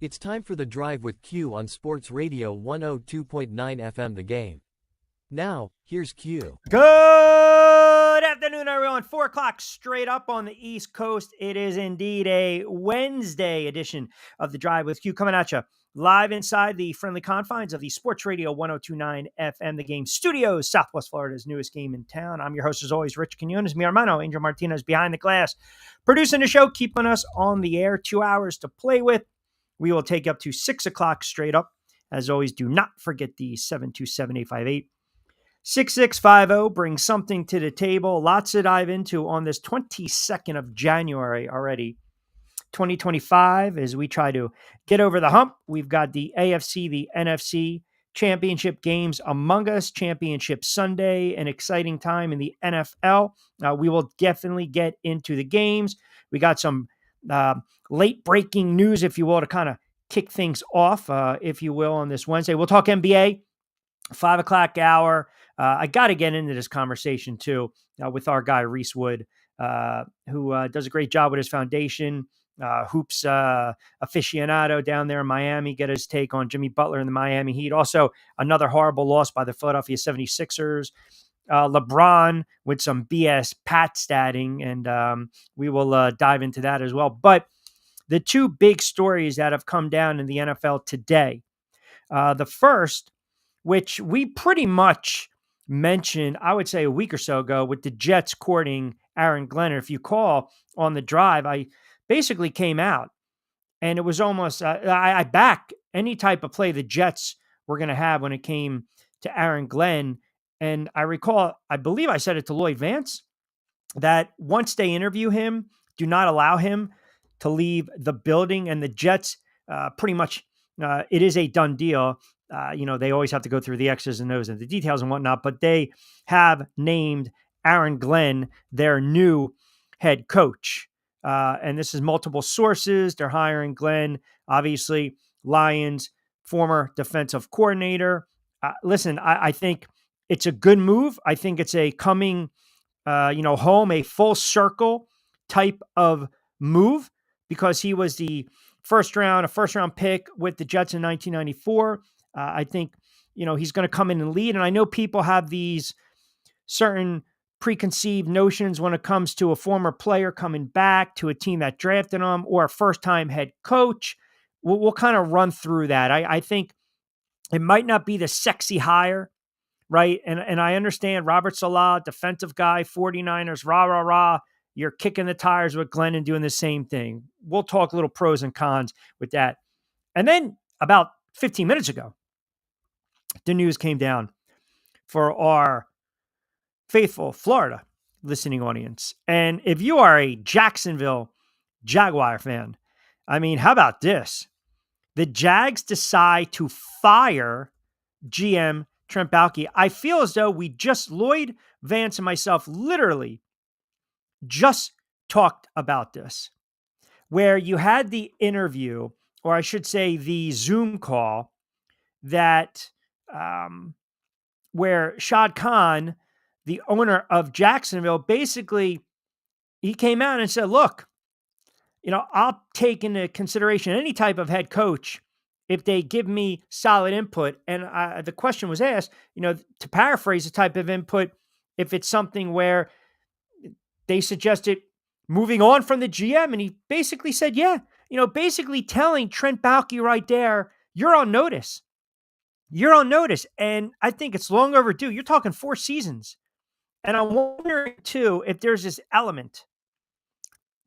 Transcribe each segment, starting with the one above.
It's time for the drive with Q on Sports Radio 102.9 FM The Game. Now, here's Q. Good afternoon, everyone. 4 o'clock straight up on the East Coast. It is indeed a Wednesday edition of the Drive with Q coming at you live inside the friendly confines of the Sports Radio 102.9 FM The Game studios, Southwest Florida's newest game in town. I'm your host, as always, Rich Quinones. Mi hermano, Angel Martinez, behind the glass, producing the show, keeping us on the air. 2 hours to play with. We will take you up to 6 o'clock straight up. As always, do not forget the 727-858. 6650 brings something to the table. Lots to dive into on this 22nd of January already. 2025, as we try to get over the hump. We've got the AFC, the NFC championship games among us. Championship Sunday, an exciting time in the NFL. We will definitely get into the games. We got some late breaking news, if you will, to kind of kick things off, if you will, on this Wednesday. We'll talk NBA, 5 o'clock hour. I got to get into this conversation too with our guy Reese Wood, who does a great job with his foundation, hoops aficionado down there in Miami. Get his take on Jimmy Butler and the Miami Heat. Also, another horrible loss by the Philadelphia 76ers. LeBron with some BS pat statting, and we will dive into that as well. But the two big stories that have come down in the NFL today, the first, which we pretty much mentioned, I would say a week or so ago, with the Jets courting Aaron Glenn. If you call on the drive, I basically came out and it was almost, I back any type of play the Jets were going to have when it came to Aaron Glenn. And I recall, I believe I said it to Lloyd Vance, that once they interview him, do not allow him to leave the building. And the Jets pretty much, it is a done deal. They always have to go through the X's and O's and the details and whatnot, but they have named Aaron Glenn their new head coach. And this is multiple sources. They're hiring Glenn, obviously, Lions, former defensive coordinator. Listen, I think it's a good move. I think it's a coming, home, a full circle type of move, because he was a first round pick with the Jets in 1994. I think, he's going to come in and lead. And I know people have these certain preconceived notions when it comes to a former player coming back to a team that drafted him or a first-time head coach. We'll kind of run through that. I think it might not be the sexy hire, right? And I understand Robert Saleh, defensive guy, 49ers, rah, rah, rah. You're kicking the tires with Glenn and doing the same thing. We'll talk little pros and cons with that. And then about 15 minutes ago, the news came down for our faithful Florida listening audience. And if you are a Jacksonville Jaguar fan, I mean, how about this? The Jags decide to fire GM Trent Baalke. I feel as though Lloyd Vance and myself literally just talked about this, where you had the interview, or I should say the Zoom call, that where Shad Khan, the owner of Jacksonville, basically, he came out and said, look, I'll take into consideration any type of head coach if they give me solid input. And the question was asked, to paraphrase the type of input, if it's something where they suggested moving on from the GM. And he basically said, yeah, basically telling Trent Baalke right there, you're on notice. You're on notice. And I think it's long overdue. You're talking 4 seasons. And I'm wondering, too, if there's this element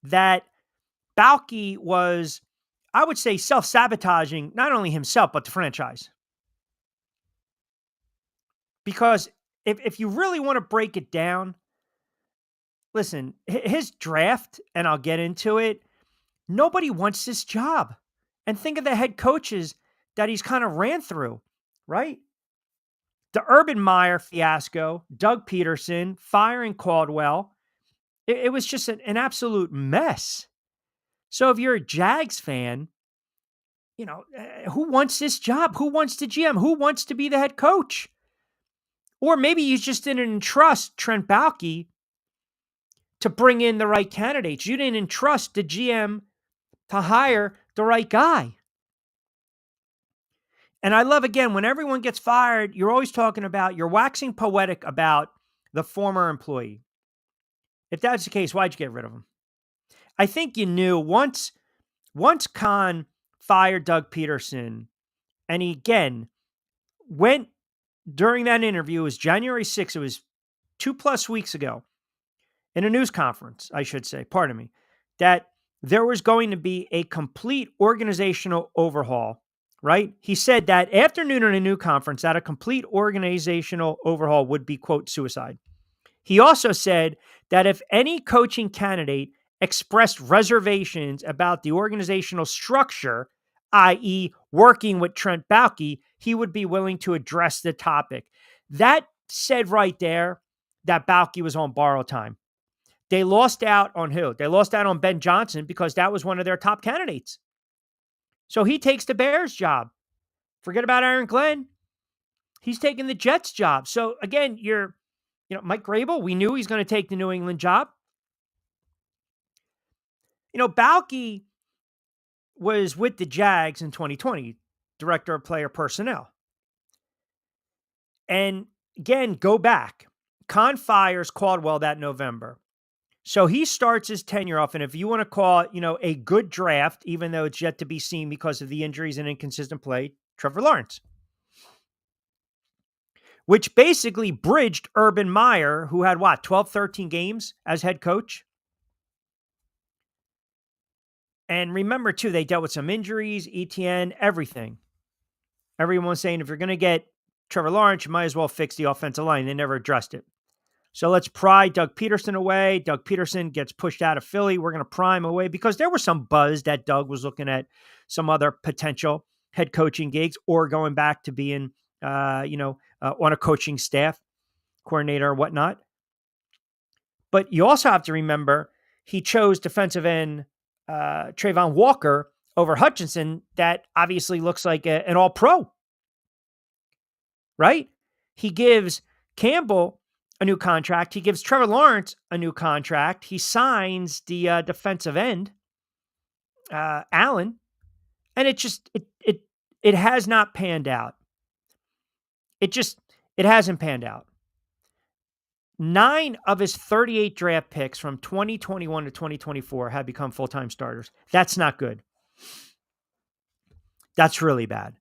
that Baalke was, I would say, self-sabotaging not only himself, but the franchise. Because if you really want to break it down, listen, his draft, and I'll get into it, nobody wants this job. And think of the head coaches that he's kind of ran through, right? The Urban Meyer fiasco, Doug Peterson, firing Caldwell. It was just an absolute mess. So if you're a Jags fan, who wants this job? Who wants the GM? Who wants to be the head coach? Or maybe you just didn't entrust Trent Baalke to bring in the right candidates. You didn't entrust the GM to hire the right guy. And I love, again, when everyone gets fired, you're always talking about, you're waxing poetic about the former employee. If that's the case, why'd you get rid of him? I think you knew once Khan fired Doug Peterson, and he again went during that interview, it was January 6th, it was 2+ weeks ago, in a news conference, I should say, pardon me, that there was going to be a complete organizational overhaul, right? He said that afternoon in a new conference that a complete organizational overhaul would be, quote, suicide. He also said that if any coaching candidate expressed reservations about the organizational structure, i.e., working with Trent Baalke, he would be willing to address the topic. That said right there that Baalke was on borrowed time. They lost out on who? They lost out on Ben Johnson because that was one of their top candidates. So he takes the Bears job. Forget about Aaron Glenn. He's taking the Jets job. So again, Mike Grable, we knew he's going to take the New England job. Baalke was with the Jags in 2020, director of player personnel. And again, go back. Khan fires Caldwell that November. So he starts his tenure off, and if you want to call it, a good draft, even though it's yet to be seen because of the injuries and inconsistent play, Trevor Lawrence, which basically bridged Urban Meyer, who had 12, 13 games as head coach. And remember, too, they dealt with some injuries, ETN, everything. Everyone's saying if you're going to get Trevor Lawrence, you might as well fix the offensive line. They never addressed it. So let's pry Doug Peterson away. Doug Peterson gets pushed out of Philly. We're going to pry him away because there was some buzz that Doug was looking at some other potential head coaching gigs or going back to being, on a coaching staff, coordinator or whatnot. But you also have to remember he chose defensive end Trayvon Walker over Hutchinson. That obviously looks like an all-pro, right? He gives Campbell a new contract. He gives Trevor Lawrence a new contract. He signs the defensive end, Allen, and it has not panned out. It hasn't panned out. 9 of his 38 draft picks from 2021 to 2024 have become full-time starters. That's not good. That's really bad.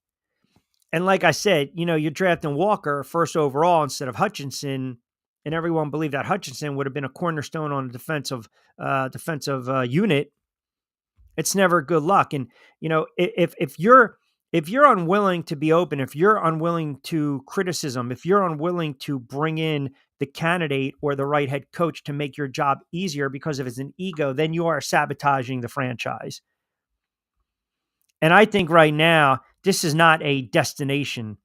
And like I said, you're drafting Walker first overall instead of Hutchinson, and everyone believed that Hutchinson would have been a cornerstone on a defensive unit. It's never good luck. And if you're unwilling to be open, if you're unwilling to criticism, if you're unwilling to bring in the candidate or the right head coach to make your job easier because of it's an ego, then you are sabotaging the franchise. And I think right now this is not a destination.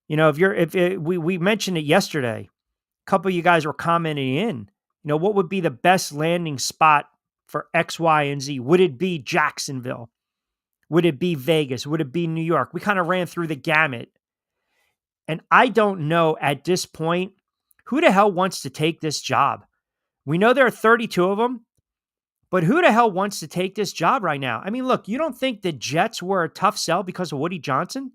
We mentioned it yesterday. A couple of you guys were commenting in, what would be the best landing spot for X, Y, and Z? Would it be Jacksonville? Would it be Vegas? Would it be New York? We kind of ran through the gamut. And I don't know at this point who the hell wants to take this job. We know there are 32 of them, but who the hell wants to take this job right now? I mean, look, you don't think the Jets were a tough sell because of Woody Johnson?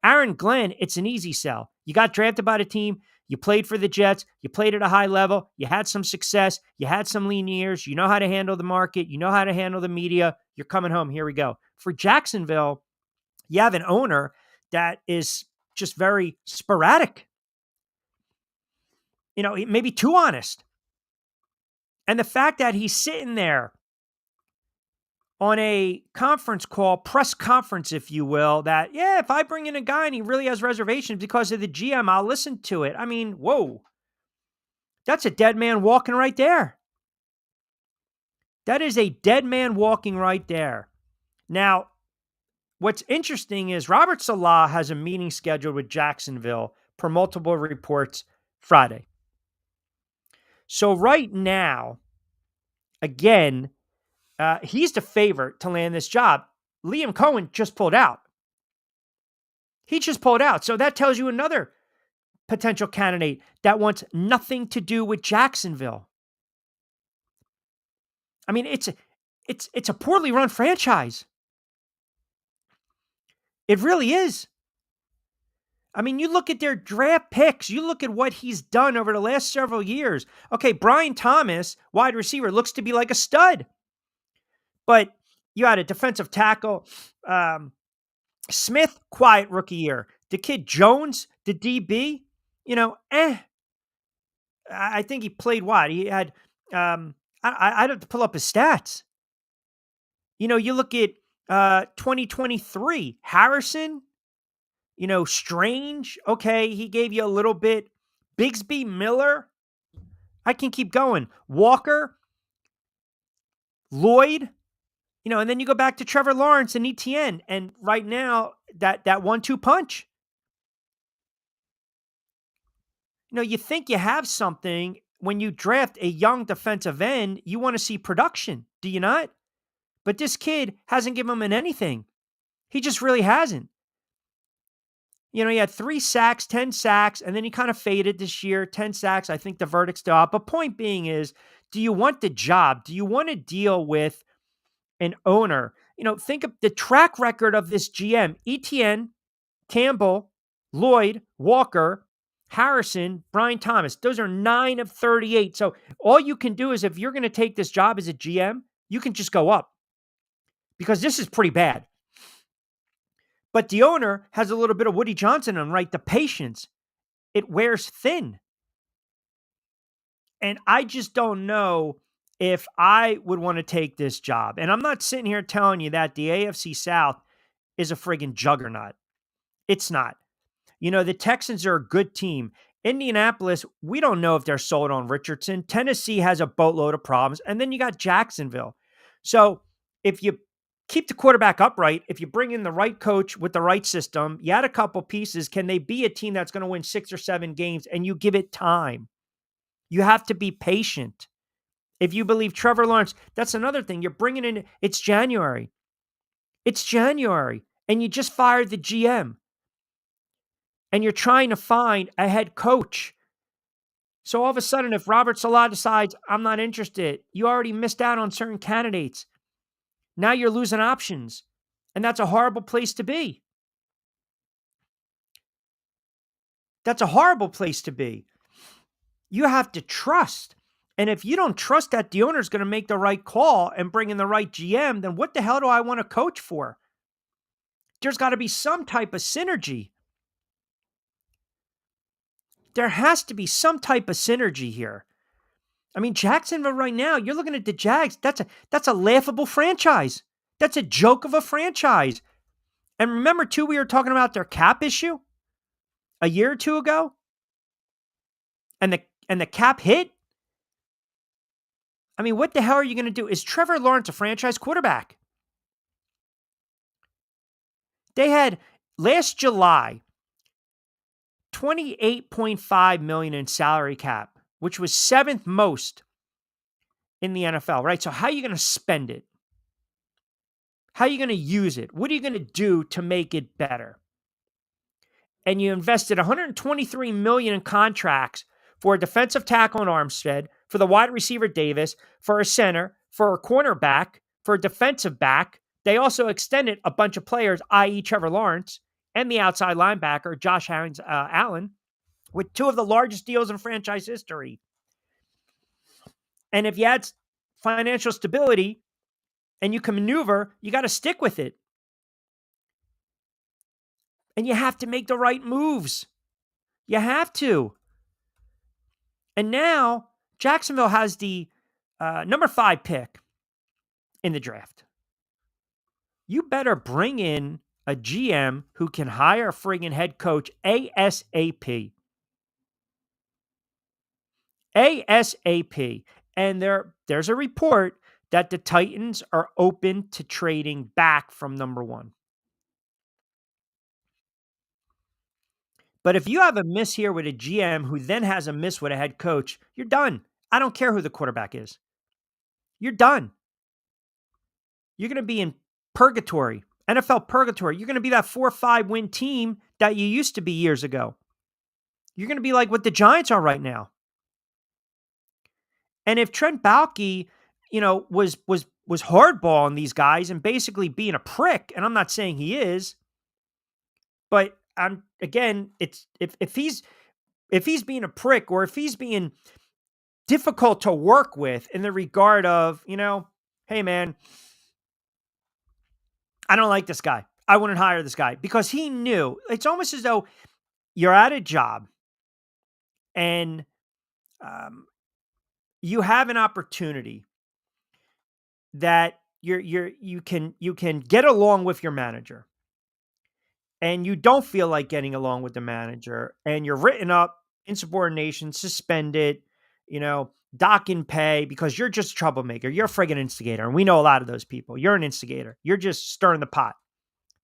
Aaron Glenn, it's an easy sell. You got drafted by the team. You played for the Jets. You played at a high level. You had some success. You had some lean years. You know how to handle the market. You know how to handle the media. You're coming home. Here we go. For Jacksonville, you have an owner that is just very sporadic. Maybe too honest. And the fact that he's sitting there on a conference call, press conference, if you will, that, if I bring in a guy and he really has reservations because of the GM, I'll listen to it. I mean, whoa. That's a dead man walking right there. That is a dead man walking right there. Now, what's interesting is Robert Saleh has a meeting scheduled with Jacksonville per multiple reports Friday. So right now, again, he's the favorite to land this job. Liam Cohen just pulled out. He just pulled out. So that tells you another potential candidate that wants nothing to do with Jacksonville. I mean, it's a poorly run franchise. It really is. I mean, you look at their draft picks, you look at what he's done over the last several years. Okay, Brian Thomas, wide receiver, looks to be like a stud, but you had a defensive tackle. Smith, quiet rookie year. The kid Jones, the DB, I think he played what? He had, I'd have to pull up his stats. You look at 2023, Harrison, Strange. Okay, he gave you a little bit. Bigsby, Miller. I can keep going. Walker, Lloyd, and then you go back to Trevor Lawrence and ETN. And right now, that 1-2 punch. You think you have something when you draft a young defensive end, you want to see production, do you not? But this kid hasn't given him anything. He just really hasn't. He had 3 sacks, 10 sacks, and then he kind of faded this year. 10 sacks, I think the verdict's still out. But point being is, do you want the job? Do you want to deal with an owner? Think of the track record of this GM. ETN, Campbell, Lloyd, Walker, Harrison, Brian Thomas. Those are 9 of 38. So all you can do is if you're going to take this job as a GM, you can just go up because this is pretty bad. But the owner has a little bit of Woody Johnson on, right? The patience. It wears thin. And I just don't know if I would want to take this job. And I'm not sitting here telling you that the AFC South is a friggin' juggernaut. It's not. The Texans are a good team. Indianapolis, we don't know if they're sold on Richardson. Tennessee has a boatload of problems. And then you got Jacksonville. So if you keep the quarterback upright, if you bring in the right coach with the right system, you add a couple pieces, can they be a team that's going to win 6 or 7 games? And you give it time. You have to be patient. If you believe Trevor Lawrence, that's another thing. You're bringing in, it's January. It's January. And you just fired the GM. And you're trying to find a head coach. So all of a sudden, if Robert Saleh decides, I'm not interested, you already missed out on certain candidates. Now you're losing options. And that's a horrible place to be. That's a horrible place to be. You have to trust. And if you don't trust that the owner's going to make the right call and bring in the right GM, then what the hell do I want to coach for? There's got to be some type of synergy. There has to be some type of synergy here. I mean, Jacksonville right now, you're looking at the Jags. That's a laughable franchise. That's a joke of a franchise. And remember, too, we were talking about their cap issue a year or two ago? And the cap hit? I mean, what the hell are you going to do? Is Trevor Lawrence a franchise quarterback? They had, last July, $28.5 million in salary cap, which was 7th most in the NFL, right? So how are you going to spend it? How are you going to use it? What are you going to do to make it better? And you invested $123 million in contracts for a defensive tackle in Armstead, for the wide receiver Davis, for a center, for a cornerback, for a defensive back. They also extended a bunch of players, i.e. Trevor Lawrence, and the outside linebacker, Josh Allen, with 2 of the largest deals in franchise history. And if you had financial stability and you can maneuver, you got to stick with it. And you have to make the right moves. You have to. And now Jacksonville has the number 5 pick in the draft. You better bring in a GM who can hire a friggin' head coach ASAP. ASAP. And there's a report that the Titans are open to trading back from number 1. But if you have a miss here with a GM who then has a miss with a head coach, you're done. I don't care who the quarterback is. You're done. You're going to be in purgatory, NFL purgatory. You're going to be that 4 or 5 win team that you used to be years ago. You're going to be like what the Giants are right now. And if Trent Baalke, was hardballing these guys and basically being a prick, and I'm not saying he is, But again, it's if he's being a prick, or if he's being difficult to work with in the regard of, hey man, I don't like this guy. I wouldn't hire this guy, because he knew. It's almost as though you're at a job and you have an opportunity that you can get along with your manager, and you don't feel like getting along with the manager, and you're written up, insubordination, suspended, dock and pay, because you're just a troublemaker. You're a friggin' instigator. And we know a lot of those people. You're an instigator. You're just stirring the pot.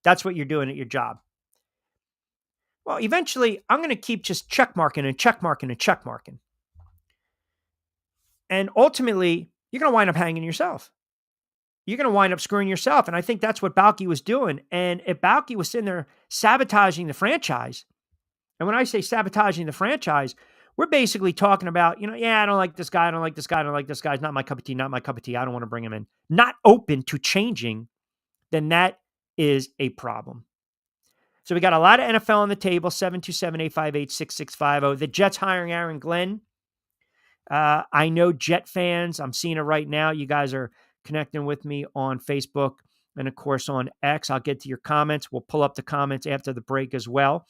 That's what you're doing at your job. Well, eventually, I'm going to keep just checkmarking and checkmarking and checkmarking. And ultimately, you're going to wind up hanging yourself. You're going to wind up screwing yourself. And I think that's what Baalke was doing. And if Baalke was sitting there sabotaging the franchise, and when I say sabotaging the franchise, we're basically talking about, I don't like this guy. I don't like this guy. I don't like this guy. It's not my cup of tea. Not my cup of tea. I don't want to bring him in. Not open to changing, then that is a problem. So we got a lot of NFL on the table, 727-858-6650. The Jets hiring Aaron Glenn. I know Jet fans, I'm seeing it right now. You guys are connecting with me on Facebook and, of course, on X. I'll get to your comments. We'll pull up the comments after the break as well.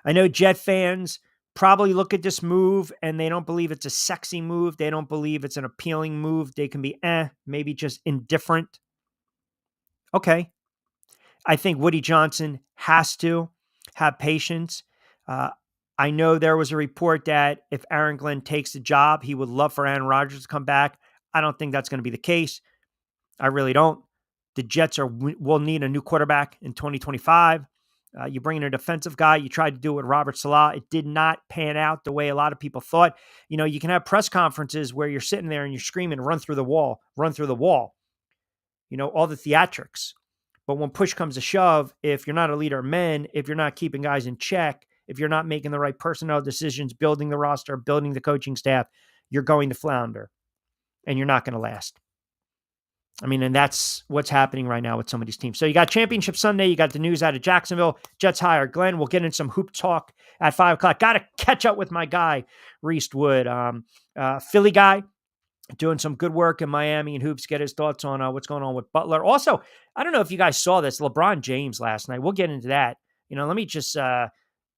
I know Jet fans probably look at this move and they don't believe it's a sexy move. They don't believe it's an appealing move. They can be maybe just indifferent. Okay. I think Woody Johnson has to have patience. I know there was a report that if Aaron Glenn takes the job, he would love for Aaron Rodgers to come back. I don't think that's going to be the case. I really don't. The Jets will need a new quarterback in 2025. You bring in a defensive guy. You tried to do it with Robert Saleh. It did not pan out the way a lot of people thought. You can have press conferences where you're sitting there and you're screaming, run through the wall, run through the wall. All the theatrics. But when push comes to shove, if you're not a leader of men, if you're not keeping guys in check, if you're not making the right personnel decisions, building the roster, building the coaching staff, you're going to flounder and you're not going to last. And that's what's happening right now with some of these teams. So you got Championship Sunday. You got the news out of Jacksonville. Jets hire Glenn. We'll get in some hoop talk at 5 o'clock. Got to catch up with my guy, Reese Wood, Philly guy, doing some good work in Miami and hoops. Get his thoughts on what's going on with Butler. Also, I don't know if you guys saw this, LeBron James last night. We'll get into that. Let me just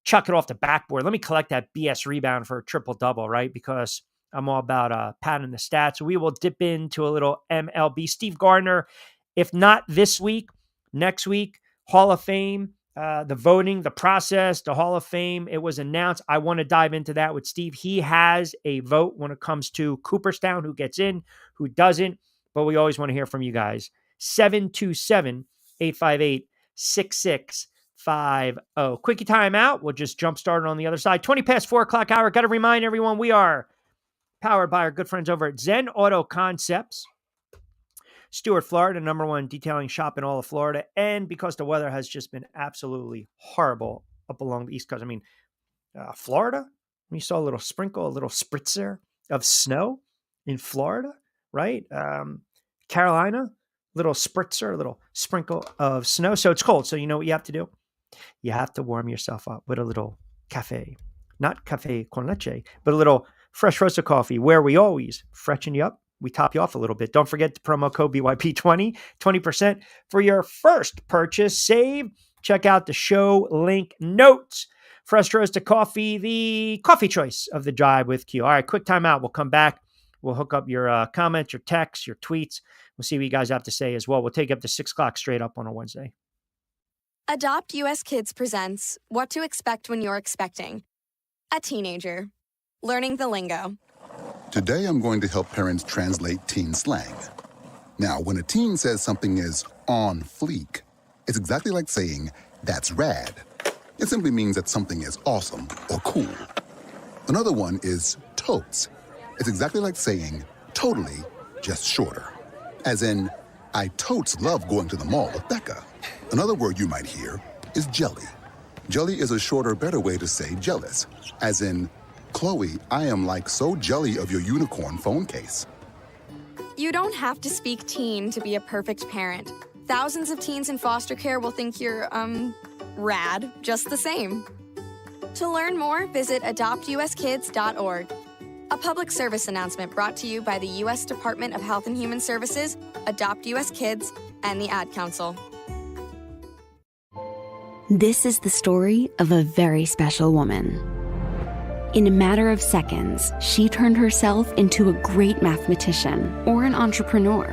chuck it off the backboard. Let me collect that BS rebound for a triple-double, right? Because I'm all about padding the stats. We will dip into a little MLB. Steve Gardner, if not this week, next week, Hall of Fame, the voting, the process, the Hall of Fame, it was announced. I want to dive into that with Steve. He has a vote when it comes to Cooperstown, who gets in, who doesn't, but we always want to hear from you guys. 727-858-6650. Quickie timeout. We'll just jump start on the other side. 20 past 4 o'clock hour. Got to remind everyone we are powered by our good friends over at Zen Auto Concepts. Stuart, Florida, #1 detailing shop in all of Florida. And because the weather has just been absolutely horrible up along the East Coast. Florida, we saw a little sprinkle, a little spritzer of snow in Florida, right? Carolina, little spritzer, a little sprinkle of snow. So it's cold. So you know what you have to do? You have to warm yourself up with a little cafe. Not cafe con leche, but a little fresh roasted coffee, where we always freshen you up. We top you off a little bit. Don't forget the promo code BYP20, 20% for your first purchase. Save. Check out the show link notes. Fresh roasted coffee, the coffee choice of the Drive with Q. All right, quick timeout. We'll come back. We'll hook up your comments, your texts, your tweets. We'll see what you guys have to say as well. We'll take you up to 6 o'clock straight up on a Wednesday. Adopt US Kids presents What to Expect When You're Expecting. A teenager. Learning the lingo. Today I'm going to help parents translate teen slang. Now, when a teen says something is on fleek, it's exactly like saying, that's rad. It simply means that something is awesome or cool. Another one is totes. It's exactly like saying, totally, just shorter. As in, I totes love going to the mall with Becca. Another word you might hear is jelly. Jelly is a shorter, better way to say jealous. As in, Chloe, I am like so jelly of your unicorn phone case. You don't have to speak teen to be a perfect parent. Thousands of teens in foster care will think you're, rad just the same. To learn more, visit adoptuskids.org. A public service announcement brought to you by the U.S. Department of Health and Human Services, Adopt U.S. Kids, and the Ad Council. This is the story of a very special woman. In a matter of seconds, she turned herself into a great mathematician or an entrepreneur.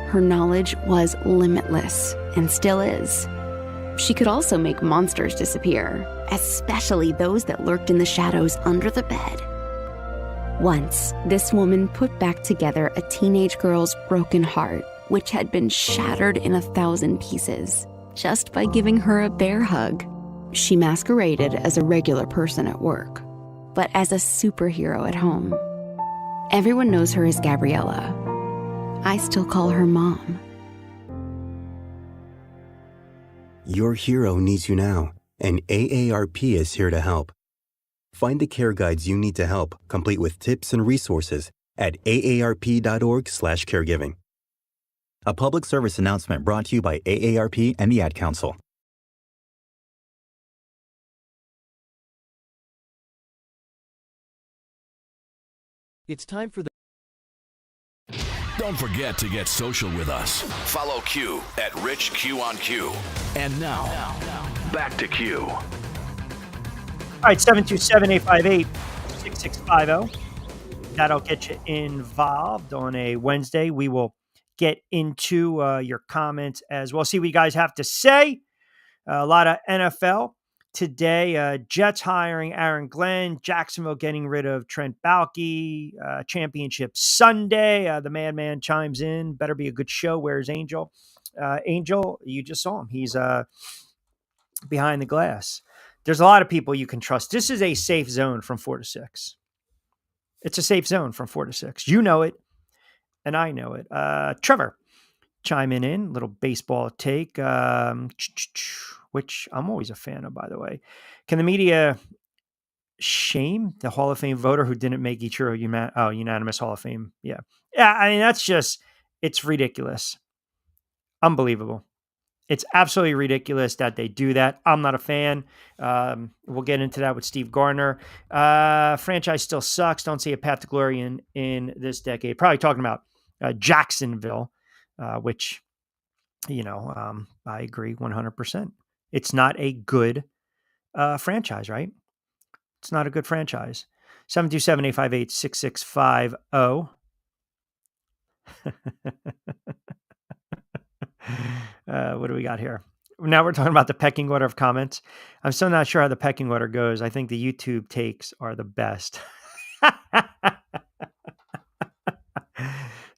Her knowledge was limitless and still is. She could also make monsters disappear, especially those that lurked in the shadows under the bed. Once, this woman put back together a teenage girl's broken heart, which had been shattered in 1,000 pieces, just by giving her a bear hug. She masqueraded as a regular person at work, but as a superhero at home. Everyone knows her as Gabriella. I still call her Mom. Your hero needs you now, and AARP is here to help. Find the care guides you need to help, complete with tips and resources at aarp.org/caregiving. A public service announcement brought to you by AARP and the Ad Council. It's time for the Don't forget to get social with us. Follow Q at Rich Q on Q. And now, back to Q. All right, 727-858-6650. That'll get you involved on a Wednesday. We will get into your comments as well. See what you guys have to say. A lot of NFL today. Jets hiring Aaron Glenn. Jacksonville getting rid of Trent Baalke. Championship Sunday. The madman chimes in. Better be a good show. Where's Angel? Angel, you just saw him. He's behind the glass. There's a lot of people you can trust. This is a safe zone from 4 to 6. It's a safe zone from 4 to 6. You know it, and I know it. Trevor, chiming in, little baseball take, which I'm always a fan of, by the way. Can the media shame the Hall of Fame voter who didn't make Ichiro unanimous Hall of Fame? Yeah. Yeah, I mean, that's just, it's ridiculous. Unbelievable. It's absolutely ridiculous that they do that. I'm not a fan. We'll get into that with Steve Gardner. Franchise still sucks. Don't see a path to glory in this decade. Probably talking about Jacksonville, which, I agree 100%. It's not a good franchise, right? It's not a good franchise. 727-858-6650. What do we got here? Now we're talking about the pecking order of comments. I'm still not sure how the pecking order goes. I think the YouTube takes are the best.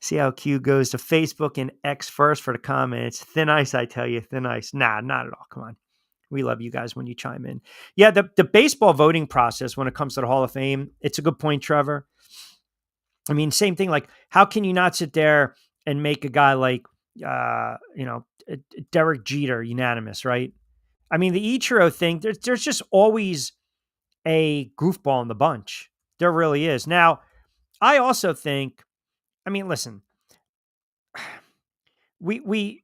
See how Q goes to Facebook and X first for the comments. Thin ice, I tell you. Thin ice. Nah, not at all. Come on. We love you guys when you chime in. Yeah, the baseball voting process when it comes to the Hall of Fame, it's a good point, Trevor. I mean, same thing. Like, how can you not sit there and make a guy like, Derek Jeter unanimous, right? I mean, the Ichiro thing, there's just always a goofball in the bunch. There really is. Now, I also think, I mean, listen, we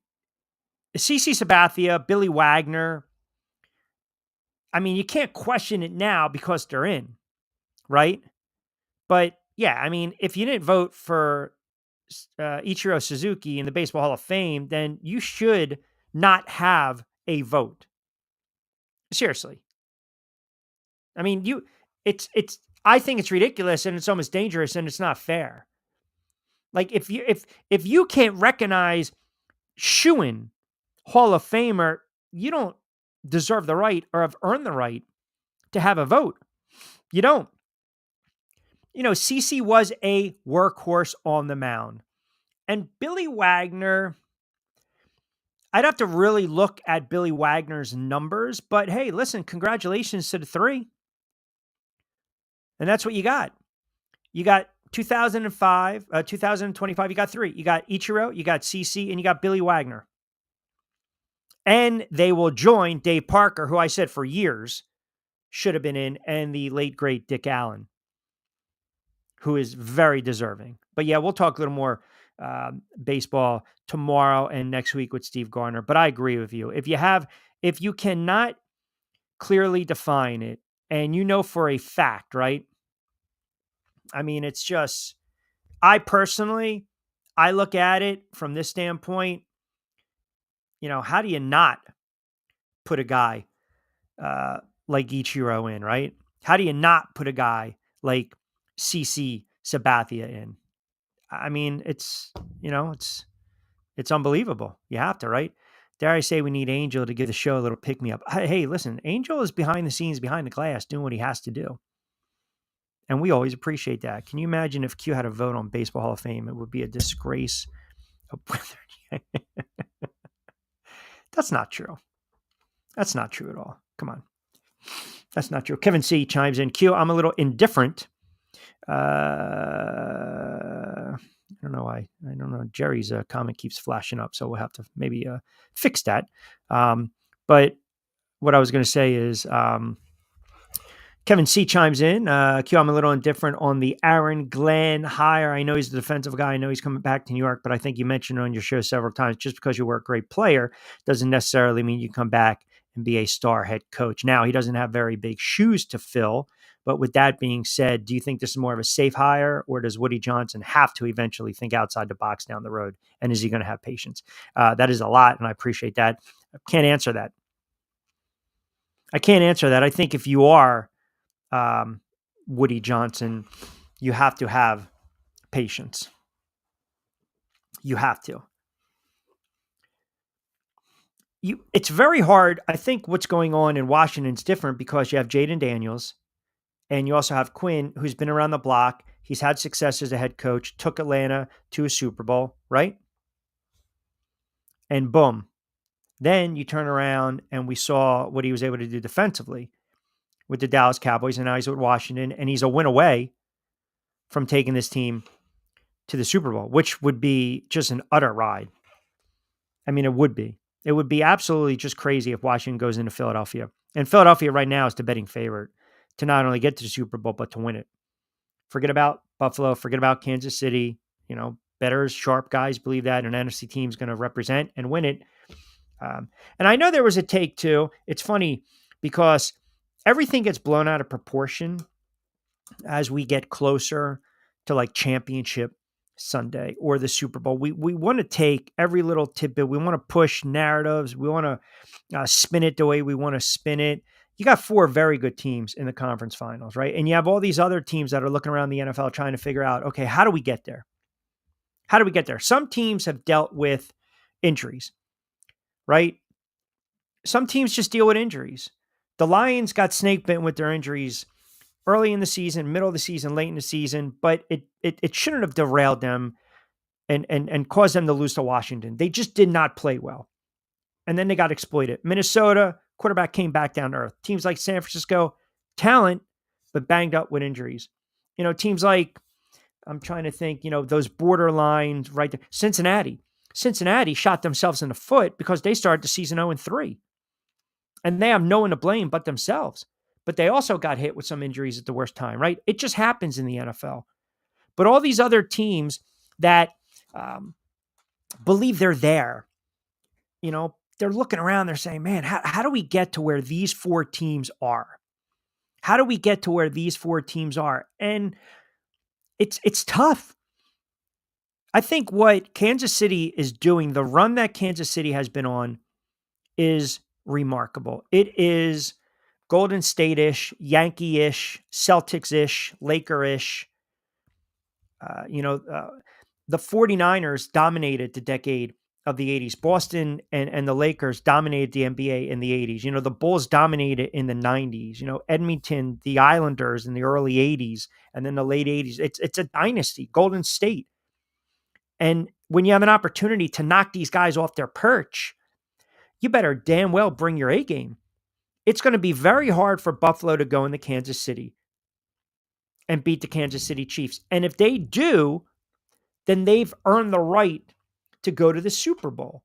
CC Sabathia, Billy Wagner, I mean, you can't question it now because they're in, right? But yeah, I mean, if you didn't vote for Ichiro Suzuki in the Baseball Hall of Fame, then you should not have a vote. Seriously. I mean, I think it's ridiculous and it's almost dangerous and it's not fair. Like if you can't recognize shoo-in Hall of Famer, you don't deserve the right or have earned the right to have a vote. You don't. CC was a workhorse on the mound. And Billy Wagner, I'd have to really look at Billy Wagner's numbers, but hey, listen, congratulations to the 3. And that's what you got. You got 2005, 2025, you got 3. You got Ichiro, you got CC, and you got Billy Wagner. And they will join Dave Parker, who I said for years should have been in, and the late, great Dick Allen, who is very deserving. But yeah, we'll talk a little more baseball tomorrow and next week with Steve Gardner. But I agree with you. If you have if you cannot clearly define it, and you know for a fact, right? I mean, it's just, I personally, I look at it from this standpoint, how do you not put a guy like Ichiro in, right? How do you not put a guy like CC Sabathia in? I mean, it's unbelievable. You have to, right? Dare I say we need Angel to give the show a little pick me up. Hey, listen, Angel is behind the scenes, behind the glass, doing what he has to do. And we always appreciate that. Can you imagine if Q had a vote on Baseball Hall of Fame? It would be a disgrace. That's not true. That's not true at all. Come on. That's not true. Kevin C chimes in. Q, I'm a little indifferent. I don't know why. I don't know. Jerry's comment keeps flashing up, so we'll have to maybe fix that. But what I was going to say is Kevin C chimes in. Q, I'm a little indifferent on the Aaron Glenn hire. I know he's the defensive guy. I know he's coming back to New York, but I think you mentioned on your show several times, just because you were a great player doesn't necessarily mean you come back and be a star head coach. Now, he doesn't have very big shoes to fill, but with that being said, do you think this is more of a safe hire, or does Woody Johnson have to eventually think outside the box down the road? And is he going to have patience? That is a lot, and I appreciate that. I can't answer that. I think if you are Woody Johnson, you have to have patience. You have to. It's very hard. I think what's going on in Washington is different because you have Jaden Daniels and you also have Quinn, who's been around the block. He's had success as a head coach, took Atlanta to a Super Bowl, right? And boom. Then you turn around and we saw what he was able to do defensively with the Dallas Cowboys, and now he's with Washington, and he's a win away from taking this team to the Super Bowl, which would be just an utter ride. I mean, it would be. It would be absolutely just crazy if Washington goes into Philadelphia. And Philadelphia right now is the betting favorite to not only get to the Super Bowl, but to win it. Forget about Buffalo. Forget about Kansas City. Bettors, sharp guys believe that an NFC team is going to represent and win it. And I know there was a take too. It's funny because everything gets blown out of proportion as we get closer to like championship Sunday or the Super Bowl. We want to take every little tidbit. We want to push narratives. We want to spin it the way we want to spin it. You got 4 very good teams in the conference finals, right? And you have all these other teams that are looking around the NFL trying to figure out, okay, how do we get there? How do we get there? Some teams have dealt with injuries, right? Some teams just deal with injuries. The Lions got snake bitten with their injuries early in the season, middle of the season, late in the season, but it shouldn't have derailed them and caused them to lose to Washington. They just did not play well. And then they got exploited. Minnesota, quarterback came back down to earth. Teams like San Francisco, talent, but banged up with injuries. Teams like, I'm trying to think, those borderlines right there. Cincinnati shot themselves in the foot because they started the season 0-3. And they have no one to blame but themselves. But they also got hit with some injuries at the worst time, right? It just happens in the NFL. But all these other teams that believe they're there, they're looking around, they're saying, man, how do we get to where these 4 teams are? How do we get to where these 4 teams are? And it's tough. I think what Kansas City is doing, the run that Kansas City has been on, is remarkable. It is Golden State-ish, Yankee-ish, Celtics-ish, Laker-ish. The 49ers dominated the decade of the 80s. Boston and the Lakers dominated the NBA in the 80s. The Bulls dominated in the 90s. Edmonton, the Islanders in the early 80s, and then the late 80s. It's a dynasty, Golden State. And when you have an opportunity to knock these guys off their perch, you better damn well bring your A game. It's going to be very hard for Buffalo to go into Kansas City and beat the Kansas City Chiefs. And if they do, then they've earned the right to go to the Super Bowl.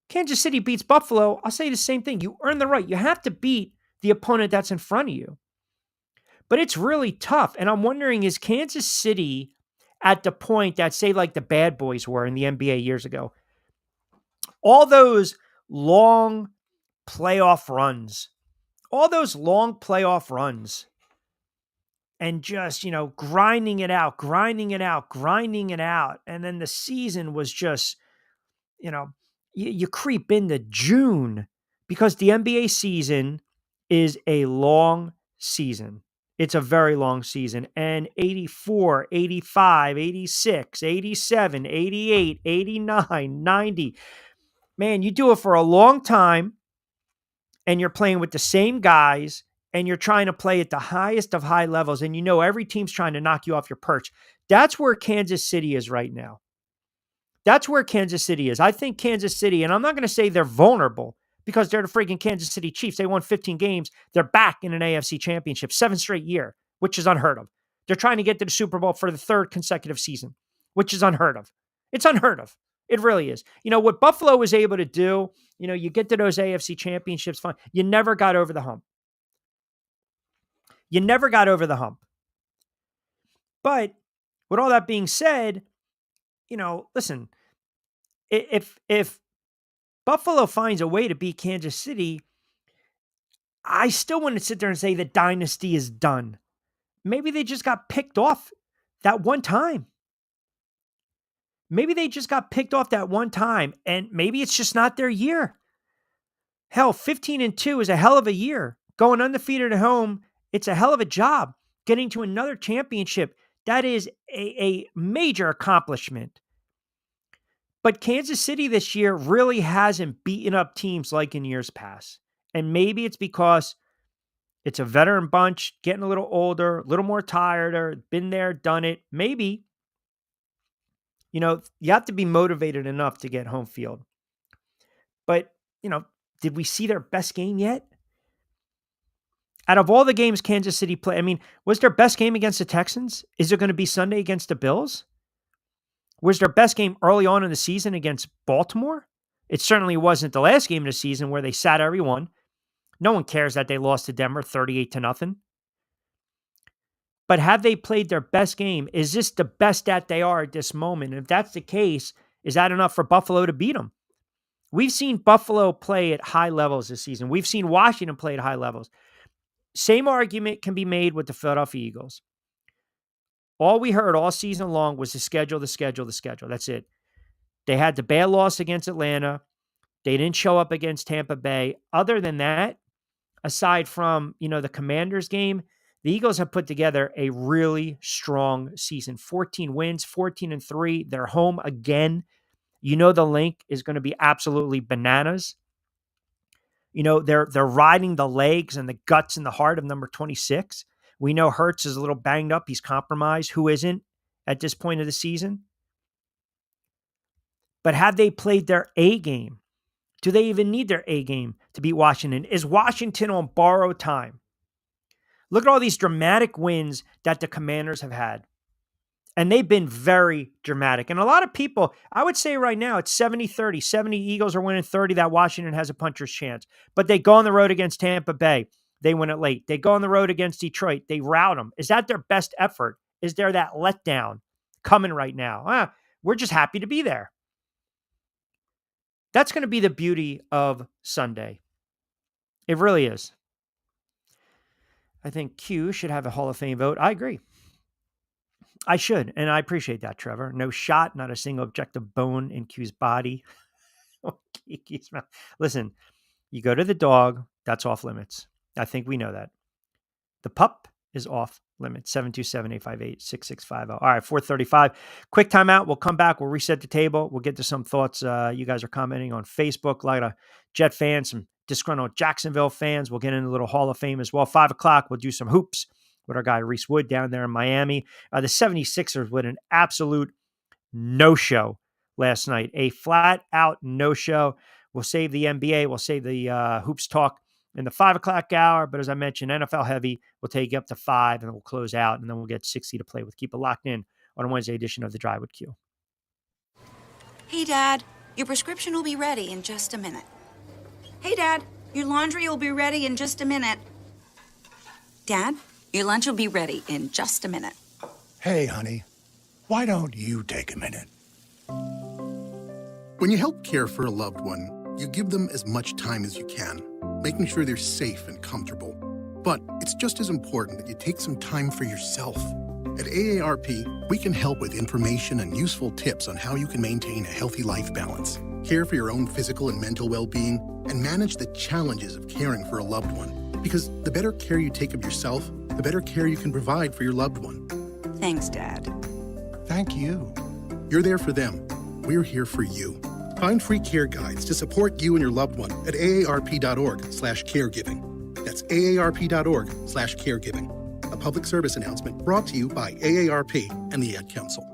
Kansas City beats Buffalo, I'll say the same thing. You earn the right. You have to beat the opponent that's in front of you. But it's really tough. And I'm wondering, is Kansas City at the point that, say, like the Bad Boys were in the NBA years ago? All those long playoff runs, all those long playoff runs, and just, grinding it out. And then the season was just, you creep into June because the NBA season is a long season. It's a very long season. And 84, 85, 86, 87, 88, 89, 90. Man, you do it for a long time and you're playing with the same guys and you're trying to play at the highest of high levels and every team's trying to knock you off your perch. That's where Kansas City is right now. That's where Kansas City is. I think Kansas City, and I'm not going to say they're vulnerable because they're the freaking Kansas City Chiefs. They won 15 games. They're back in an AFC championship, 7th straight year, which is unheard of. They're trying to get to the Super Bowl for the 3rd consecutive season, which is unheard of. It's unheard of. It really is. What Buffalo was able to do, you get to those AFC championships, fine. You never got over the hump. But with all that being said, listen, if Buffalo finds a way to beat Kansas City, I still want to sit there and say the dynasty is done. Maybe they just got picked off that one time. And maybe it's just not their year. Hell, 15-2 is a hell of a year. Going undefeated at home, it's a hell of a job. Getting to another championship, that is a major accomplishment. But Kansas City this year really hasn't beaten up teams like in years past. And maybe it's because it's a veteran bunch, getting a little older, a little more tired, been there, done it. Maybe, you have to be motivated enough to get home field. But, did we see their best game yet? Out of all the games Kansas City played, was their best game against the Texans? Is it going to be Sunday against the Bills? Was their best game early on in the season against Baltimore? It certainly wasn't the last game of the season where they sat everyone. No one cares that they lost to Denver 38-0. But have they played their best game? Is this the best that they are at this moment? And if that's the case, is that enough for Buffalo to beat them? We've seen Buffalo play at high levels this season. We've seen Washington play at high levels. Same argument can be made with the Philadelphia Eagles. All we heard all season long was the schedule. That's it. They had the bad loss against Atlanta. They didn't show up against Tampa Bay. Other than that, aside from, the Commanders game, the Eagles have put together a really strong season. 14 wins, 14-3. They're home again. The link is going to be absolutely bananas. They're riding the legs and the guts and the heart of number 26. We know Hurts is a little banged up. He's compromised. Who isn't at this point of the season? But have they played their A game? Do they even need their A game to beat Washington? Is Washington on borrowed time? Look at all these dramatic wins that the Commanders have had. And they've been very dramatic. And a lot of people, I would say right now, it's 70-30. 70 Eagles are winning 30 that Washington has a puncher's chance. But they go on the road against Tampa Bay. They win it late. They go on the road against Detroit. They rout them. Is that their best effort? Is there that letdown coming right now? We're just happy to be there. That's going to be the beauty of Sunday. It really is. I think Q should have a Hall of Fame vote. I agree. I should, and I appreciate that, Trevor. No shot, not a single objective bone in Q's body. Listen, you go to the dog, that's off limits. I think we know that. The pup is off limits. 727-858-6650. All right, 4:35. Quick timeout. We'll come back. We'll reset the table. We'll get to some thoughts. You guys are commenting on Facebook. A lot of Jet fans, some disgruntled Jacksonville fans. We'll get into a little Hall of Fame as well. 5 o'clock, we'll do some hoops with our guy Reese Wood down there in Miami. The 76ers with an absolute no-show last night. A flat-out no-show. We'll save the NBA. We'll save the hoops talk in the 5 o'clock hour. But as I mentioned, NFL heavy. We'll take you up to 5, and then we'll close out, and then we'll get 60 to play with. Keep it locked in on a Wednesday edition of The Drive with Q. Hey, Dad. Your prescription will be ready in just a minute. Hey, Dad. Your laundry will be ready in just a minute. Dad, your lunch will be ready in just a minute. Hey, honey. Why don't you take a minute? When you help care for a loved one, you give them as much time as you can. making sure they're safe and comfortable. But it's just as important that you take some time for yourself. At AARP, we can help with information and useful tips on how you can maintain a healthy life balance, care for your own physical and mental well-being, and manage the challenges of caring for a loved one. Because the better care you take of yourself, the better care you can provide for your loved one. Thanks, Dad. Thank you. You're there for them. We're here for you. Find free care guides to support you and your loved one at aarp.org/caregiving. That's aarp.org/caregiving. A public service announcement brought to you by AARP and the Ad Council.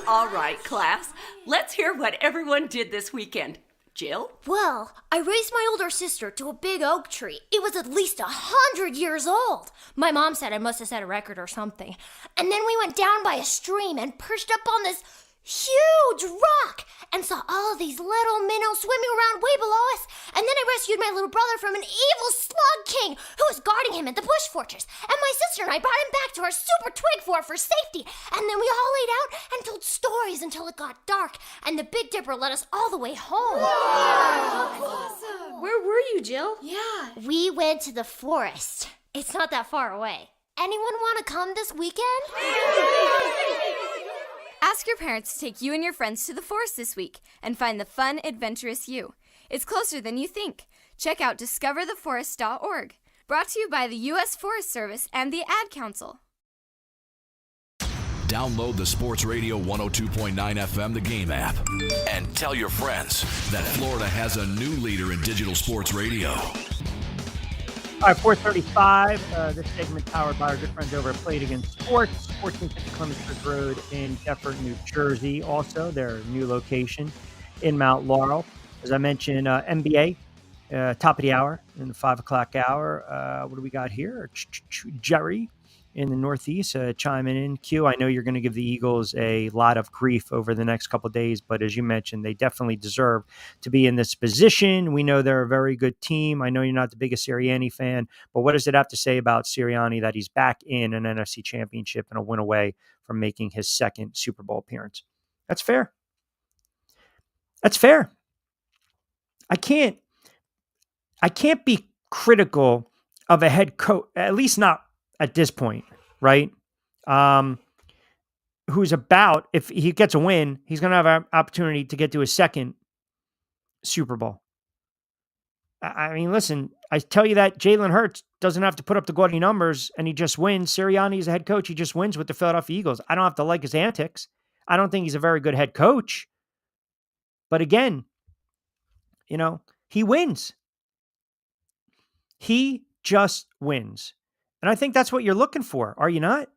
All right, class. Let's hear what everyone did this weekend. Jill? Well, I raised my older sister to a big oak tree. It was at least 100 years old. My mom said I must have set a record or something. And then we went down by a stream and perched up on this huge rock and saw all these little minnows swimming around way below us. And then I rescued my little brother from an evil slug king who was guarding him at the bush fortress. And my sister and I brought him back to our super twig fort for safety. And then we all laid out and told stories until it got dark. And the Big Dipper led us all the way home. Awesome. Where were you, Jill? Yeah. We went to the forest. It's not that far away. Anyone want to come this weekend? Ask your parents to take you and your friends to the forest this week and find the fun, adventurous you. It's closer than you think. Check out discovertheforest.org. Brought to you by the U.S. Forest Service and the Ad Council. Download the Sports Radio 102.9 FM The Game app and tell your friends that Florida has a new leader in digital sports radio. All right, 4:35. This segment powered by our good friends over at Play It Again Sports, 1450 Clemensburg Road in Deptford, New Jersey. Also, their new location in Mount Laurel. As I mentioned, NBA, top of the hour in the 5 o'clock hour. What do we got here? Jerry in the Northeast chiming in. Q, I know you're going to give the Eagles a lot of grief over the next couple of days, but as you mentioned, they definitely deserve to be in this position. We know they're a very good team. I know you're not the biggest Sirianni fan, but what does it have to say about Sirianni that he's back in an NFC championship and a win away from making his second Super Bowl appearance? That's fair. That's fair. I can't be critical of a head coach, at least not at this point, right? Who's about, if he gets a win, he's going to have an opportunity to get to his second Super Bowl. I mean, listen, I tell you that Jalen Hurts doesn't have to put up the gaudy numbers and he just wins. Sirianni is a head coach. He just wins with the Philadelphia Eagles. I don't have to like his antics. I don't think he's a very good head coach. But again, you know, he wins. He just wins. And I think that's what you're looking for. Are you not?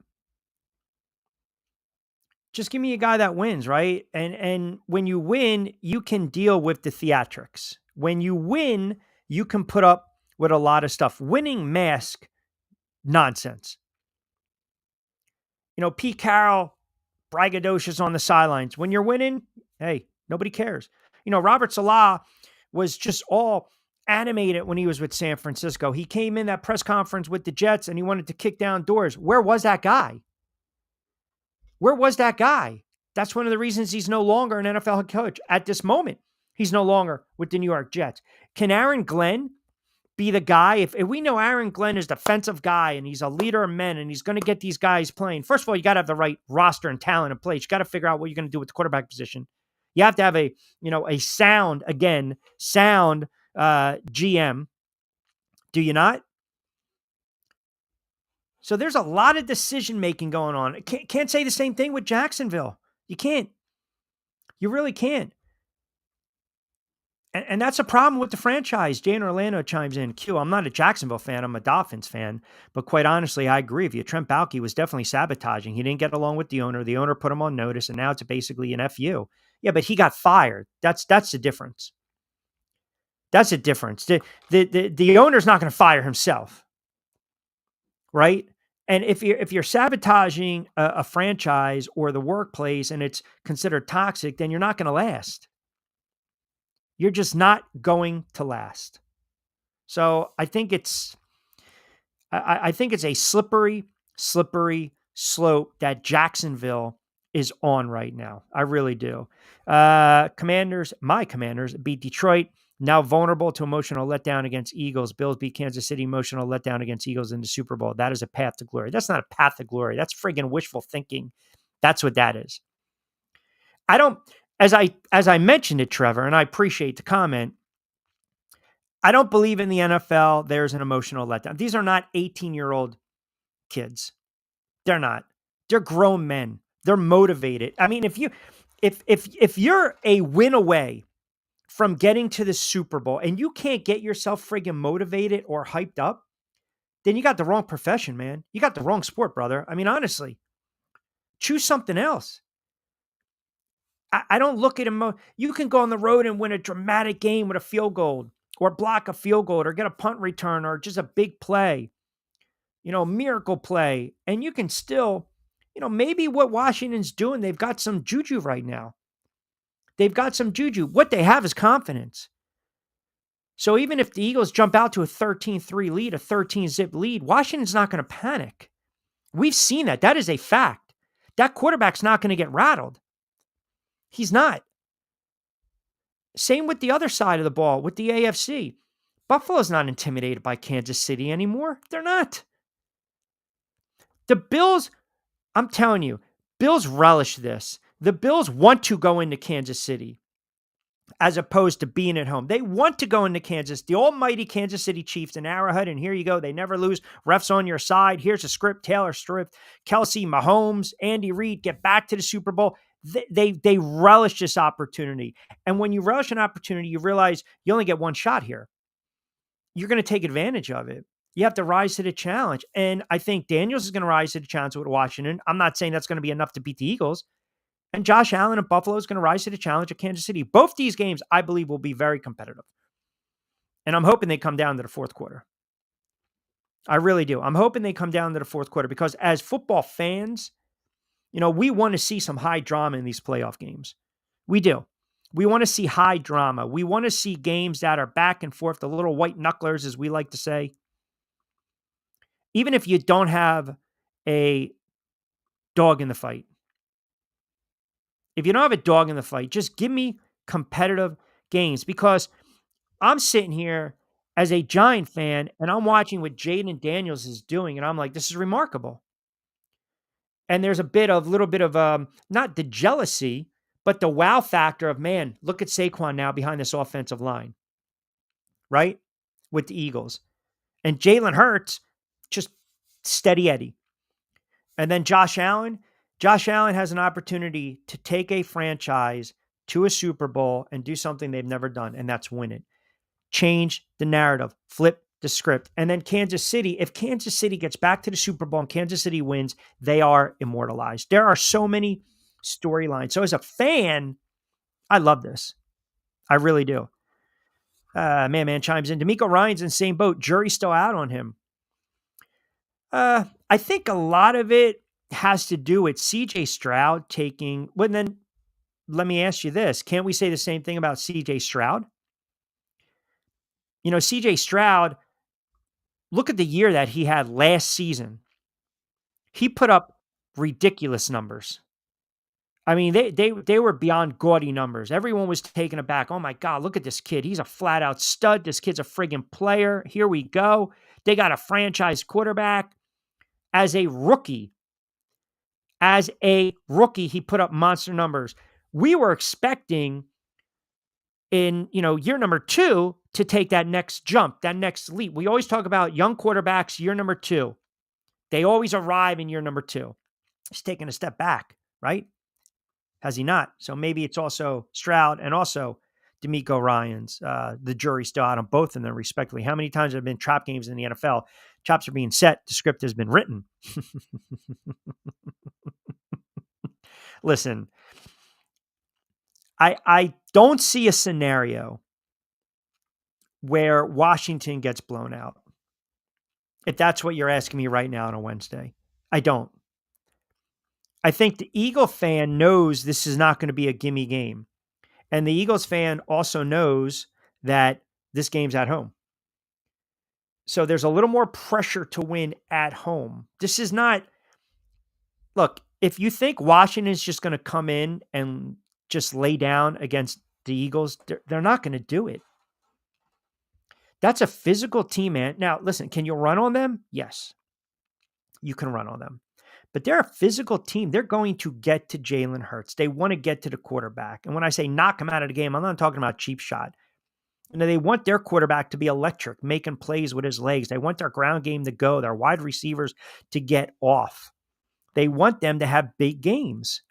Just give me a guy that wins, right? And when you win, you can deal with the theatrics. When you win, you can put up with a lot of stuff. Winning mask nonsense. You know, Pete Carroll, braggadocious on the sidelines. When you're winning, hey, nobody cares. You know, Robert Salah was just all animated when he was with San Francisco. He came in that press conference with the Jets and he wanted to kick down doors. Where was that guy? Where was that guy? That's one of the reasons he's no longer an NFL head coach at this moment. He's no longer with the New York Jets. Can Aaron Glenn be the guy? If we know Aaron Glenn is a defensive guy and he's a leader of men and he's going to get these guys playing, first of all, you got to have the right roster and talent in place. You got to figure out what you're going to do with the quarterback position. You have to have a sound GM. Do you not? So there's a lot of decision-making going on. Can't say the same thing with Jacksonville. You can't. You really can't. And that's a problem with the franchise. Jay in Orlando chimes in. Q, I'm not a Jacksonville fan. I'm a Dolphins fan. But quite honestly, I agree with you. Trent Baalke was definitely sabotaging. He didn't get along with the owner. The owner put him on notice, and now it's basically an FU. Yeah, but he got fired. That's the difference. That's a difference. The owner's not going to fire himself, right? And if you're sabotaging a franchise or the workplace and it's considered toxic, then you're not going to last. You're just not going to last. So I think it's a slippery slope that Jacksonville is on right now. I really do. My Commanders beat Detroit. Now vulnerable to emotional letdown against Eagles. Bills beat Kansas City. Emotional letdown against Eagles in the Super Bowl. That is a path to glory. That's not a path to glory. That's friggin' wishful thinking. That's what that is. I don't, as I mentioned it, Trevor, and I appreciate the comment, I don't believe in the NFL there's an emotional letdown. These are not 18-year-old kids. They're not. They're grown men. They're motivated. I mean, if you're a win away from getting to the Super Bowl and you can't get yourself friggin' motivated or hyped up, then you got the wrong profession, man. You got the wrong sport, brother. I mean, honestly, choose something else. I don't look at him. You can go on the road and win a dramatic game with a field goal or block a field goal or get a punt return or just a big play, miracle play. And you can still, maybe what Washington's doing, they've got some juju right now. They've got some juju. What they have is confidence. So even if the Eagles jump out to a 13-3 lead, a 13-zip lead, Washington's not going to panic. We've seen that. That is a fact. That quarterback's not going to get rattled. He's not. Same with the other side of the ball, with the AFC. Buffalo's not intimidated by Kansas City anymore. They're not. The Bills, I'm telling you, Bills relish this. The Bills want to go into Kansas City as opposed to being at home. They want to go into Kansas, the almighty Kansas City Chiefs in Arrowhead, and here you go. They never lose. Refs on your side. Here's a script. Taylor Swift, Kelsey, Mahomes, Andy Reid get back to the Super Bowl. They relish this opportunity. And when you relish an opportunity, you realize you only get one shot here. You're going to take advantage of it. You have to rise to the challenge. And I think Daniels is going to rise to the challenge with Washington. I'm not saying that's going to be enough to beat the Eagles. And Josh Allen of Buffalo is going to rise to the challenge of Kansas City. Both these games, I believe, will be very competitive. And I'm hoping they come down to the fourth quarter. I really do. I'm hoping they come down to the fourth quarter because as football fans, we want to see some high drama in these playoff games. We do. We want to see high drama. We want to see games that are back and forth, the little white knucklers, as we like to say. Even if you don't have a dog in the fight. If you don't have a dog in the fight, just give me competitive games because I'm sitting here as a Giant fan and I'm watching what Jaden Daniels is doing and I'm like, this is remarkable. And there's a little bit of not the jealousy, but the wow factor of, man, look at Saquon now behind this offensive line, right? With the Eagles. And Jalen Hurts, just steady Eddie. And then Josh Allen has an opportunity to take a franchise to a Super Bowl and do something they've never done, and that's win it. Change the narrative, flip the script. And then Kansas City, if Kansas City gets back to the Super Bowl and Kansas City wins, they are immortalized. There are so many storylines. So as a fan, I love this. I really do. Man chimes in. DeMeco Ryans in the same boat. Jury's still out on him. I think a lot of it has to do with CJ Stroud taking, well, then let me ask you this. Can't we say the same thing about CJ Stroud? CJ Stroud, look at the year that he had last season. He put up ridiculous numbers. I mean, they were beyond gaudy numbers. Everyone was taken aback. Oh my God, look at this kid. He's a flat out stud. This kid's a friggin' player. Here we go. They got a franchise quarterback. As a rookie, he put up monster numbers. We were expecting in, year number 2 to take that next jump, that next leap. We always talk about young quarterbacks, year number 2. They always arrive in year number 2. He's taking a step back, right? Has he not? So maybe it's also Stroud and also DeMeco Ryans. The jury's still out on both of them, respectively. How many times have there been trap games in the NFL? Chops are being set. The script has been written. Listen, I don't see a scenario where Washington gets blown out. If that's what you're asking me right now on a Wednesday. I don't. I think the Eagle fan knows this is not going to be a gimme game. And the Eagles fan also knows that this game's at home. So there's a little more pressure to win at home. This is not, look, if you think Washington's just going to come in and just lay down against the Eagles, they're not going to do it. That's a physical team, man. Now, listen, can you run on them? Yes, you can run on them. But they're a physical team. They're going to get to Jalen Hurts. They want to get to the quarterback. And when I say knock him out of the game, I'm not talking about cheap shot. They want their quarterback to be electric, making plays with his legs. They want their ground game to go, their wide receivers to get off. They want them to have big games.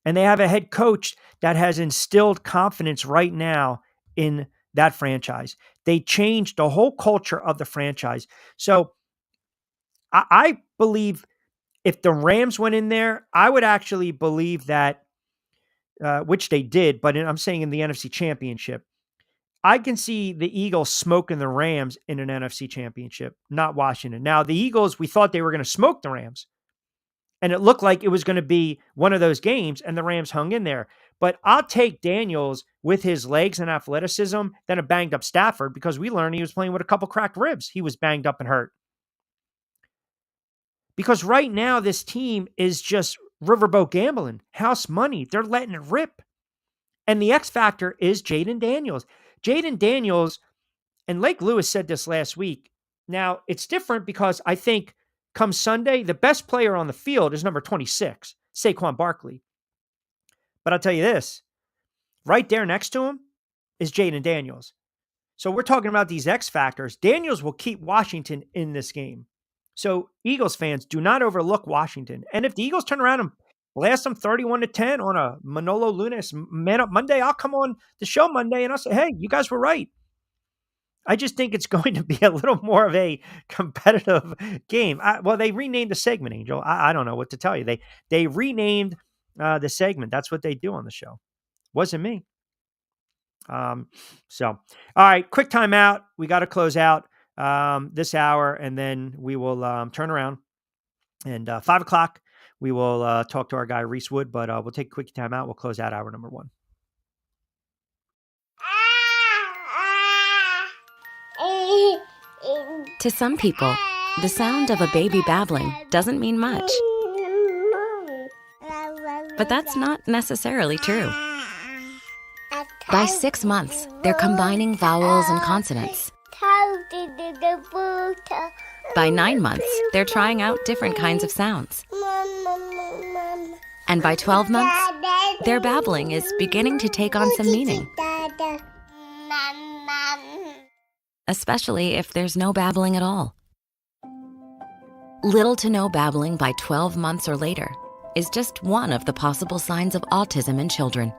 And they have a head coach that has instilled confidence right now in that franchise. They changed the whole culture of the franchise. So I believe if the Rams went in there, I would actually believe that, which they did, but I'm saying in the NFC Championship, I can see the Eagles smoking the Rams in an NFC Championship, not Washington. Now, the Eagles, we thought they were going to smoke the Rams. And it looked like it was going to be one of those games, and the Rams hung in there. But I'll take Daniels with his legs and athleticism than a banged up Stafford, because we learned he was playing with a couple cracked ribs. He was banged up and hurt. Because right now, this team is just riverboat gambling, house money. They're letting it rip. And the X factor is Jayden Daniels. Jayden Daniels, and Lake Lewis said this last week. Now, it's different because I think come Sunday, the best player on the field is number 26, Saquon Barkley. But I'll tell you this, right there next to him is Jayden Daniels. So we're talking about these X factors. Daniels will keep Washington in this game. So Eagles fans, do not overlook Washington. And if the Eagles turn around and blast them 31-10 on a Manolo Lunas Man Up Monday, I'll come on the show Monday and I'll say, hey, you guys were right. I just think it's going to be a little more of a competitive game. Well, they renamed the segment, Angel. I don't know what to tell you. They renamed the segment. That's what they do on the show. Wasn't me. All right, quick timeout. We got to close out this hour, and then we will turn around. And 5 o'clock, we will talk to our guy, Reese Wood, but we'll take a quick timeout. We'll close out hour number 1. To some people, the sound of a baby babbling doesn't mean much. But that's not necessarily true. By 6 months, they're combining vowels and consonants. By 9 months, they're trying out different kinds of sounds. And by 12 months, their babbling is beginning to take on some meaning. Especially if there's no babbling at all. Little to no babbling by 12 months or later is just one of the possible signs of autism in children.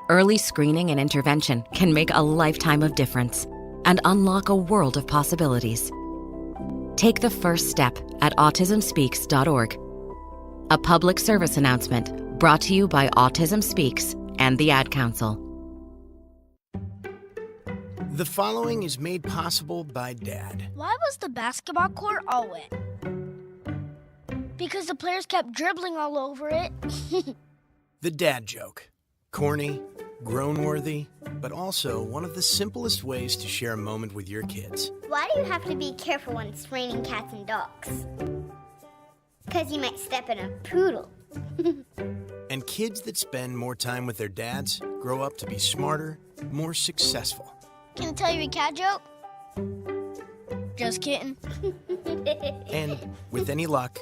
Early screening and intervention can make a lifetime of difference and unlock a world of possibilities. Take the first step at autismspeaks.org. A public service announcement brought to you by Autism Speaks and the Ad Council. The following is made possible by Dad. Why was the basketball court all wet? Because the players kept dribbling all over it. The dad joke. Corny, grown-worthy, but also one of the simplest ways to share a moment with your kids. Why do you have to be careful when it's raining cats and dogs? Because you might step in a poodle. And kids that spend more time with their dads grow up to be smarter, more successful. Can I tell you a cat joke? Just kidding. And, with any luck,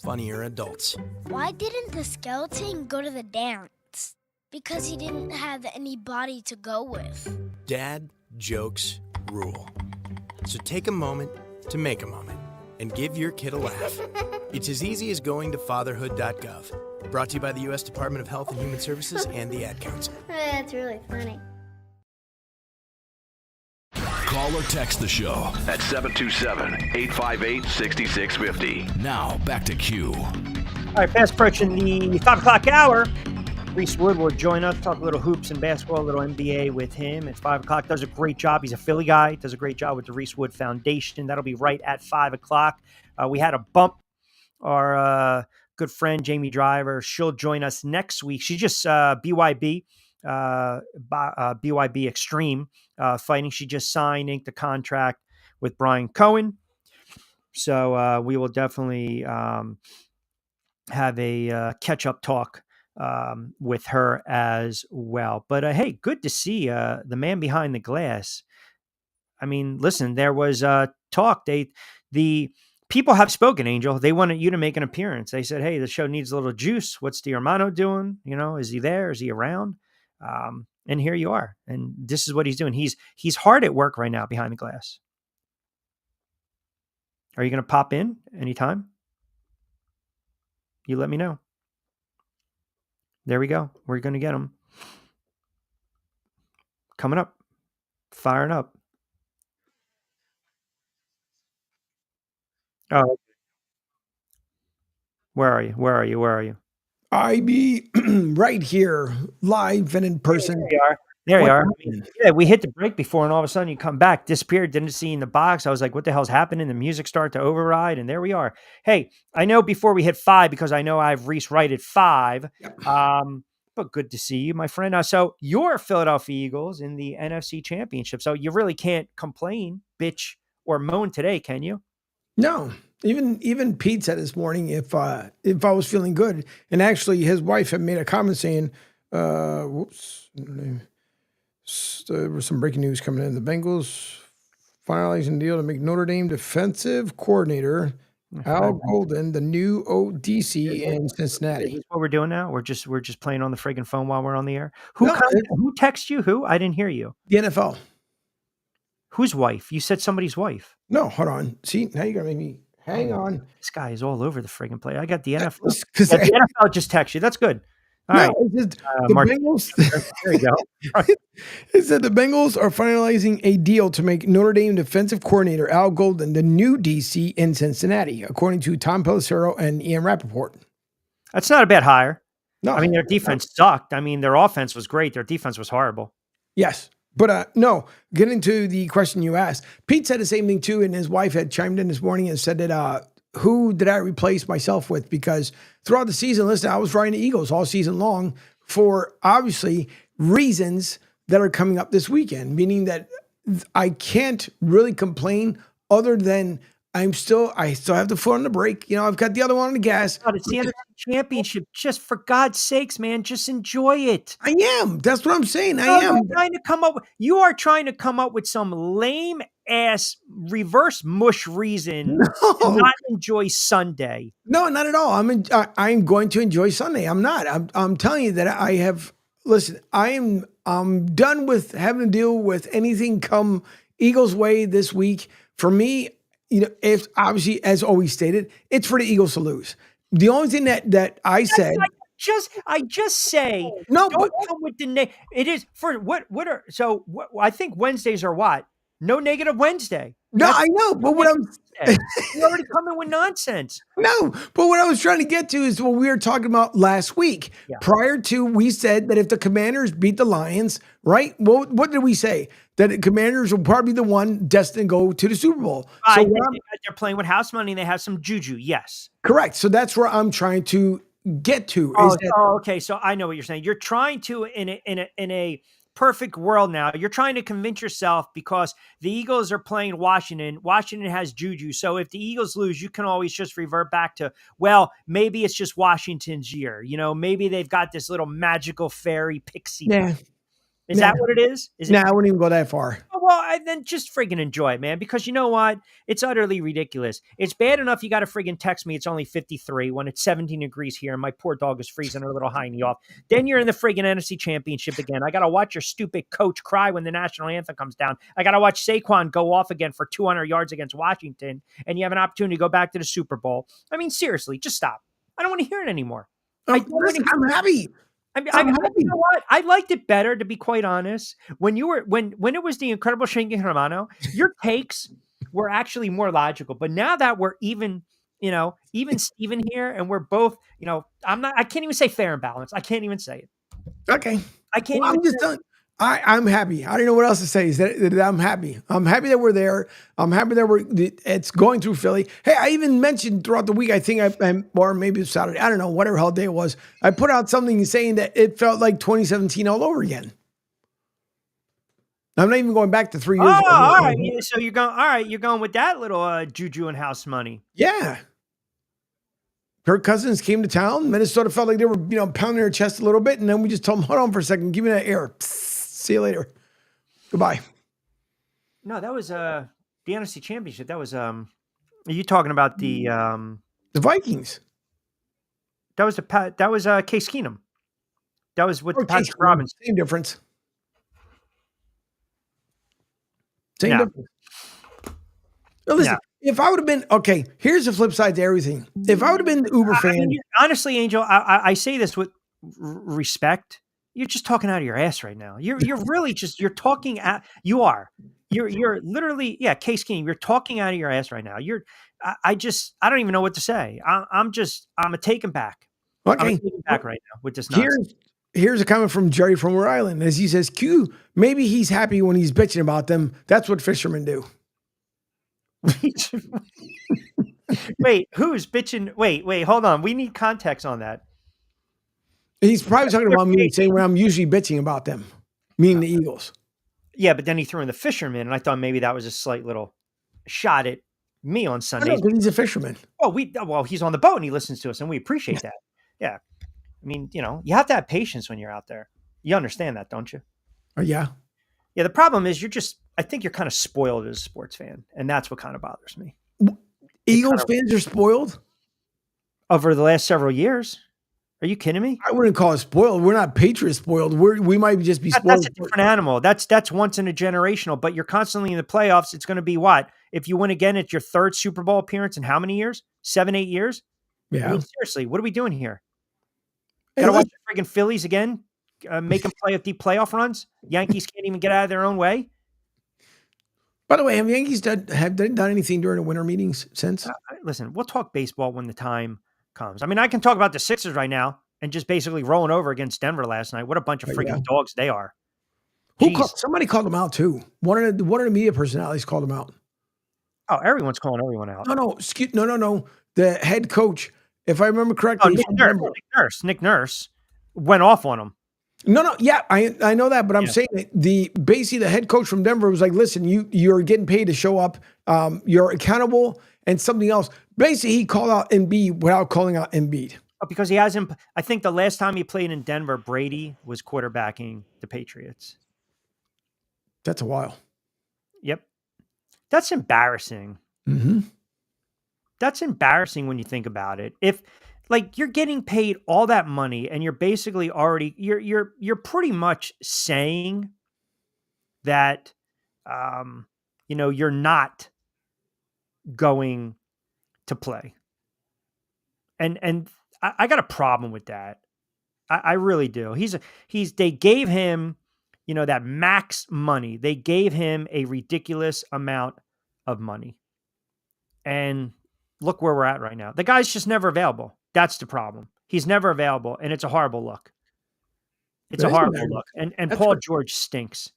funnier adults. Why didn't the skeleton go to the dance? Because he didn't have any body to go with. Dad jokes rule. So take a moment to make a moment and give your kid a laugh. It's as easy as going to fatherhood.gov. Brought to you by the U.S. Department of Health and Human Services and the Ad Council. That's really funny. Call or text the show at 727-858-6650. Now, back to Q. All right, fast approaching the 5 o'clock hour. Reese Wood will join us, talk a little hoops and basketball, a little NBA with him at 5 o'clock. Does a great job. He's a Philly guy. Does a great job with the Reese Wood Foundation. That'll be right at 5 o'clock. We had a bump. Our good friend, Jamie Driver, she'll join us next week. She's just BYB Extreme fighting. She just signed, inked the contract with Brian Cohen. So we will definitely have a catch-up talk with her as well. But hey, good to see the man behind the glass. I mean, listen, there was talk. The people have spoken, Angel. They wanted you to make an appearance. They said, "Hey, the show needs a little juice. What's the Hermano doing? You know, is he there? Is he around?" And here you are. And this is what he's doing. He's hard at work right now behind the glass. Are you going to pop in anytime? You let me know. There we go. We're going to get him. Coming up. Firing up. Oh. Where are you? Where are you? Where are you? I be right here, live and in person. There you are. There you are. I mean, yeah, we hit the break before, and all of a sudden you come back, disappeared, didn't see you in the box. I was like, what the hell's happening? The music started to override, and there we are. Hey, I know before we hit 5, because I know I have Reese right at 5. Yep. But good to see you, my friend. So your Philadelphia Eagles in the NFC Championship. So you really can't complain, bitch, or moan today, can you? No. Even Pete said this morning if I was feeling good, and actually his wife had made a comment saying, whoops, there was some breaking news coming in. The Bengals finalizing deal to make Notre Dame defensive coordinator Al Golden the new ODC in Cincinnati. Is this what we're doing now? We're just playing on the friggin' phone while we're on the air. Who texted you? Who? I didn't hear you. The NFL. Whose wife? You said somebody's wife. No, hold on. See, now you're gonna make me hang on. This guy is all over the friggin' play. I got the NFL. The NFL just text you. That's good. All right. The Bengals. There you go. It said the Bengals are finalizing a deal to make Notre Dame defensive coordinator Al Golden the new DC in Cincinnati, according to Tom Pelissero and Ian Rappaport. That's not a bad hire. No, I mean, their defense sucked. I mean, their offense was great. Their defense was horrible. Yes. But no, getting to the question you asked, Pete said the same thing too, and his wife had chimed in this morning and said that who did I replace myself with? Because throughout the season, listen, I was riding the Eagles all season long for obviously reasons that are coming up this weekend, meaning that I can't really complain other than I still have the foot on the brake. You know, I've got the other one on the gas. God, it's the NFC Championship. Just for God's sakes, man, just enjoy it. I am. That's what I'm saying. I am. You are trying to come up with some lame ass reverse mush reason to not enjoy Sunday. No, not at all. I'm going to enjoy Sunday. I'm not. I'm telling you that I have. Listen, I'm done with having to deal with anything come Eagles way this week. For me, you know, if obviously, as always stated, it's for the Eagles to lose. The only thing that I said, I just say no. Don't come with the name. It is for what are so? What, I think Wednesdays are what? No negative Wednesday. No, I know, but what you're already coming with nonsense. No, but what I was trying to get to is what we were talking about last week. Yeah. Prior to, we said that if the Commanders beat the Lions, right? What did we say? That the Commanders will probably be the one destined to go to the Super Bowl. So they're playing with house money and they have some juju. Yes, correct. So that's where I'm trying to get to. Okay. So I know what you're saying. You're trying to in a perfect world now. You're trying to convince yourself because the Eagles are playing Washington. Washington has juju. So if the Eagles lose, you can always just revert back to, well, maybe it's just Washington's year. You know, maybe they've got this little magical fairy pixie. Yeah. Is that what it is? I wouldn't even go that far. Well, then just friggin' enjoy it, man, because you know what? It's utterly ridiculous. It's bad enough you got to friggin' text me it's only 53 when it's 17 degrees here and my poor dog is freezing her little hiney off. Then you're in the friggin' NFC Championship again. I got to watch your stupid coach cry when the national anthem comes down. I got to watch Saquon go off again for 200 yards against Washington, and you have an opportunity to go back to the Super Bowl. I mean, seriously, just stop. I don't want to hear it anymore. I'm happy. You know what? I liked it better, to be quite honest. When it was the Incredible Shane Hermano, your takes were actually more logical. But now that we're even Steven here, and we're both, I can't even say fair and balanced. I can't even say it. Okay. I can't. Well, I'm just done. I'm happy. I don't know what else to say. Is that I'm happy. I'm happy that we're there. I'm happy that it's going through Philly. Hey, I even mentioned throughout the week, I think or maybe it's Saturday, I don't know, whatever hell day it was, I put out something saying that it felt like 2017 all over again. I'm not even going back to 3 years ago. All right. So you're going with that little juju and house money. Yeah. Kirk Cousins came to town. Minnesota felt like they were, pounding their chest a little bit. And then we just told them, hold on for a second. Give me that air. Psst, see you later. Goodbye. No, that was the NFC Championship. That was are you talking about the Vikings? That was Case Keenum. That was with Patrick Keenum. Robinson. Same difference. Same difference. Now listen, if I would have been, okay, here's the flip side to everything. If I would have been the Uber fan. I mean, honestly, Angel, I say this with respect. You're just talking out of your ass right now. You're really just, you're talking at, you are. You're literally, Case Keenum, you're talking out of your ass right now. I don't even know what to say. I'm a taken back. Okay. I'm taken back right now with this nonsense. Here's a comment from Jerry from Rhode Island. As he says, Q, maybe he's happy when he's bitching about them. That's what fishermen do. Wait, who's bitching? Wait, hold on. We need context on that. He's probably talking about me saying when I'm usually bitching about them, meaning the Eagles. Yeah, but then he threw in the fisherman, and I thought maybe that was a slight little shot at me on Sundays. But he's a fisherman. Well, he's on the boat and he listens to us, and we appreciate that. Yeah. I mean, you have to have patience when you're out there. You understand that, don't you? Yeah. Yeah, the problem is I think you're kind of spoiled as a sports fan, and that's what kind of bothers me. Eagles fans are spoiled? Over the last several years. Are you kidding me? I wouldn't call it spoiled. We're not Patriots spoiled. We might just be spoiled. That's a different animal. That's once in a generational, but you're constantly in the playoffs. It's going to be what? If you win again, it's your third Super Bowl appearance in how many years? 7, 8 years? Yeah. I mean, seriously, what are we doing here? Got to watch the friggin' Phillies again? Make them play at deep playoff runs? Yankees can't even get out of their own way? By the way, have Yankees done anything during the winter meetings since? Listen, we'll talk baseball when the time comes. I mean, I can talk about the Sixers right now and just basically rolling over against Denver last night. What a bunch of freaking dogs they are. Somebody called them out too. One of the media personalities called them out. Oh, everyone's calling everyone out. No. The head coach, if I remember correctly, Nick Nurse went off on him. No. Yeah, I know that, but I'm saying that basically the head coach from Denver was like, listen, you're getting paid to show up. You're accountable and something else. Basically, he called out Embiid without calling out Embiid. Oh, because he hasn't. I think the last time he played in Denver, Brady was quarterbacking the Patriots. That's a while. Yep. That's embarrassing. Mm-hmm. That's embarrassing when you think about it. If you're getting paid all that money and you're basically already you're pretty much saying that you're not going to play. And I got a problem with that. I really do. They gave him, that max money. They gave him a ridiculous amount of money. And look where we're at right now. The guy's just never available. That's the problem. He's never available, and it's a horrible look. It's a horrible look. And Paul George stinks.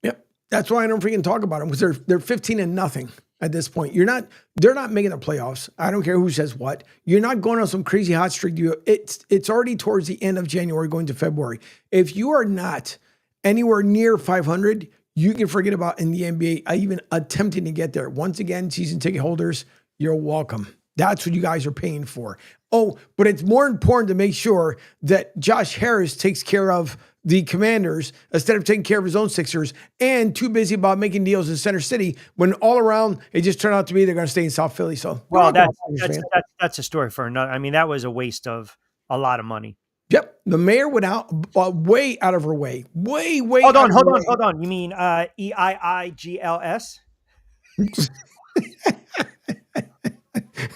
Yep. That's why I don't freaking talk about them, because they're 15-0 at this point. They're not making the playoffs. I don't care who says what. You're not going on some crazy hot streak. It's already towards the end of January going to February. If you are not anywhere near 500, you can forget about in the NBA even attempting to get there. Once again, season ticket holders, you're welcome. That's what you guys are paying for. Oh, but it's more important to make sure that Josh Harris takes care of the Commanders instead of taking care of his own Sixers, and too busy about making deals in Center City when all around it just turned out to be they're going to stay in South Philly. So, well, that's a story for another. I mean, that was a waste of a lot of money. Yep. The mayor went out way out of her way. Way. Hold on. You mean EIIGLS?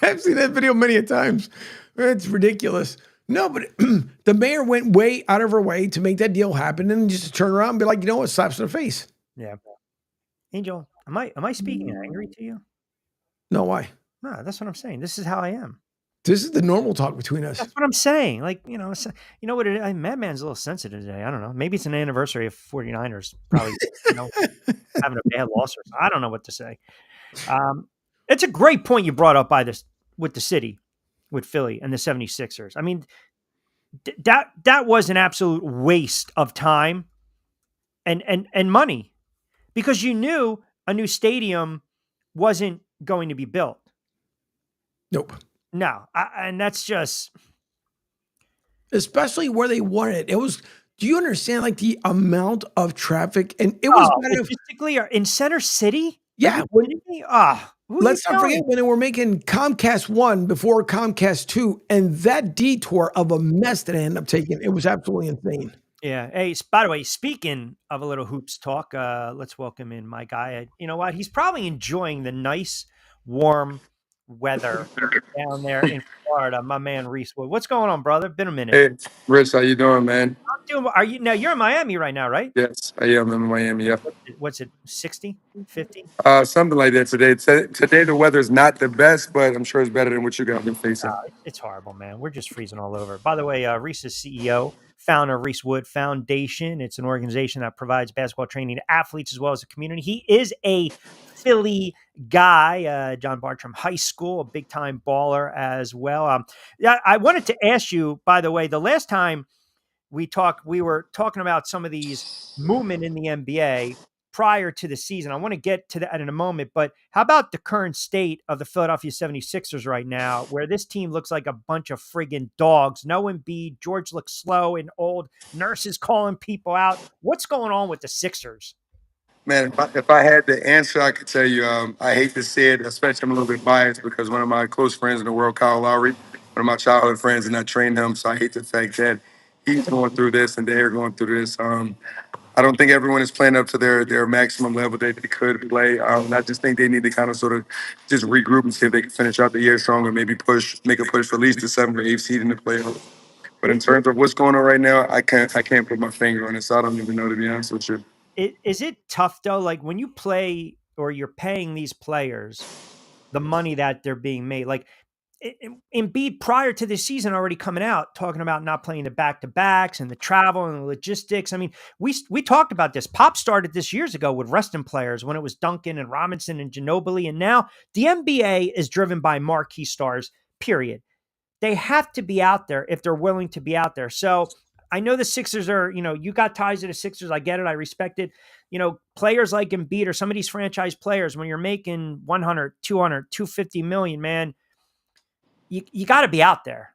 I've seen that video many a times. It's ridiculous. No, but the mayor went way out of her way to make that deal happen, and just to turn around and be like, you know what, slaps in the face. Yeah. Angel, am I speaking angry to you? No, why? No, that's what I'm saying. This is how I am. This is the normal talk between us. That's what I'm saying. You know what? Madman's a little sensitive today. I don't know. Maybe it's an anniversary of 49ers. Probably, having a bad loss or something. I don't know what to say. It's a great point you brought up with the city, with Philly and the 76ers. I mean, that was an absolute waste of time and money, because you knew a new stadium wasn't going to be built. Nope. No, and that's just especially where they won it. It was. Do you understand like the amount of traffic? And it was kind of logistically in Center City. yeah. Are you kidding me? Who are you Let's not forget telling? when they were making Comcast 1 before Comcast 2, and that detour of a mess that I ended up taking, it was absolutely insane. Yeah. Hey, by the way, speaking of a little hoops talk, let's welcome in my guy. You know what? He's probably enjoying the nice, warm weather down there in Florida. My man Reese Wood. What's going on, brother? Been a minute. Hey, Rich, how you doing, man? I'm doing. Are you now? You're in Miami right now, right? Yes, I am in Miami. Yeah, What's it? 60, 50? something like that today. Today the weather's not the best, but I'm sure it's better than what you got been facing. It's horrible, man. We're just freezing all over. By the way, Reese is CEO, founder of Reese Wood Foundation. It's an organization that provides basketball training to athletes as well as the community. He is a Philly guy, John Bartram High School, a big time baller as well. Yeah, I wanted to ask you, by the way, the last time we talked, we were talking about some of these movement in the NBA prior to the season. I want to get to that in a moment, but how about the current state of the Philadelphia 76ers right now, where this team looks like a bunch of friggin' dogs? No Embiid, George looks slow and old, nurses calling people out. What's going on with the Sixers? Man, if I had the answer, I could tell you. I hate to say it, especially I'm a little bit biased because one of my close friends in the world, Kyle Lowry, one of my childhood friends, and I trained him. So I hate the fact that he's going through this and they're going through this. I don't think everyone is playing up to their maximum level that they could play. I just think they need to kind of sort of just regroup and see if they can finish out the year strong and maybe make a push for at least the 7th or 8th seed in the playoffs. But in terms of what's going on right now, I can't put my finger on it, so I don't even know, to be honest with you. Is it tough though? Like when you play or you're paying these players the money that they're being made, like Embiid prior to this season already coming out talking about not playing the back-to-backs and the travel and the logistics. I mean, we talked about this. Pop started this years ago with resting players when it was Duncan and Robinson and Ginobili, and now the NBA is driven by marquee stars, period. They have to be out there if they're willing to be out there. So I know the Sixers are, you got ties to the Sixers. I get it. I respect it. Players like Embiid or some of these franchise players, when you're making 100, 200, 250 million, man, you got to be out there.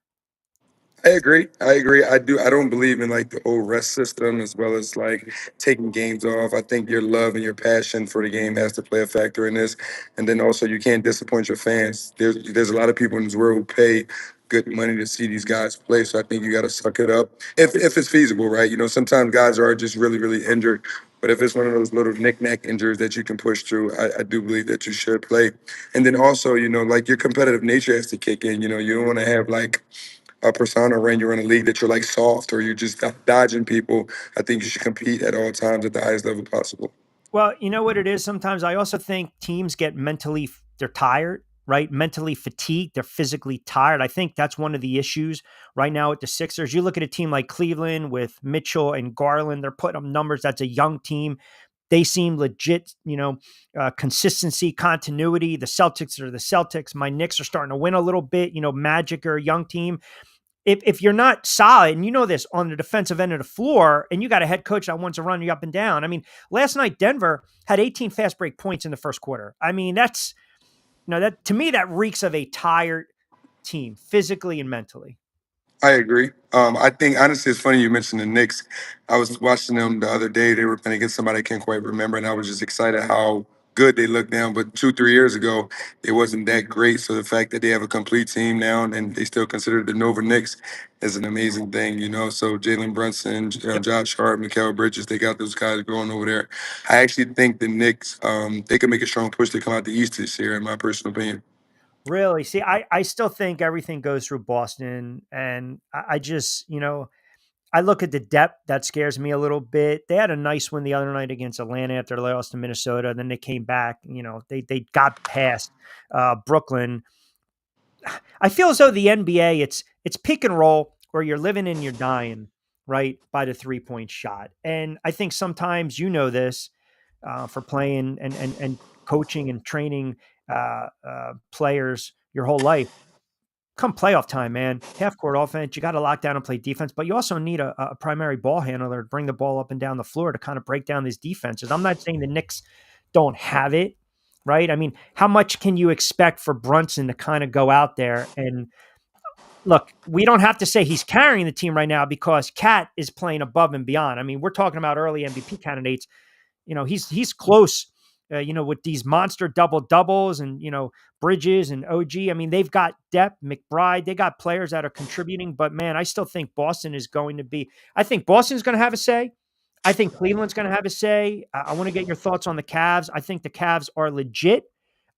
I agree. I don't believe in like the old rest system as well as like taking games off. I think your love and your passion for the game has to play a factor in this. And then also you can't disappoint your fans. There's a lot of people in this world who pay good money to see these guys play. So I think you got to suck it up if it's feasible, right? Sometimes guys are just really, really injured. But if it's one of those little knick-knack injuries that you can push through, I do believe that you should play. And then also, like your competitive nature has to kick in. You don't want to have like a persona when you're in a league that you're like soft or you're just dodging people. I think you should compete at all times at the highest level possible. Well, you know what it is? Sometimes I also think teams get they're tired, right? Mentally fatigued. They're physically tired. I think that's one of the issues right now with the Sixers. You look at a team like Cleveland with Mitchell and Garland, they're putting up numbers. That's a young team. They seem legit, consistency, continuity. The Celtics are the Celtics. My Knicks are starting to win a little bit, Magic or a young team. If you're not solid, and you know this on the defensive end of the floor, and you got a head coach that wants to run you up and down. I mean, last night, Denver had 18 fast break points in the first quarter. I mean, that to me, that reeks of a tired team, physically and mentally. I agree. I think honestly, it's funny you mentioned the Knicks. I was watching them the other day. They were playing against somebody I can't quite remember, and I was just excited how good they looked now. But 2-3 years ago, it wasn't that great. So the fact that they have a complete team now and they still consider the Nova Knicks is an amazing thing, So Jalen Brunson, Josh Hart, Mikal Bridges, they got those guys going over there. I actually think the Knicks, they can make a strong push to come out the East this year, in my personal opinion. Really? See, I still think everything goes through Boston. And I just, I look at the depth that scares me a little bit. They had a nice win the other night against Atlanta after they lost to Minnesota. And then they came back, they got past Brooklyn. I feel as though the NBA, it's pick and roll where you're living and you're dying, right, by the 3-point shot. And I think sometimes this for playing and coaching and training players your whole life. Come playoff time, man, half court offense, you got to lock down and play defense, but you also need a primary ball handler to bring the ball up and down the floor to kind of break down these defenses. I'm not saying the Knicks don't have it, right? I mean, how much can you expect for Brunson to kind of go out there and look? We don't have to say he's carrying the team right now because Cat is playing above and beyond. I mean, we're talking about early MVP candidates. He's close. With these monster double doubles and Bridges and OG. I mean, they've got depth. McBride. They got players that are contributing. But man, I still think Boston is going to be. I think Boston's going to have a say. I think Cleveland's going to have a say. I want to get your thoughts on the Cavs. I think the Cavs are legit.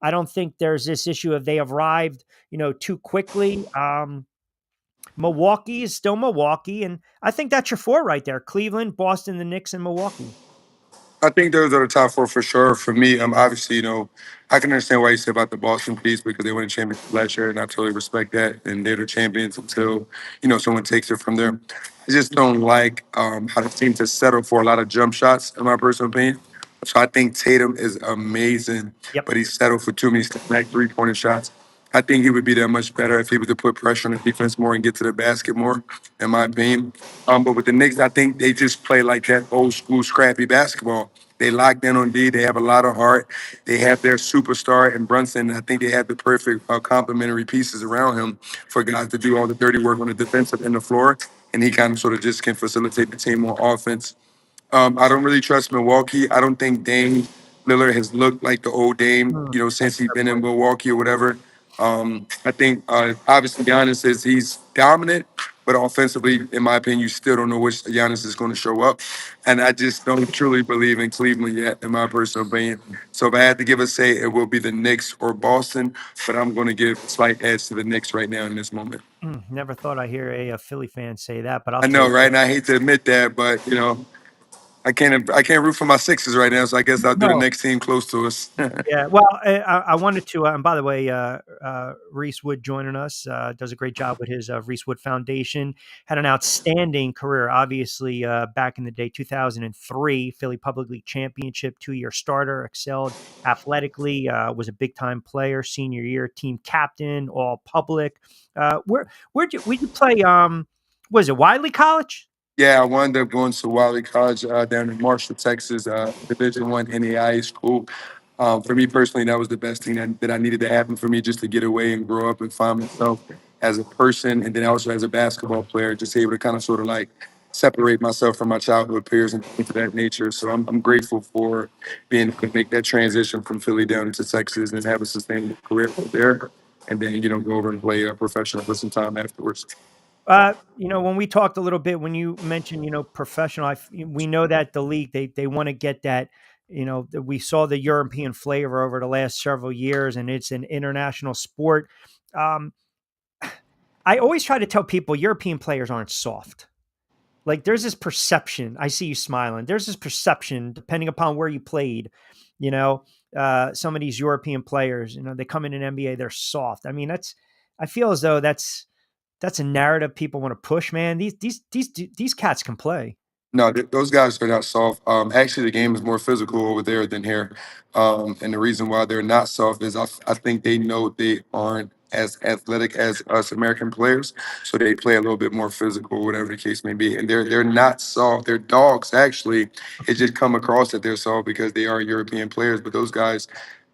I don't think there's this issue of they have arrived, too quickly. Milwaukee is still Milwaukee, and I think that's your four right there: Cleveland, Boston, the Knicks, and Milwaukee. I think those are the top four for sure. For me, obviously, I can understand why you say about the Boston piece because they won a championship last year, and I totally respect that. And they're the champions until, someone takes it from there. I just don't like how the team to settle for a lot of jump shots, in my personal opinion. So I think Tatum is amazing, but he settled for too many like three-pointer shots. I think he would be that much better if he was to put pressure on the defense more and get to the basket more, in my opinion. But with the Knicks, I think they just play like that old school scrappy basketball. They locked in on D. They have a lot of heart. They have their superstar in Brunson. I think they have the perfect complementary pieces around him for guys to do all the dirty work on the defensive end of the floor. And he kind of sort of just can facilitate the team on offense. I don't really trust Milwaukee. I don't think Dame Lillard has looked like the old Dame, since he's been in Milwaukee or whatever. I think obviously Giannis he's dominant, but offensively, in my opinion, you still don't know which Giannis is going to show up. And I just don't truly believe in Cleveland yet, in my personal opinion. So if I had to give a say, it will be the Knicks or Boston, but I'm going to give a slight edge to the Knicks right now in this moment. Never thought I'd hear a Philly fan say that, but I know, right? And I hate to admit that, but I can't root for my Sixers right now, so I guess I'll do the next team close to us. Yeah, well, I wanted to, and by the way, Reese Wood joining us does a great job with his Reese Wood Foundation. Had an outstanding career, obviously, back in the day, 2003, Philly Public League Championship, 2-year starter, excelled athletically, was a big-time player, senior year, team captain, all public. Where'd you play, was it Wiley College? Yeah, I wound up going to Wiley College down in Marshall, Texas, Division I NAIA school. For me personally, that was the best thing that I needed to happen for me just to get away and grow up and find myself as a person and then also as a basketball player, just able to kind of sort of like separate myself from my childhood peers and things of that nature. So I'm grateful for being able to make that transition from Philly down into Texas and have a sustainable career there and then, go over and play professional for some time afterwards. When we talked a little bit, when you mentioned, professional, we know that the league, they want to get that, we saw the European flavor over the last several years and it's an international sport. I always try to tell people European players aren't soft. Like there's this perception, I see you smiling. There's this perception depending upon where you played, some of these European players, they come in an NBA, they're soft. I mean, I feel as though that's a narrative people want to push, man. These cats can play. No, those guys are not soft. Actually, the game is more physical over there than here. And the reason why they're not soft is I think they know they aren't as athletic as us American players, so they play a little bit more physical, whatever the case may be. And they're not soft. They're dogs. Actually, it just come across that they're soft because they are European players. But those guys,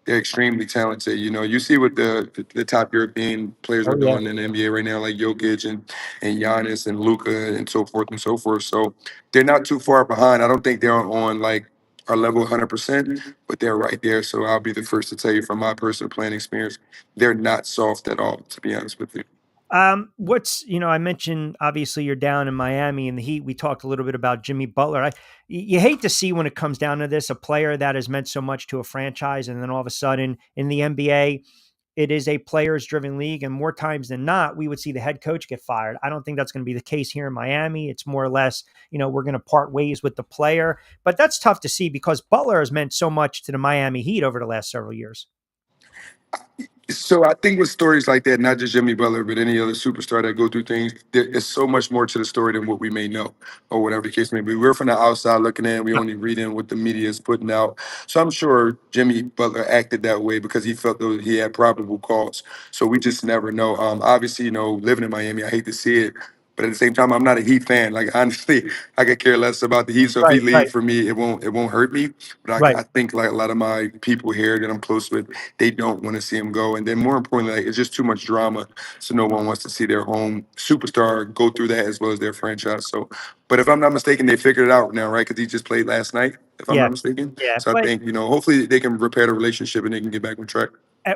they're extremely talented. You see what the top European players are doing in the NBA right now, like Jokic and Giannis and Luka and so forth and so forth. So they're not too far behind. I don't think they're on like our level 100%, but they're right there. So I'll be the first to tell you from my personal playing experience, they're not soft at all, to be honest with you. I mentioned obviously you're down in Miami in the Heat. We talked a little bit about Jimmy Butler. You hate to see when it comes down to this, a player that has meant so much to a franchise, and then all of a sudden in the NBA, it is a players driven league. And more times than not, we would see the head coach get fired. I don't think that's going to be the case here in Miami. It's more or less, we're going to part ways with the player, but that's tough to see because Butler has meant so much to the Miami Heat over the last several years. So I think with stories like that, not just Jimmy Butler, but any other superstar that go through things, there is so much more to the story than what we may know or whatever the case may be. We're from the outside looking in. We only read in what the media is putting out. So I'm sure Jimmy Butler acted that way because he felt that he had probable cause. So we just never know. Obviously, living in Miami, I hate to see it. But at the same time, I'm not a Heat fan. Like honestly, I could care less about the Heat. So if he Right, leave right, for me, it won't hurt me. But right. I think like a lot of my people here that I'm close with, they don't want to see him go. And then more importantly, like it's just too much drama. So no one wants to see their home superstar go through that as well as their franchise. So, but if I'm not mistaken, they figured it out now, right? Because he just played last night, if I'm Yeah, not mistaken. yeah. So I But think hopefully they can repair the relationship and they can get back on track.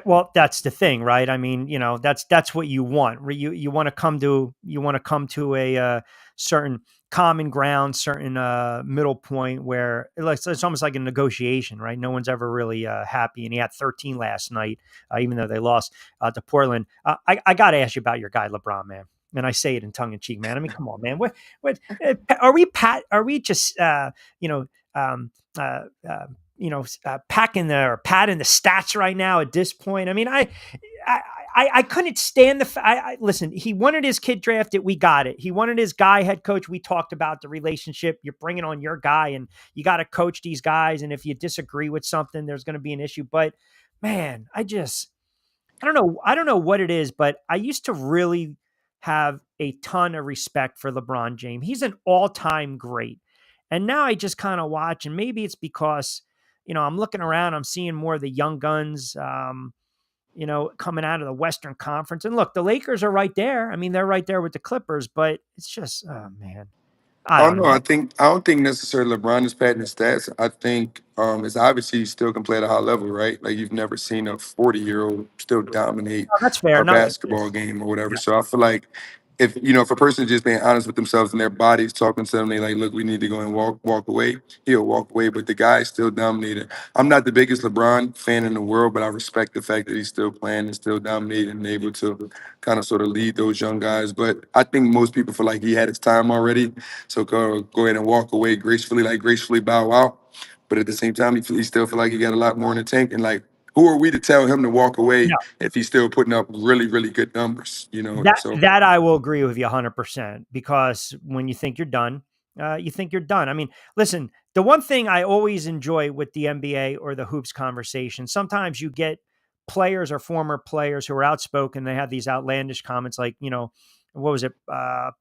well, that's the thing, right? I mean, that's what you want. You want to come to a certain common ground, certain middle point where it's almost like a negotiation, right? No one's ever really happy, and he had 13 last night, even though they lost to Portland. I got to ask you about your guy LeBron, man. And I say it in tongue in cheek, man. I mean, come on, man. What are we? Are we just um, uh, uh, patting the stats right now at this point? I mean, I couldn't stand listen, he wanted his kid drafted. We got it. He wanted his guy head coach. We talked about the relationship. You're bringing on your guy and you got to coach these guys. And if you disagree with something, there's going to be an issue. But man, I don't know. I don't know what it is, but I used to really have a ton of respect for LeBron James. He's an all-time great. And now I just kind of watch, and maybe it's because, I'm looking around, I'm seeing more of the young guns, coming out of the Western Conference. And look, the Lakers are right there. I mean, they're right there with the Clippers, but it's just, oh man, I I don't don't know. know. I don't think necessarily LeBron is padding his stats. I think it's obviously he still can play at a high level, right? Like you've never seen a 40-year-old still dominate Oh, that's fair. a Not, basketball game or whatever. yeah, So I feel like if a person is just being honest with themselves and their bodies talking to them, they like, look, we need to go and walk away. He'll walk away, but the guy is still dominating. I'm not the biggest LeBron fan in the world, but I respect the fact that he's still playing and still dominating and able to kind of sort of lead those young guys. But I think most people feel like he had his time already. So go ahead and walk away gracefully, like gracefully bow out. But at the same time, he still feel like he got a lot more in the tank. And like, who are we to tell him to walk away no, if he's still putting up really, really good numbers? So that I will agree with you 100%, because when you think you're done, you think you're done. I mean, listen, the one thing I always enjoy with the NBA or the hoops conversation, sometimes you get players or former players who are outspoken. They have these outlandish comments like, what was it?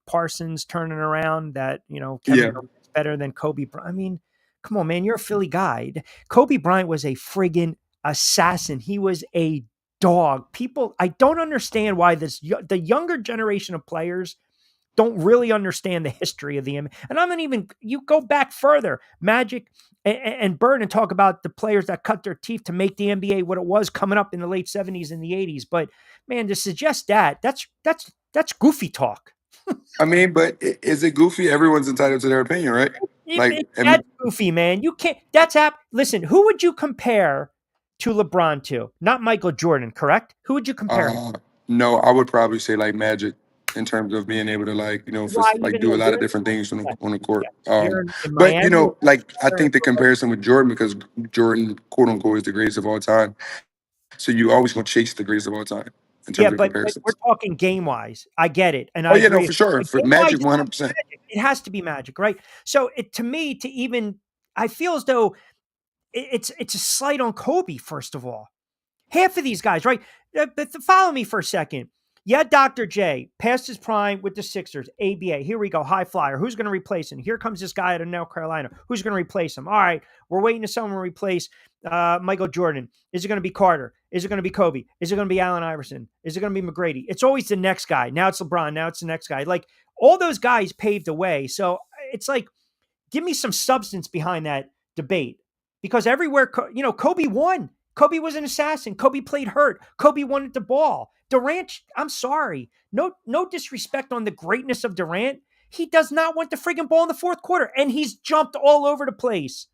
Parsons turning around that, Kevin yeah. Durant's better than Kobe Bryant. I mean, come on, man, you're a Philly guy. Kobe Bryant was a friggin' assassin. He was a dog. People, I don't understand why the younger generation of players don't really understand the history of the NBA. And I'm not even, you go back further, Magic and Bird, and talk about the players that cut their teeth to make the NBA what it was coming up in the late 70s and the 80s. But man, to suggest that's goofy talk. I mean, but is it goofy? Everyone's entitled to their opinion, right? Like, That's goofy, man. You can't, listen, who would you compare to LeBron to? Not Michael Jordan, correct? Who would you compare him to? no, I would probably say like Magic in terms of being able to Why, like even do though a lot you're of different things on the court. you're in But Miami, like I think the comparison with Jordan, because Jordan, quote unquote, is the greatest of all time. So you always gonna chase the greatest of all time in yeah, terms of but we're comparisons. talking game wise. I get it, and Oh I yeah, no, agree. for sure. But For game wise, Magic, 100%. it has to be Magic, right? So to me, to even, I feel as though it's a slight on Kobe. First of all, half of these guys, right? But follow me for a second. Yeah, Dr. J passed his prime with the Sixers. ABA, here we go, high flyer. Who's going to replace him? Here comes this guy out of North Carolina. Who's going to replace him? All right, we're waiting to someone replace Michael Jordan. Is it going to be Carter? Is it going to be Kobe? Is it going to be Allen Iverson? Is it going to be McGrady? It's always the next guy. Now it's LeBron. Now it's the next guy. Like all those guys paved the way. So it's like, give me some substance behind that debate, because everywhere, Kobe won. Kobe was an assassin. Kobe played hurt. Kobe wanted the ball. Durant, I'm sorry. No disrespect on the greatness of Durant. He does not want the friggin' ball in the fourth quarter, and he's jumped all over the place.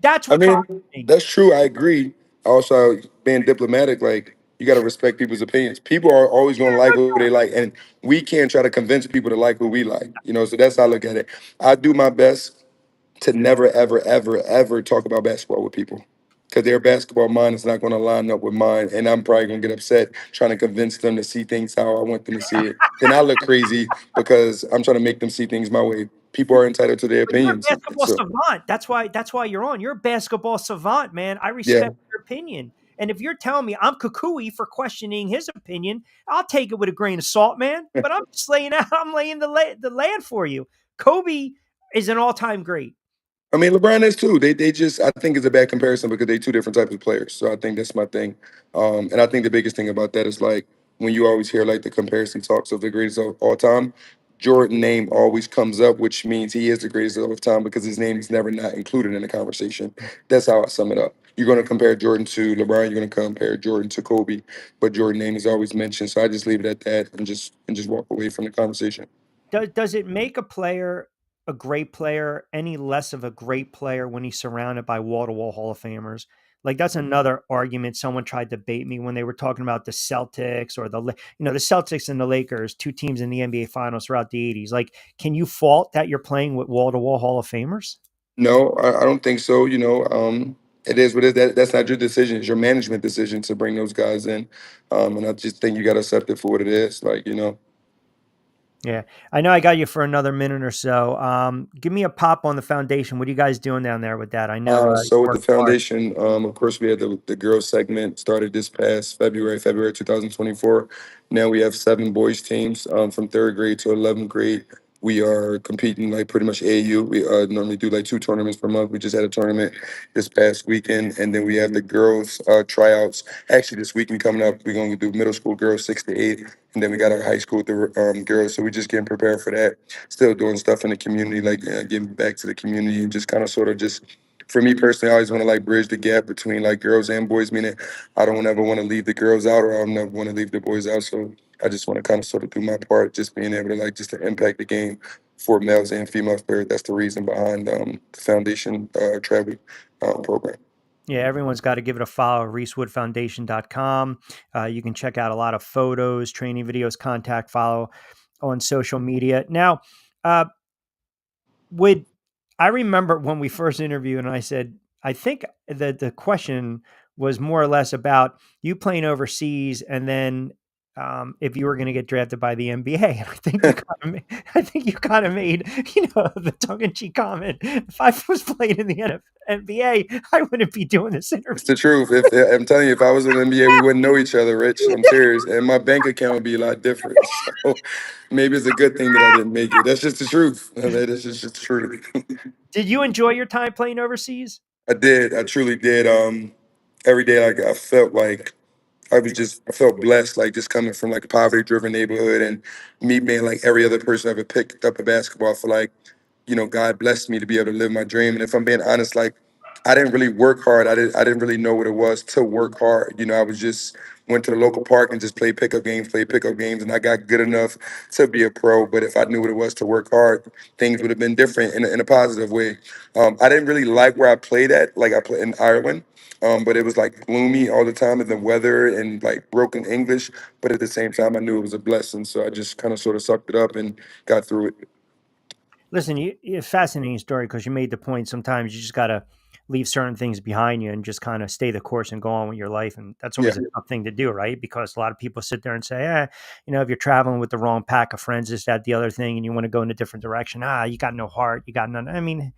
That's I what mean, bothers me. that's true. I agree. Also, being diplomatic, like you got to respect people's opinions. People are always going to like what they like, and we can't try to convince people to like what we like. So that's how I look at it. I do my best to never, ever, ever, ever talk about basketball with people because their basketball mind is not going to line up with mine, and I'm probably going to get upset trying to convince them to see things how I want them to see it. Then I look crazy because I'm trying to make them see things my way. People are entitled to their But you're a opinions. basketball So savant. That's why you're on. You're a basketball savant, man. I yeah. respect your opinion. And if you're telling me I'm cuckooey for questioning his opinion, I'll take it with a grain of salt, man. But I'm just laying out, I'm laying the land for you. Kobe is an all-time great. I mean, LeBron is too. They just I think it's a bad comparison because they two different types of players. So I think that's my thing. And I think the biggest thing about that is like when you always hear like the comparison talks of the greatest of all time, Jordan name always comes up, which means he is the greatest of all time because his name is never not included in the conversation. That's how I sum it up. You're going to compare Jordan to LeBron. You're going to compare Jordan to Kobe, but Jordan name is always mentioned. So I just leave it at that and just walk away from the conversation. Does it make a player a great player any less of a great player when he's surrounded by wall-to-wall Hall of Famers? Like that's another argument someone tried to bait me when they were talking about the Celtics or the Celtics and the Lakers, two teams in the NBA Finals throughout the 80s. Like, can you fault that you're playing with wall-to-wall Hall of Famers? No, I don't think so. It is what it is. That's not your decision. It's your management decision to bring those guys in. And I just think you got to accept it for what it is. Yeah, I know I got you for another minute or so. Give me a pop on the foundation. What are you guys doing down there with that? I know you So with the worked hard. foundation, of course, we had the girls segment started this past February 2024. Now we have 7 boys teams from 3rd grade to 11th grade. We are competing like pretty much AAU. We normally do like 2 tournaments per month. We just had a tournament this past weekend, and then we have the girls tryouts. Actually, this weekend coming up, we're going to do middle school girls 6 to 8, and then we got our high school girls. So we're just getting prepared for that. Still doing stuff in the community, like giving back to the community, and just kind of sort of just. For me personally, I always want to like bridge the gap between like girls and boys, meaning I don't ever want to leave the girls out or I don't ever want to leave the boys out. So I just want to kind of sort of do my part, just being able to like just to impact the game for males and female players. That's the reason behind the foundation travel program. Yeah, everyone's got to give it a follow, reesewoodfoundation.com. You can check out a lot of photos, training videos, contact, follow on social media. Now, I remember when we first interviewed and I said, I think that the question was more or less about you playing overseas and then if you were going to get drafted by the NBA. And I think you kind of made, the tongue-in-cheek comment. If I was playing in the NBA, I wouldn't be doing this interview. It's the truth. I'm telling you, if I was in the NBA, we wouldn't know each other, Rich. I'm serious. And my bank account would be a lot different. So maybe it's a good thing that I didn't make it. That's just the truth. That's just the truth. Did you enjoy your time playing overseas? I did. I truly did. Every day, like I felt like I felt blessed, like just coming from like a poverty-driven neighborhood and me being like every other person ever picked up a basketball. I feel like, God blessed me to be able to live my dream. And if I'm being honest, like I didn't really work hard. I didn't really know what it was to work hard. I was just went to the local park and just played pickup games, and I got good enough to be a pro. But if I knew what it was to work hard, things would have been different in a positive way. I didn't really like where I played at. Like I played in Ireland. But it was like gloomy all the time and the weather and like broken English. But at the same time, I knew it was a blessing. So I just kind of sort of sucked it up and got through it. Listen, you're a fascinating story because you made the point sometimes you just got to leave certain things behind you and just kind of stay the course and go on with your life. And that's always a tough thing to do, right? Because a lot of people sit there and say, if you're traveling with the wrong pack of friends, this, that, the other thing, and you want to go in a different direction, you got no heart, you got none. I mean,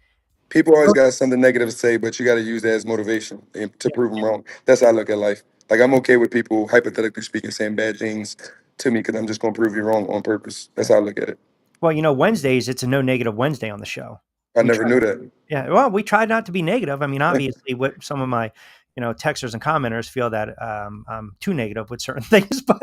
people always got something negative to say, but you got to use that as motivation to prove them wrong. That's how I look at life. Like I'm okay with people, hypothetically speaking, saying bad things to me because I'm just going to prove you wrong on purpose. That's how I look at it. Well, Wednesdays, it's a no negative Wednesday on the show. I never knew that. Yeah. Well, we try not to be negative. I mean, obviously, what some of my, texters and commenters feel that I'm too negative with certain things, but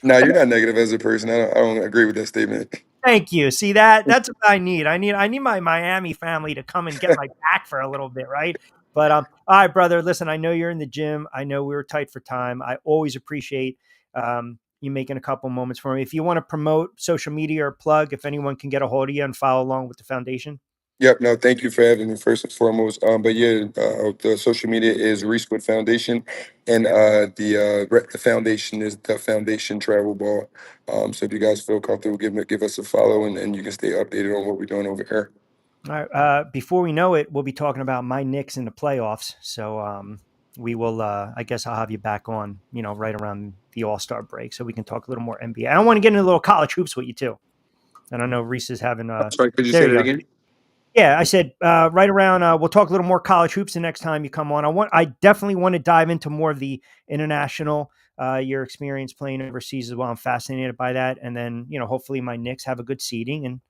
No, you're not negative as a person. I don't agree with that statement. Thank you. See that's what I need. I need my Miami family to come and get my back for a little bit, right? But all right, brother. Listen, I know you're in the gym. I know we were tight for time. I always appreciate you making a couple moments for me. If you want to promote social media or plug, if anyone can get a hold of you and follow along with the foundation. Yep. No, thank you for having me first and foremost. But yeah, the social media is Reesewood Foundation, and the foundation is the Foundation Travel Ball. So if you guys feel comfortable, give us a follow, and you can stay updated on what we're doing over here. All right. Before we know it, we'll be talking about my Knicks in the playoffs. So we will. I guess I'll have you back on. Right around the All-Star break, so we can talk a little more NBA. I want to get into a little college hoops with you too. And I know Reese is having. Sorry, could you say that again? Yeah, I said right around. We'll talk a little more college hoops the next time you come on. I definitely want to dive into more of the international, your experience playing overseas as well. I'm fascinated by that, and then hopefully my Knicks have a good seeding, and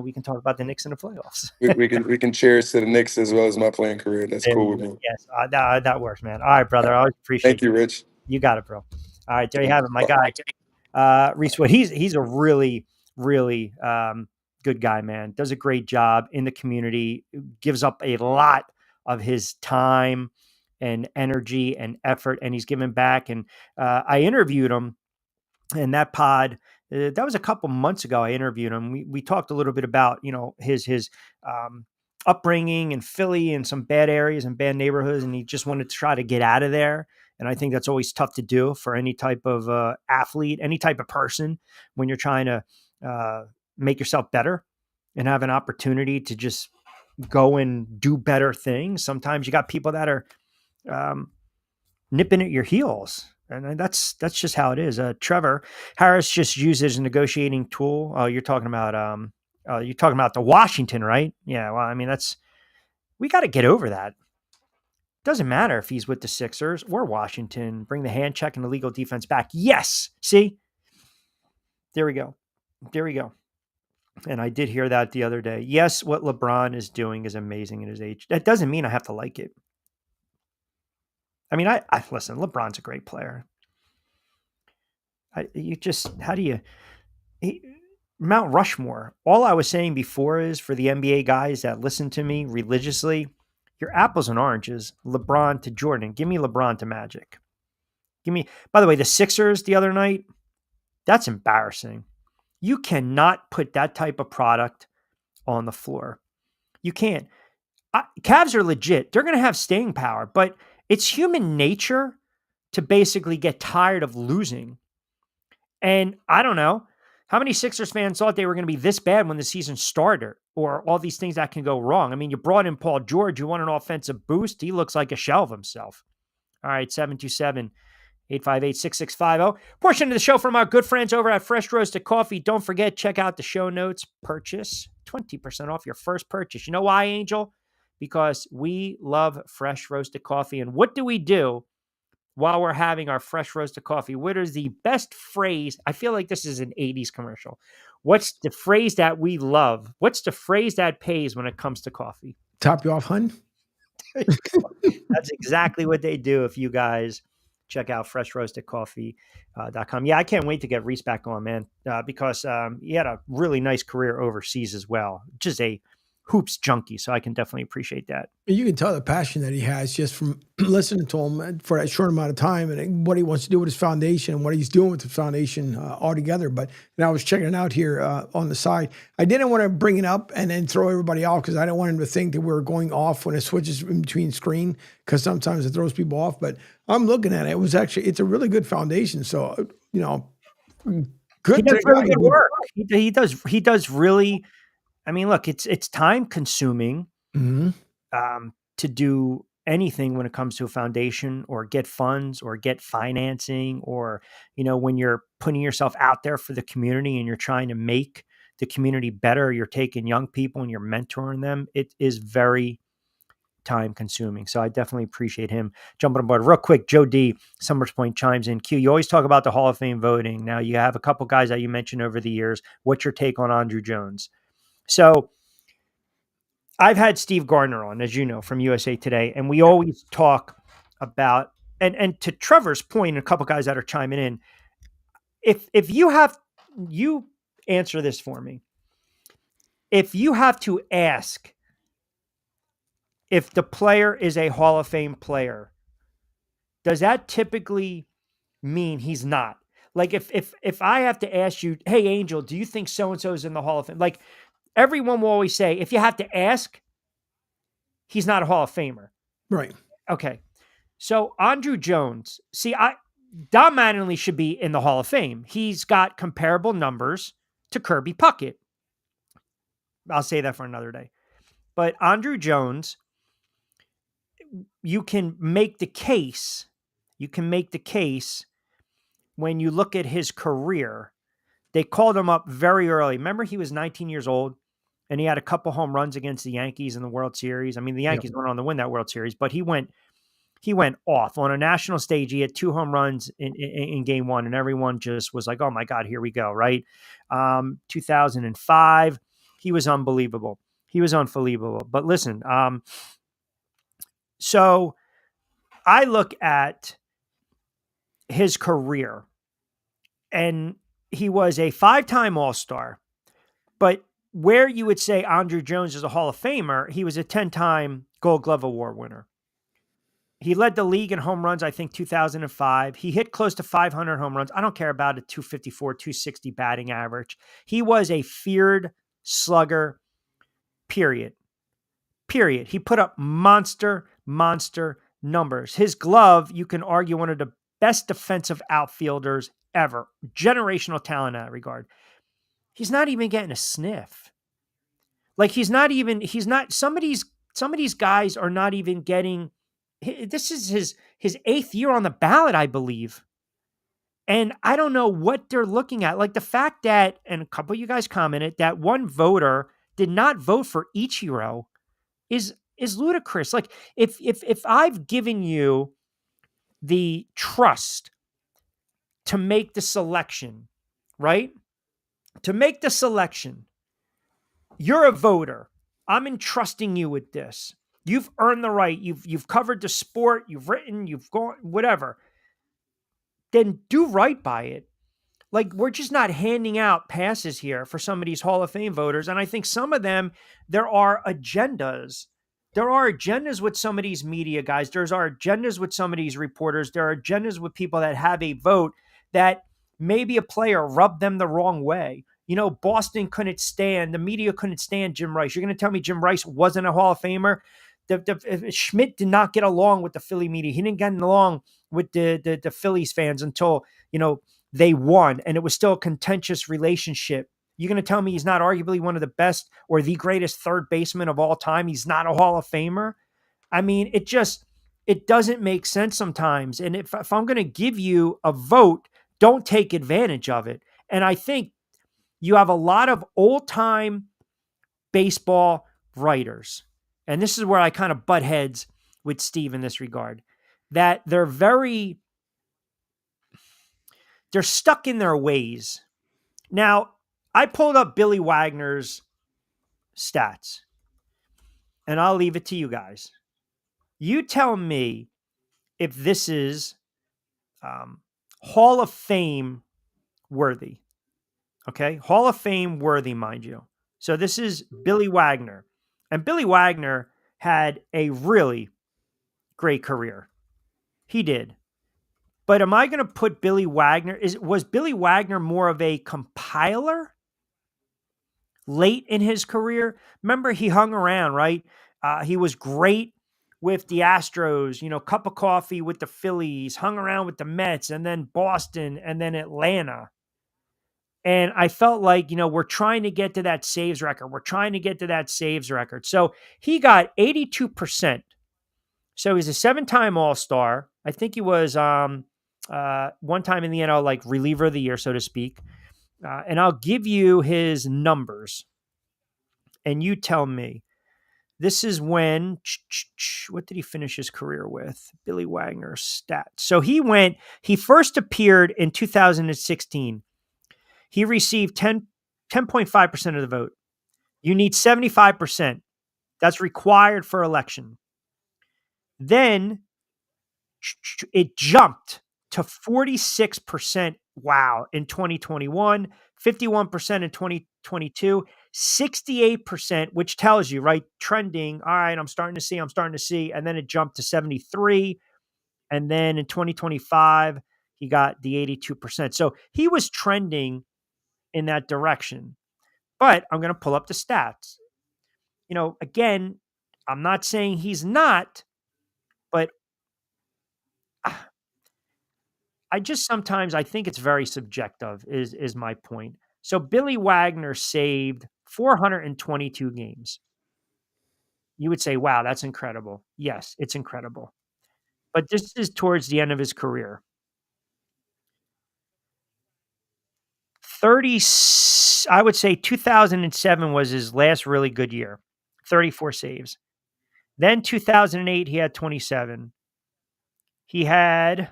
we can talk about the Knicks in the playoffs. We can cheers to the Knicks as well as my playing career. That's There cool we with go. me. Yes, that works, man. All right, brother. I always appreciate Thank you, that. Rich. You got it, bro. All right, there you have it, my guy. Reese Wood. He's a really, really good guy, man. Does a great job in the community. Gives up a lot of his time and energy and effort, and he's giving back. And I interviewed him in that pod. That was a couple months ago. I interviewed him. We talked a little bit about his upbringing in Philly and some bad areas and bad neighborhoods, and he just wanted to try to get out of there. And I think that's always tough to do for any type of athlete, any type of person, when you're trying to make yourself better and have an opportunity to just go and do better things. Sometimes you got people that are nipping at your heels. And that's just how it is. Trevor Harris just used it as a negotiating tool. You're talking about the Washington, right? Yeah. Well, I mean, we got to get over that. Doesn't matter if he's with the Sixers or Washington. Bring the hand check and the legal defense back. Yes. See, there we go. And I did hear that the other day. Yes, what LeBron is doing is amazing at his age. That doesn't mean I have to like it. I mean, I listen, LeBron's a great player. Mount Rushmore. All I was saying before is, for the NBA guys that listen to me religiously, your apples and oranges, LeBron to Jordan. Give me LeBron to Magic. By the way, the Sixers the other night, that's embarrassing. You cannot put that type of product on the floor. You can't. Cavs are legit. They're going to have staying power, but it's human nature to basically get tired of losing. And I don't know how many Sixers fans thought they were going to be this bad when the season started, or all these things that can go wrong. I mean, you brought in Paul George. You want an offensive boost. He looks like a shell of himself. All right, 727-858-6650. Portion of the show from our good friends over at Fresh Roasted Coffee. Don't forget, check out the show notes. Purchase 20% off your first purchase. You know why, Angel? Because we love fresh roasted coffee. And what do we do while we're having our fresh roasted coffee? What is the best phrase? I feel like this is an 80s commercial. What's the phrase that we love? What's the phrase that pays when it comes to coffee? Top you off, hun. That's exactly what they do. If you guys check out freshroastedcoffee.com. Yeah, I can't wait to get Reese back on, man, because he had a really nice career overseas as well. Just a hoops junkie, so I can definitely appreciate that. You can tell the passion that he has just from listening to him for that short amount of time, and what he wants to do with his foundation and what he's doing with the foundation altogether. But I was checking it out here on the side. I didn't want to bring it up and then throw everybody off, because I don't want him to think that we're going off when it switches in between screen, because sometimes it throws people off. But I'm looking at it. It's a really good foundation. So, good. He does really good work. He does really. I mean, look, it's time consuming to do anything when it comes to a foundation, or get funds, or get financing, or, when you're putting yourself out there for the community and you're trying to make the community better, you're taking young people and you're mentoring them. It is very time consuming. So I definitely appreciate him jumping on board. Real quick, Joe D. Summers Point chimes in. Q, you always talk about the Hall of Fame voting. Now you have a couple guys that you mentioned over the years. What's your take on Andrew Jones? So I've had Steve Gardner on, as you know, from USA Today, and we always talk about, and to Trevor's point, and a couple guys that are chiming in, if you answer this for me. If you have to ask if the player is a Hall of Fame player, does that typically mean he's not? Like if I have to ask you, hey, Angel, do you think so-and-so is in the Hall of Fame? Like, everyone will always say, if you have to ask, he's not a Hall of Famer. Right. Okay. So Andrew Jones, Don Mattingly should be in the Hall of Fame. He's got comparable numbers to Kirby Puckett. I'll say that for another day. But Andrew Jones, you can make the case when you look at his career. They called him up very early. Remember, he was 19 years old and he had a couple home runs against the Yankees in the World Series. I mean, the Yankees went on to win that World Series, but he went off on a national stage. He had 2 home runs in game 1, and everyone just was like, oh my God, here we go. Right. 2005, he was unbelievable. But listen, so I look at his career, and he was a 5-time All-Star, but where you would say Andruw Jones is a Hall of Famer, he was a 10-time Gold Glove Award winner. He led the league in home runs, I think, 2005. He hit close to 500 home runs. I don't care about a 254, 260 batting average. He was a feared slugger, period. He put up monster numbers. His glove, you can argue, one of the best defensive outfielders ever. Generational talent in that regard. He's not even getting a sniff. Like some of these guys are not even getting, this is his 8th year on the ballot, I believe. And I don't know what they're looking at. Like the fact that, and a couple of you guys commented, that one voter did not vote for Ichiro is ludicrous. Like if I've given you the trust to make the selection, right? To make the selection, you're a voter. I'm entrusting you with this. You've earned the right. You've covered the sport. You've written. You've gone. Whatever. Then do right by it. Like, we're just not handing out passes here for some of these Hall of Fame voters. And I think some of them, there are agendas. There are agendas with some of these media guys. There are agendas with some of these reporters. There are agendas with people that have a vote that maybe a player rubbed them the wrong way. You know, Boston couldn't stand, the media couldn't stand Jim Rice. You're going to tell me Jim Rice wasn't a Hall of Famer? Schmidt did not get along with the Philly media. He didn't get along with the Phillies fans until, they won, and it was still a contentious relationship. You're going to tell me he's not arguably one of the best or the greatest third baseman of all time? He's not a Hall of Famer? I mean, it doesn't make sense sometimes. And if I'm going to give you a vote, don't take advantage of it. And I think you have a lot of old-time baseball writers, and this is where I kind of butt heads with Steve in this regard, that they're stuck in their ways. Now, I pulled up Billy Wagner's stats, and I'll leave it to you guys. You tell me if this is Hall of Fame worthy. Okay? Hall of Fame worthy, mind you. So this is Billy Wagner. And Billy Wagner had a really great career. He did. But am I going to put Billy Wagner, was Billy Wagner more of a compiler late in his career? Remember, he hung around, right? He was great with the Astros, cup of coffee with the Phillies, hung around with the Mets, and then Boston, and then Atlanta. And I felt like, we're trying to get to that saves record. So he got 82%. So he's a 7-time All-Star. I think he was one time in the NL, like reliever of the year, so to speak. And I'll give you his numbers. And you tell me. This is when, what did he finish his career with? Billy Wagner stats. So he first appeared in 2016. He received 10.5% of the vote. You need 75%. That's required for election. Then it jumped to 46%. Wow. In 2021, 51% in 2022, 68%, which tells you, right? Trending. All right. I'm starting to see. And then it jumped to 73. And then in 2025, he got the 82%. So he was trending in that direction. But I'm going to pull up the stats. Again, I'm not saying he's not, but I just sometimes I think it's very subjective is my point. So Billy Wagner saved 422 games. You would say, wow, that's incredible. Yes, it's incredible. But this is towards the end of his career. 36 I would say 2007 was his last really good year, 34 saves. Then 2008, he had 27. He had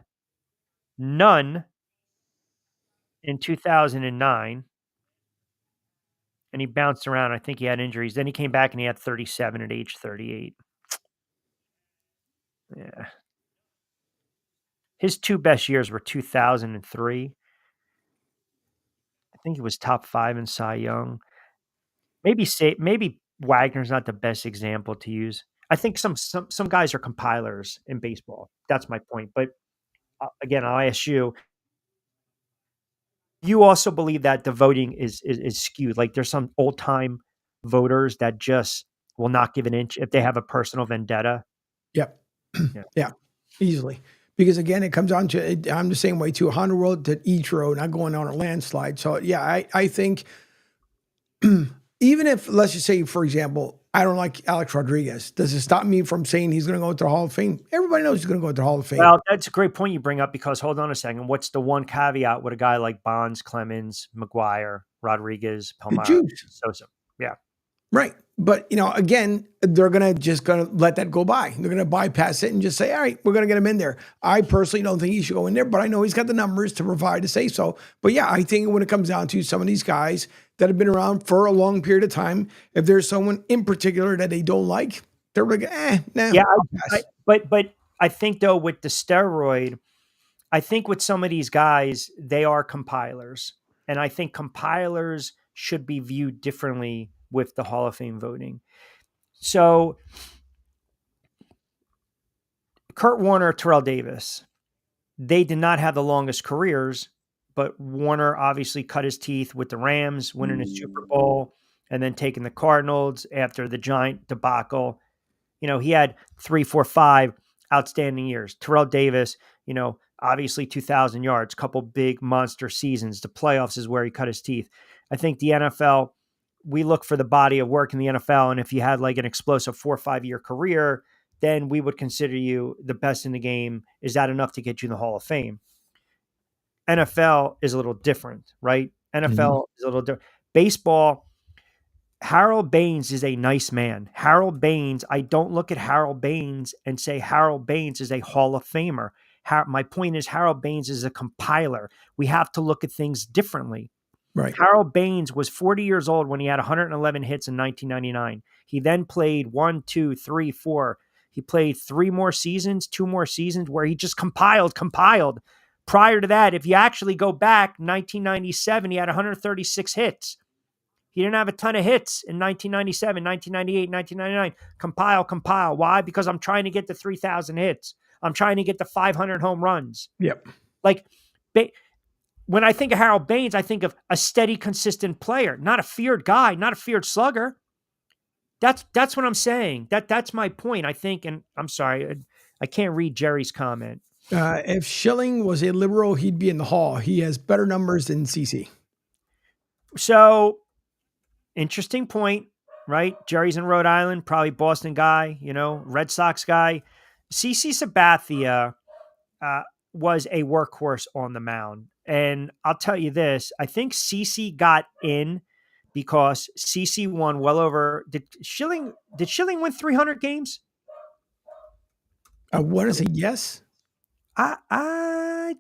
none in 2009. And he bounced around. I think he had injuries. Then he came back and he had 37 at age 38. Yeah. His two best years were 2003. I think he was top 5 in Cy Young. Maybe Wagner's not the best example to use. I think some guys are compilers in baseball. That's my point. But again, I'll ask you. You also believe that the voting is skewed. Like there's some old time voters that just will not give an inch if they have a personal vendetta. Yep. Yeah, easily. Because again, it comes down to, I'm the same way too. 100 road to each road, not going on a landslide. So yeah, I think even if, let's just say, for example, I don't like Alex Rodriguez, does it stop me from saying he's going to go into the Hall of Fame? Everybody knows he's going to go into the Hall of Fame. Well, that's a great point you bring up because hold on a second. What's the one caveat with a guy like Bonds, Clemens, McGuire, Rodriguez, Palmeiro, Sosa? Yeah. Right. But, again, they're going to let that go by. They're going to bypass it and just say, all right, we're going to get him in there. I personally don't think he should go in there, but I know he's got the numbers to provide to say so. But yeah, I think when it comes down to some of these guys that have been around for a long period of time, if there's someone in particular that they don't like, they're like, nah. Yeah, but I think though with the steroid, I think with some of these guys, they are compilers. And I think compilers should be viewed differently with the Hall of Fame voting. So Kurt Warner, Terrell Davis, they did not have the longest careers, but Warner obviously cut his teeth with the Rams, winning a Super Bowl, and then taking the Cardinals after the Giant debacle. He had 3, 4, 5 outstanding years. Terrell Davis, obviously 2,000 yards, couple big monster seasons. The playoffs is where he cut his teeth. I think the NFL, we look for the body of work in the NFL. And if you had like an explosive 4 or 5 year career, then we would consider you the best in the game. Is that enough to get you in the Hall of Fame? NFL is a little different, right? NFL is a little different. Baseball, Harold Baines is a nice man. Harold Baines, I don't look at Harold Baines and say Harold Baines is a Hall of Famer. My point is Harold Baines is a compiler. We have to look at things differently. Right. Harold Baines was 40 years old when he had 111 hits in 1999. He then played 1, 2, 3, 4. He played 3 more seasons, 2 more seasons where he just compiled. Prior to that, if you actually go back, 1997, he had 136 hits. He didn't have a ton of hits in 1997, 1998, 1999. Compile. Why? Because I'm trying to get to 3,000 hits. I'm trying to get to 500 home runs. Yep. When I think of Harold Baines, I think of a steady, consistent player, not a feared guy, not a feared slugger. That's what I'm saying. That's my point, I think. And I'm sorry, I can't read Jerry's comment. If Schilling was a liberal, he'd be in the Hall. He has better numbers than CC. So, interesting point, right? Jerry's in Rhode Island, probably Boston guy, Red Sox guy. CC Sabathia was a workhorse on the mound. And I'll tell you this, I think CC got in because CC won well over. Did Schilling win 300 games? I want to say yes. I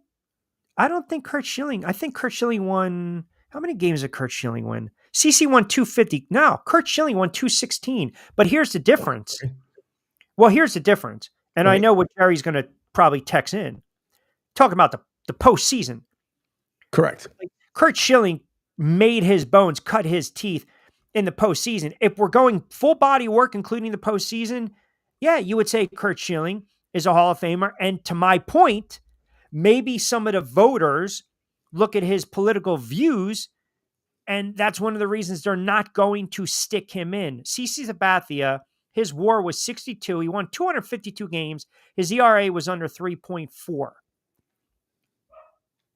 don't think Curt Schilling. I think Curt Schilling won. How many games did Curt Schilling win? CC won 250. No, Curt Schilling won 216. But here's the difference. Well, here's the difference. And right. I know what Jerry's going to probably text in. Talking about the postseason. Correct. Curt Schilling made his bones, cut his teeth in the postseason. If we're going full body work, including the postseason, yeah, you would say Curt Schilling is a Hall of Famer. And to my point, maybe some of the voters look at his political views, and that's one of the reasons they're not going to stick him in. CC Sabathia, his WAR was 62. He won 252 games. His ERA was under 3.4.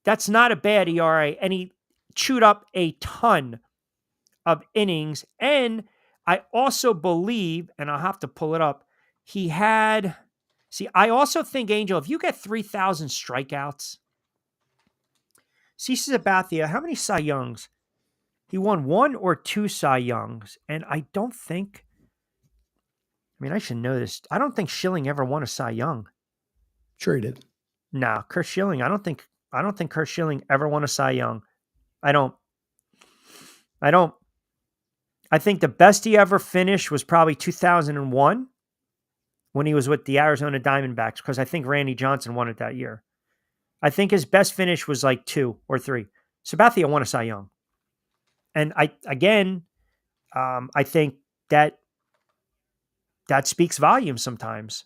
That's not a bad ERA. And he chewed up a ton of innings. And I also believe, and I'll have to pull it up, he had... See, I also think, Angel, if you get 3,000 strikeouts, CC Sabathia, how many Cy Youngs He won 1 or 2 Cy Youngs, and I should know this. I don't think Schilling ever won a Cy Young. Sure he did. No, Kurt Schilling. I don't think Kurt Schilling ever won a Cy Young. I don't. I think the best he ever finished was probably 2001 when he was with the Arizona Diamondbacks, because I think Randy Johnson won it that year. I think his best finish was like 2 or 3. Sabathia won a Cy Young. And I think that speaks volumes sometimes.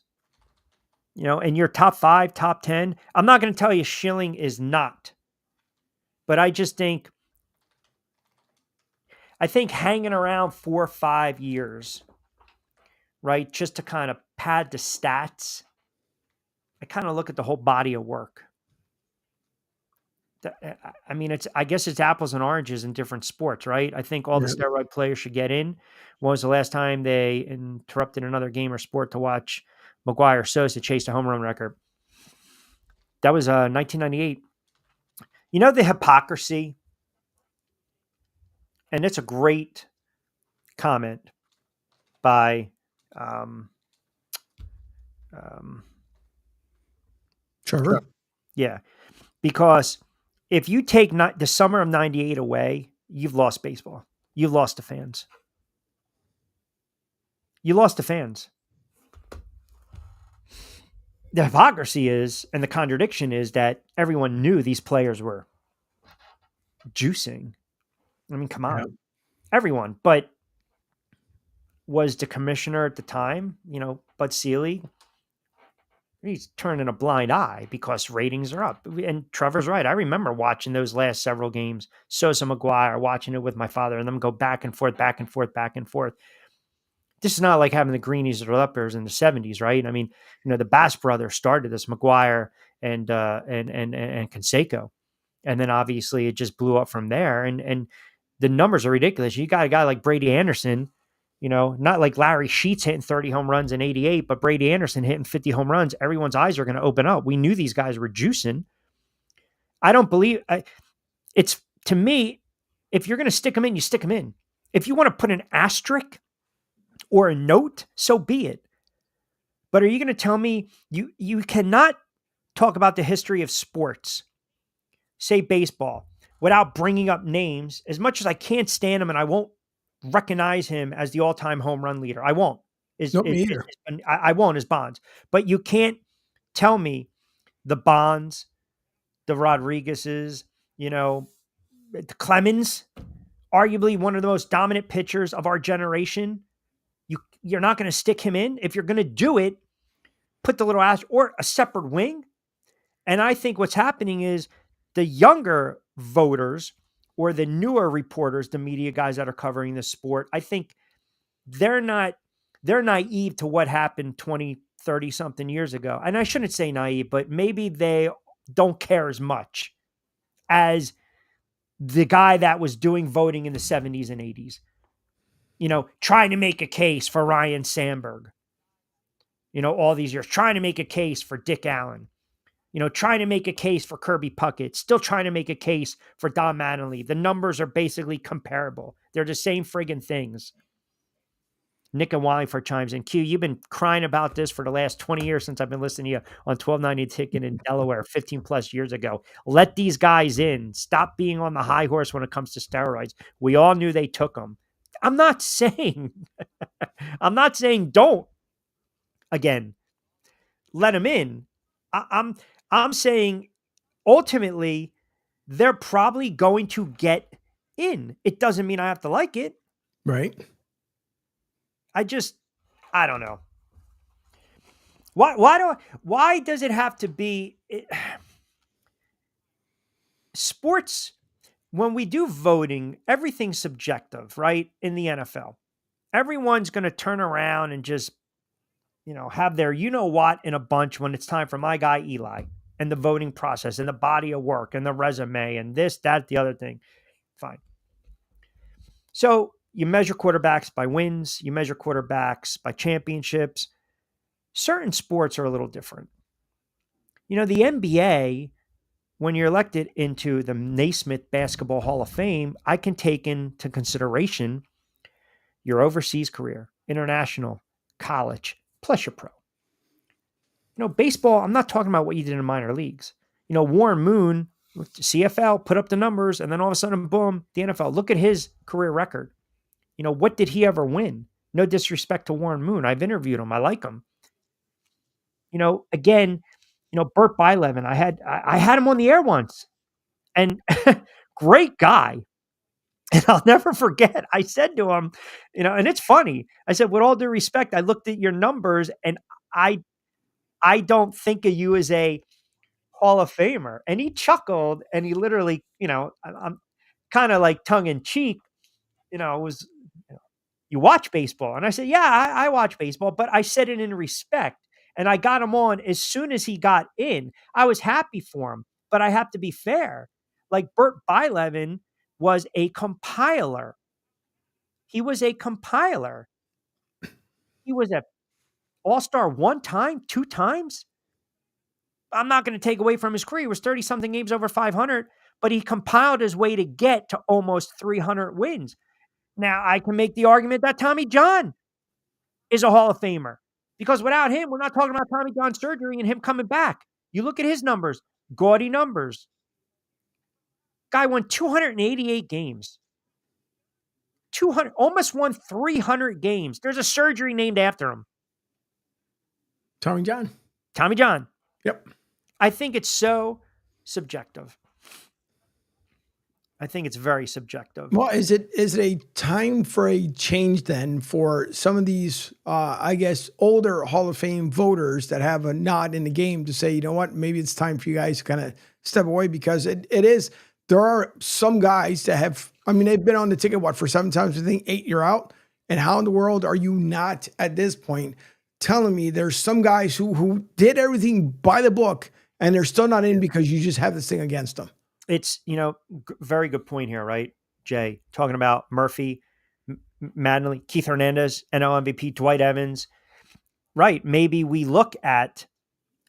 In your top 5, top 10, I'm not going to tell you Schilling is not. But I think hanging around 4 or 5 years, right, just to kind of pad the stats, I kind of look at the whole body of work. I guess it's apples and oranges in different sports, right? I think all the steroid players should get in. When was the last time they interrupted another game or sport to watch McGwire Sosa chase a home run record? That was 1998. The hypocrisy, and it's a great comment by Trevor. Yeah, because if you take the summer of 98 away, you've lost baseball. You've lost the fans. You lost the fans. The hypocrisy is, and the contradiction is, that everyone knew these players were juicing. I mean, come on. Yeah. Everyone. But was the commissioner at the time, Bud Selig, he's turning a blind eye because ratings are up. And Trevor's right. I remember watching those last several games, Sosa, McGwire, watching it with my father, and them go back and forth, back and forth, back and forth. This is not like having the Greenies or the Uppers in the 70s, right? I mean, the Bass brothers started this, McGwire and Canseco. And then obviously it just blew up from there. And the numbers are ridiculous. You got a guy like Brady Anderson, not like Larry Sheets hitting 30 home runs in 88, but Brady Anderson hitting 50 home runs. Everyone's eyes are going to open up. We knew these guys were juicing. I don't believe it's, to me, if you're going to stick them in, you stick them in. If you want to put an asterisk or a note, so be it. But are you going to tell me you cannot talk about the history of sports, say baseball, without bringing up names? As much as I can't stand him and I won't recognize him as the all-time home run leader. I won't. Me either. I won't as Bonds. But you can't tell me the Bonds, the Rodriguezes, the Clemens, arguably one of the most dominant pitchers of our generation. You're not going to stick him in. If you're going to do it, put the little ass or a separate wing. And I think what's happening is the younger voters or the newer reporters, the media guys that are covering the sport, I think they're naive to what happened 20, 30 something years ago. And I shouldn't say naive, but maybe they don't care as much as the guy that was doing voting in the 70s and 80s, trying to make a case for Ryan Sandberg, all these years, trying to make a case for Dick Allen, trying to make a case for Kirby Puckett, still trying to make a case for Don Mattingly. The numbers are basically comparable. They're the same friggin' things. Nick and Wallingford chimes in. Q, you've been crying about this for the last 20 years since I've been listening to you on 1290 Ticket in Delaware 15 plus years ago. Let these guys in. Stop being on the high horse when it comes to steroids. We all knew they took them. I'm not saying don't. Again, let them in. I'm saying ultimately they're probably going to get in. It doesn't mean I have to like it. Right. I don't know. Why does it have to be sports? When we do voting, everything's subjective, right? In the NFL, everyone's going to turn around and just, have their, what in a bunch when it's time for my guy, Eli, and the voting process and the body of work and the resume and this, that, the other thing. Fine. So you measure quarterbacks by wins. You measure quarterbacks by championships. Certain sports are a little different. The NBA when you're elected into the Naismith Basketball Hall of Fame, I can take into consideration your overseas career, international, college, plus your pro. Baseball, I'm not talking about what you did in minor leagues. Warren Moon, with CFL, put up the numbers, and then all of a sudden, boom, the NFL. Look at his career record. What did he ever win? No disrespect to Warren Moon. I've interviewed him. I like him. Again, Burt Bylevin, I had him on the air once, and great guy. And I'll never forget, I said to him, and it's funny. I said, with all due respect, I looked at your numbers and I don't think of you as a Hall of Famer. And he chuckled and he literally, I'm kind of like tongue in cheek, was, you watch baseball? And I said, yeah, I watch baseball, but I said it in respect. And I got him on as soon as he got in. I was happy for him, but I have to be fair. Like Burt Bylevin was a compiler. He was a compiler. He was an all-star one time, two times. I'm not going to take away from his career. He was 30-something games over 500, but he compiled his way to get to almost 300 wins. Now, I can make the argument that Tommy John is a Hall of Famer. Because without him, we're not talking about Tommy John surgery and him coming back. You look at his numbers, gaudy numbers. Guy won 288 games. Almost won 300 games. There's a surgery named after him. Tommy John. Tommy John. Yep. I think it's so subjective. I think it's very subjective. Well, is it a time for a change then for some of these, I guess, older Hall of Fame voters that have a nod in the game to say, you know what, maybe it's time for you guys to kind of step away, because it is, there are some guys that have, they've been on the ticket, for 7 times, I think 8 you're out. And how in the world are you not at this point telling me there's some guys who did everything by the book and they're still not in because you just have this thing against them? It's, very good point here, right, Jay? Talking about Murphy, Mattingly, Keith Hernandez, NL MVP, Dwight Evans. Right. Maybe we look at,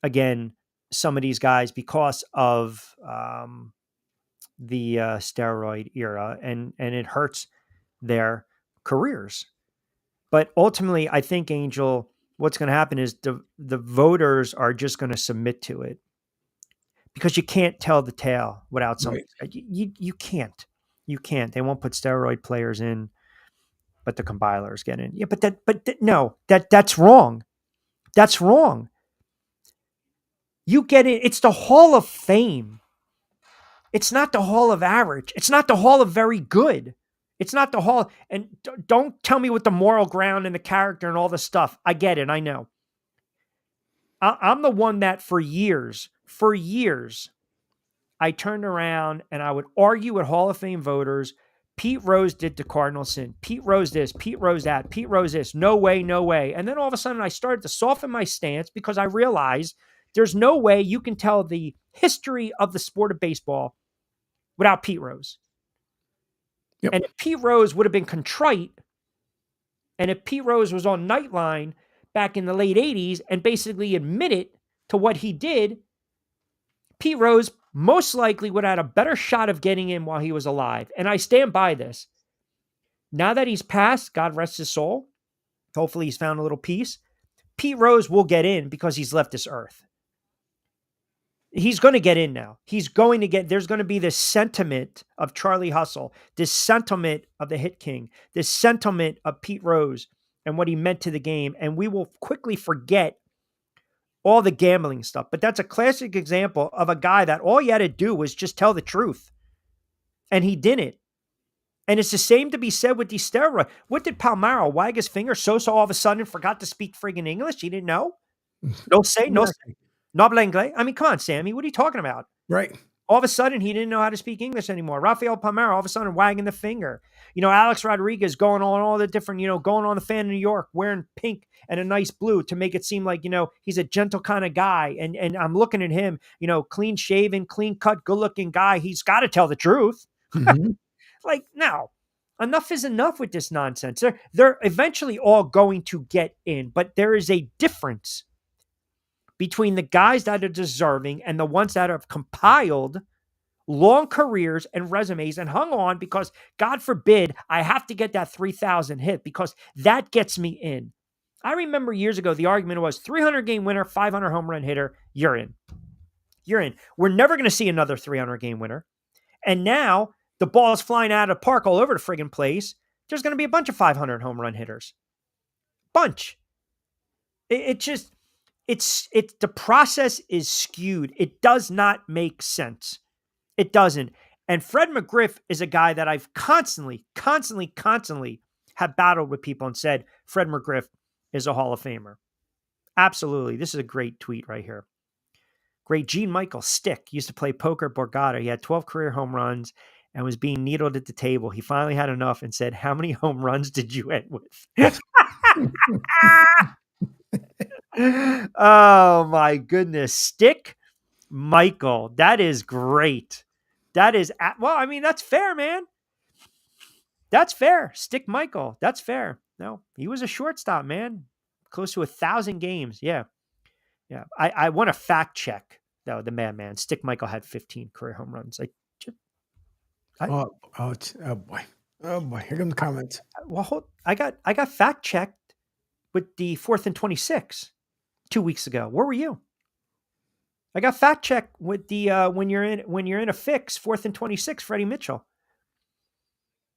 again, some of these guys because of the steroid era, and it hurts their careers. But ultimately, I think, Angel, what's going to happen is the voters are just going to submit to it. Because you can't tell the tale without something. Right. You can't. You can't. They won't put steroid players in, but the compilers get in. Yeah, no, that's wrong. That's wrong. You get in. It's the Hall of Fame. It's not the Hall of Average. It's not the Hall of Very Good. It's not the Hall. And don't tell me what the moral ground and the character and all the stuff. I get it. I know. I'm the one that for years, I turned around and I would argue with Hall of Fame voters. Pete Rose did the cardinal sin. Pete Rose this, Pete Rose that, Pete Rose this. No way, no way. And then all of a sudden I started to soften my stance because I realized there's no way you can tell the history of the sport of baseball without Pete Rose. Yep. And if Pete Rose would have been contrite, and if Pete Rose was on Nightline back in the late 80s and basically admitted to what he did, Pete Rose most likely would have had a better shot of getting in while he was alive. And I stand by this. Now that he's passed, God rest his soul, hopefully he's found a little peace, Pete Rose will get in because he's left this earth. He's going to get in now. There's going to be this sentiment of Charlie Hustle, this sentiment of the Hit King, this sentiment of Pete Rose and what he meant to the game. And we will quickly forget all the gambling stuff. But that's a classic example of a guy that all he had to do was just tell the truth. And he didn't. And it's the same to be said with these steroids. What did Palmeiro wag his finger? Sosa all of a sudden forgot to speak friggin' English? He didn't know? No say. No habla inglés. I mean, come on, Sammy. What are you talking about? Right. All of a sudden, he didn't know how to speak English anymore. Rafael Palmeiro all of a sudden wagging the finger. Alex Rodriguez going on all the different, going on the fan in New York, wearing pink and a nice blue to make it seem like, he's a gentle kind of guy. And I'm looking at him, clean shaven, clean cut, good looking guy. He's got to tell the truth. Mm-hmm. Like, no, enough is enough with this nonsense. They're eventually all going to get in, but there is a difference between the guys that are deserving and the ones that have compiled long careers and resumes and hung on because, God forbid, I have to get that 3,000 hit because that gets me in. I remember years ago, the argument was 300-game winner, 500 home run hitter, you're in. You're in. We're never going to see another 300-game winner. And now the ball is flying out of the park all over the friggin' place. There's going to be a bunch of 500 home run hitters. Bunch. The process is skewed. It does not make sense. It doesn't. And Fred McGriff is a guy that I've constantly have battled with people and said, Fred McGriff is a Hall of Famer. Absolutely. This is a great tweet right here. Great. Gene Michael Stick used to play poker at Borgata. He had 12 career home runs and was being needled at the table. He finally had enough and said, how many home runs did you end with? Oh my goodness. Stick Michael. That is great. That is, well, I mean, that's fair, man. That's fair. Stick Michael. That's fair. No, he was a shortstop, man. Close to 1,000 games. Yeah. Yeah. I want to fact check, though, the madman. Stick Michael had 15 career home runs. Oh boy. Oh boy. Here come the comments. Well, I got fact checked with the 4th and 26 2 weeks ago. Where were you? I got fact checked with the when you're in a fix, 4th and 26, Freddie Mitchell.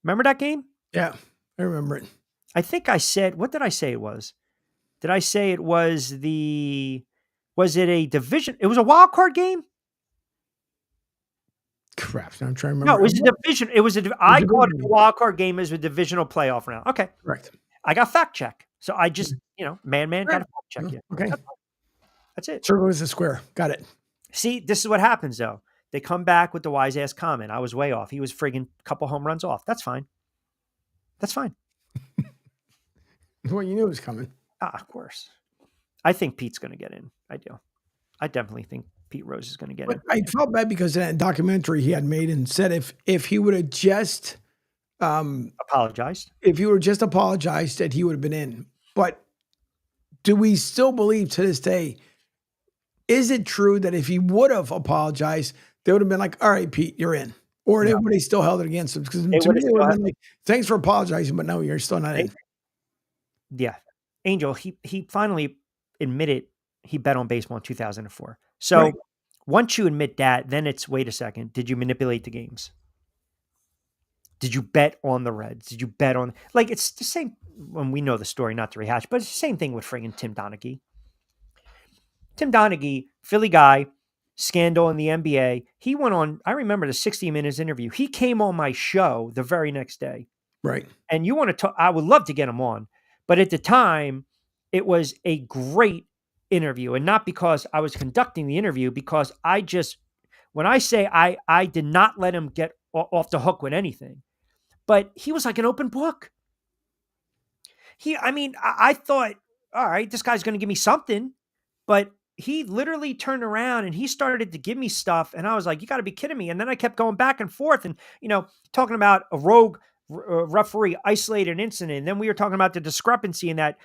Remember that game? Yeah, I remember it. I think I said, what did I say it was? Did I say it was was it a division? It was a wild card game? Crap. I'm trying to remember. No, it was a division. I called it a wild card game as a divisional playoff round. Okay. Correct. I got fact check. So I just, man, got to fact check you. Okay. That's it. Circle is a square. Got it. See, this is what happens though. They come back with the wise ass comment. I was way off. He was friggin' couple home runs off. That's fine. That's fine. Well, you knew it was coming. Of course. I think Pete's going to get in. I do. I definitely think Pete Rose is going to get in. I felt bad because in that documentary he had made and said if he would have just apologized, if he would have just apologized, that he would have been in. But do we still believe to this day? Is it true that if he would have apologized, they would have been like, "All right, Pete, you're in," or they would have still held it against him? Because to me, it would have been like, "Thanks for apologizing, but no, you're still not in." Yeah, Angel. He finally admitted he bet on baseball in 2004. So once you admit that, then it's, wait a second, did you manipulate the games? Did you bet on the Reds? Did you bet on, like, it's the same when we know the story, not to rehash, but it's the same thing with friggin' Tim Donaghy. Tim Donaghy, Philly guy, scandal in the NBA. He went on, I remember the 60 Minutes interview. He came on my show the very next day. Right. And you want to talk, I would love to get him on. But at the time, it was a great interview. And not because I was conducting the interview, because when I say I did not let him get off the hook with anything, but he was like an open book. I thought, all right, this guy's going to give me something, but he literally turned around and he started to give me stuff. And I was like, you got to be kidding me. And then I kept going back and forth and, talking about a rogue referee isolated incident. And then we were talking about the discrepancy in that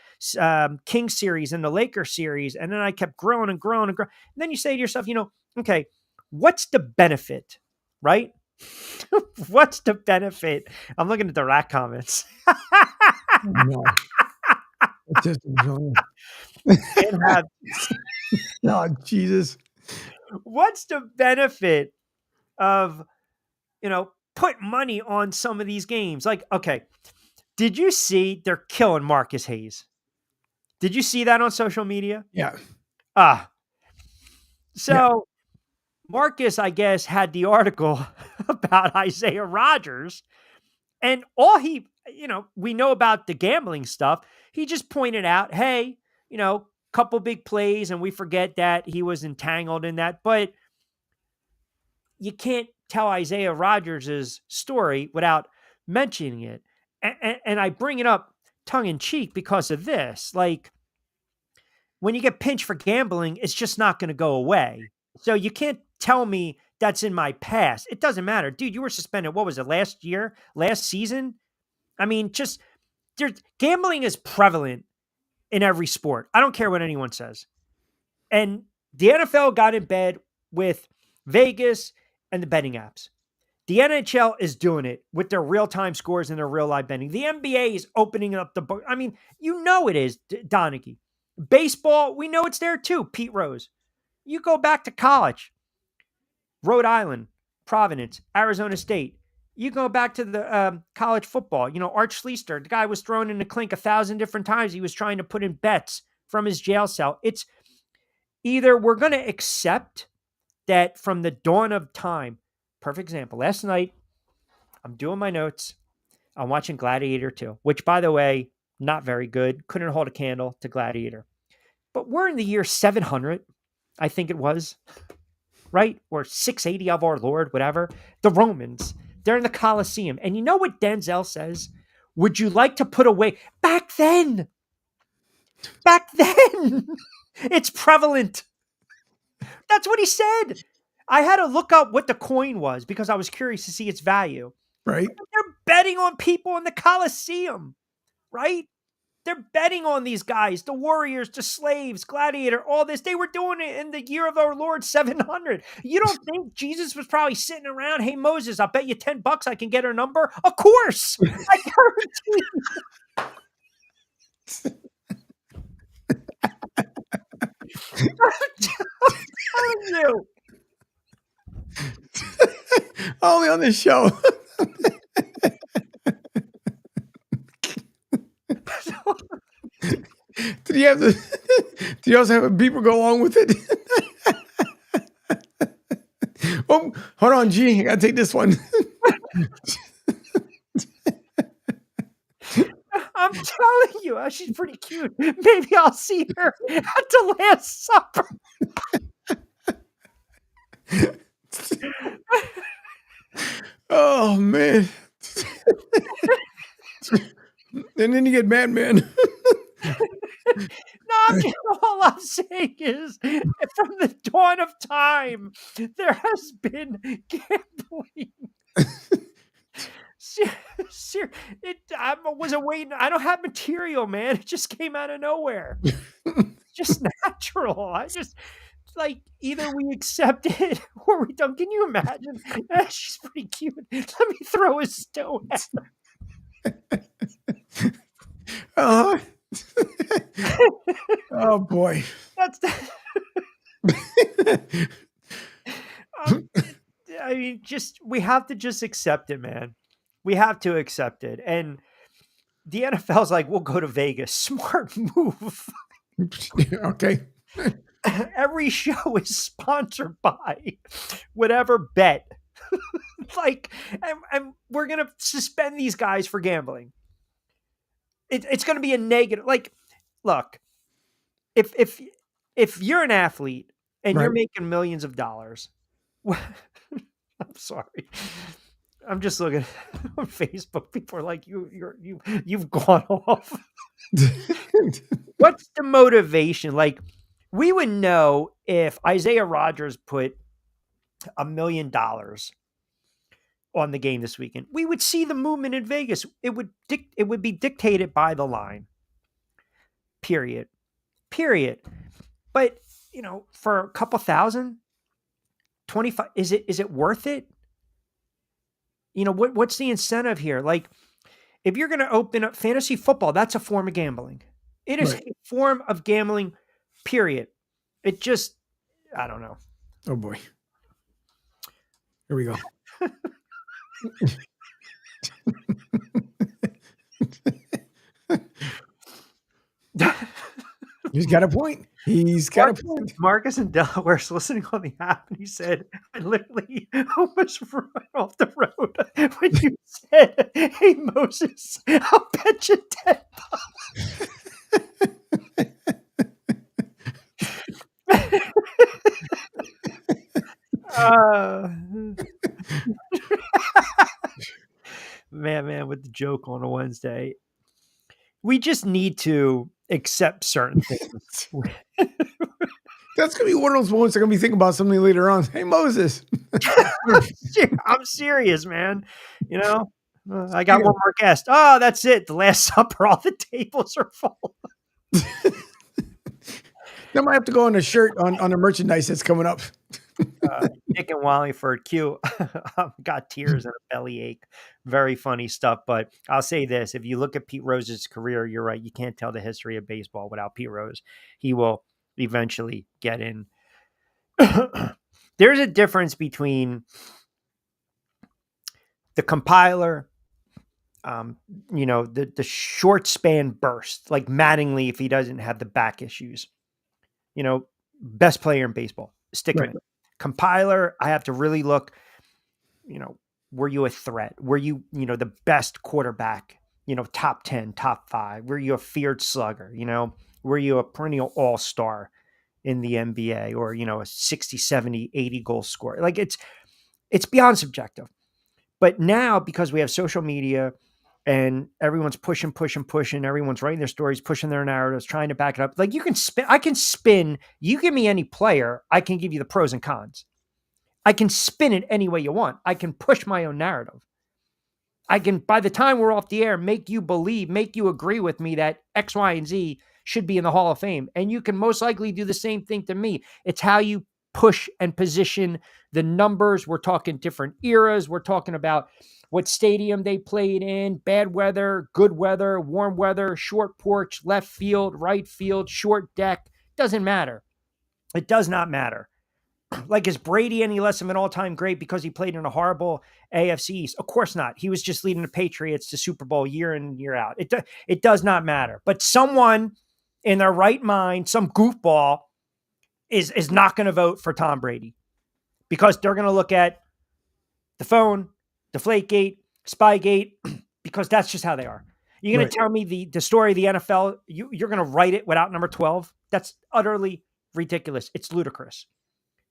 Kings series and the Lakers series. And then I kept growing and growing and growing. And then you say to yourself, okay, what's the benefit, right? What's the benefit? I'm looking at the rat comments. No. It's just no, Jesus. What's the benefit of, put money on some of these games? Like, okay, did you see they're killing Marcus Hayes? Did you see that on social media? Yeah. So Marcus, I guess, had the article about Isaiah Rodgers, and all he, we know about the gambling stuff. He just pointed out, hey, couple big plays, and we forget that he was entangled in that, but you can't tell Isaiah Rodgers' story without mentioning it. And I bring it up tongue in cheek because of this. Like, when you get pinched for gambling, it's just not going to go away. So you can't tell me that's in my past. It doesn't matter. Dude, you were suspended. What was it, last season? I mean, gambling is prevalent in every sport. I don't care what anyone says. And the NFL got in bed with Vegas and the betting apps. The NHL is doing it with their real-time scores and their real-live betting. The NBA is opening up the book. I mean, you know it is, Donaghy. Baseball, we know it's there too, Pete Rose. You go back to college, Rhode Island, Providence, Arizona State. You go back to the college football. Art Schlichter, the guy was thrown in the clink 1,000 different times. He was trying to put in bets from his jail cell. It's either we're going to accept that from the dawn of time. Perfect example. Last night, I'm doing my notes. I'm watching Gladiator 2, which, by the way, not very good. Couldn't hold a candle to Gladiator. But we're in the year 700, I think it was, right? Or 680 of our Lord, whatever. The Romans, they're in the Colosseum. And you know what Denzel says? Would you like to put away? Back then, it's prevalent. That's what he said. I had to look up what the coin was because I was curious to see its value. Right. They're betting on people in the Colosseum, right? They're betting on these guys, the warriors, the slaves, Gladiator, all this. They were doing it in the year of our Lord 700. You don't think Jesus was probably sitting around, hey, Moses, I'll bet you $10 I can get her number? Of course. I guarantee I'm telling you. Only on this show. Did you also have a beeper go along with it? Oh, hold on, G. I gotta take this one. I'm telling you, she's pretty cute. Maybe I'll see her at the Last Supper. Oh man. And then you get Madman. No, all I'm saying is, from the dawn of time, there has been gambling. I wasn't waiting. I don't have material, man. It just came out of nowhere. Just natural. Like, either we accept it or we don't. Can you imagine? She's pretty cute. Let me throw a stone at her. Oh boy. That's I mean, we have to just accept it, man. We have to accept it. And the NFL's like, we'll go to Vegas. Smart move. Okay. Every show is sponsored by whatever bet. And we're going to suspend these guys for gambling. It's going to be a negative. Like, look, if you're an athlete and you're making millions of dollars, I'm sorry. I'm just looking on Facebook. People are like, you've gone off. What's the motivation? Like, we would know if Isaiah Rodgers put $1 million on the game this weekend. We would see the movement in Vegas. It would be dictated by the line. Period. But, for a couple thousand, 25, is it worth it? What's the incentive here? Like, if you're going to open up fantasy football, that's a form of gambling. It is a form of gambling, period. It just, I don't know. Oh boy. Here we go. He's got a point. Marcus in Delaware is listening on the app, and he said, I literally almost ran off the road when you said, hey, Moses, I'll bet you $10. Man, with the joke on a Wednesday. We just need to accept certain things. That's going to be one of those moments I'm going to be thinking about something later on. Hey, Moses. I'm serious, man. I got one more guest. Oh, that's it. The Last Supper. All the tables are full. That might have to go on a shirt on the merchandise that's coming up. Nick and Wallingford, Q, got tears and a bellyache. Very funny stuff. But I'll say this. If you look at Pete Rose's career, you're right. You can't tell the history of baseball without Pete Rose. He will eventually get in. There's a difference between the compiler, the short span burst, like Mattingly, if he doesn't have the back issues, best player in baseball, stick him in. Compiler, I have to really look, were you a threat? Were you, the best quarterback, top 10, top 5? Were you a feared slugger? Were you a perennial all-star in the NBA or, a 60, 70, 80 goal scorer? Like it's beyond subjective. But now, because we have social media and everyone's pushing, everyone's writing their stories, pushing their narratives, trying to back it up. Like I can spin, you give me any player, I can give you the pros and cons. I can spin it any way you want. I can push my own narrative. I can, by the time we're off the air, make you believe, make you agree with me that X, Y, and Z should be in the Hall of Fame. And you can most likely do the same thing to me. It's how you push and position the numbers. We're talking different eras. We're talking about what stadium they played in, bad weather, good weather, warm weather, short porch, left field, right field, short deck. Doesn't matter. It does not matter. Like, is Brady any less of an all-time great because he played in a horrible AFC East? Of course not. He was just leading the Patriots to Super Bowl year in, year out. It does not matter. But someone in their right mind, some goofball, is not going to vote for Tom Brady because they're going to look at the phone, Deflategate, Spygate, because that's just how they are. You're going to tell me the story of the NFL, you're going to write it without number 12? That's utterly ridiculous. It's ludicrous.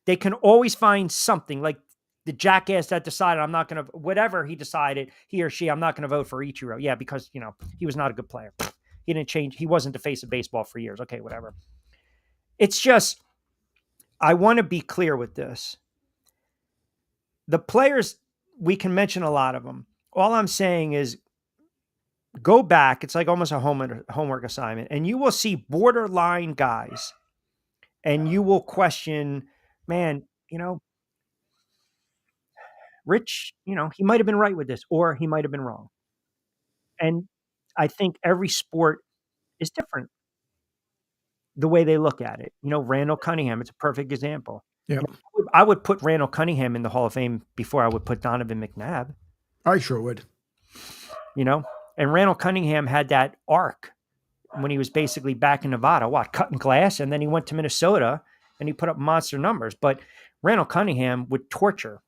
They can always find something, like the jackass that decided I'm not going to, whatever he decided, he or she, I'm not going to vote for Ichiro. Yeah, because, he was not a good player. He didn't change. He wasn't the face of baseball for years. Okay, whatever. It's just, I want to be clear with this. The players, we can mention a lot of them. All I'm saying is go back. It's like almost a homework assignment, and you will see borderline guys, and you will question, man, Rich, he might have been right with this, or he might have been wrong. And I think every sport is different, the way they look at it. Randall Cunningham, it's a perfect example. Yeah. I would put Randall Cunningham in the Hall of Fame before I would put Donovan McNabb. I sure would. And Randall Cunningham had that arc when he was basically back in Nevada, cutting glass, and then he went to Minnesota and he put up monster numbers. But Randall Cunningham would torture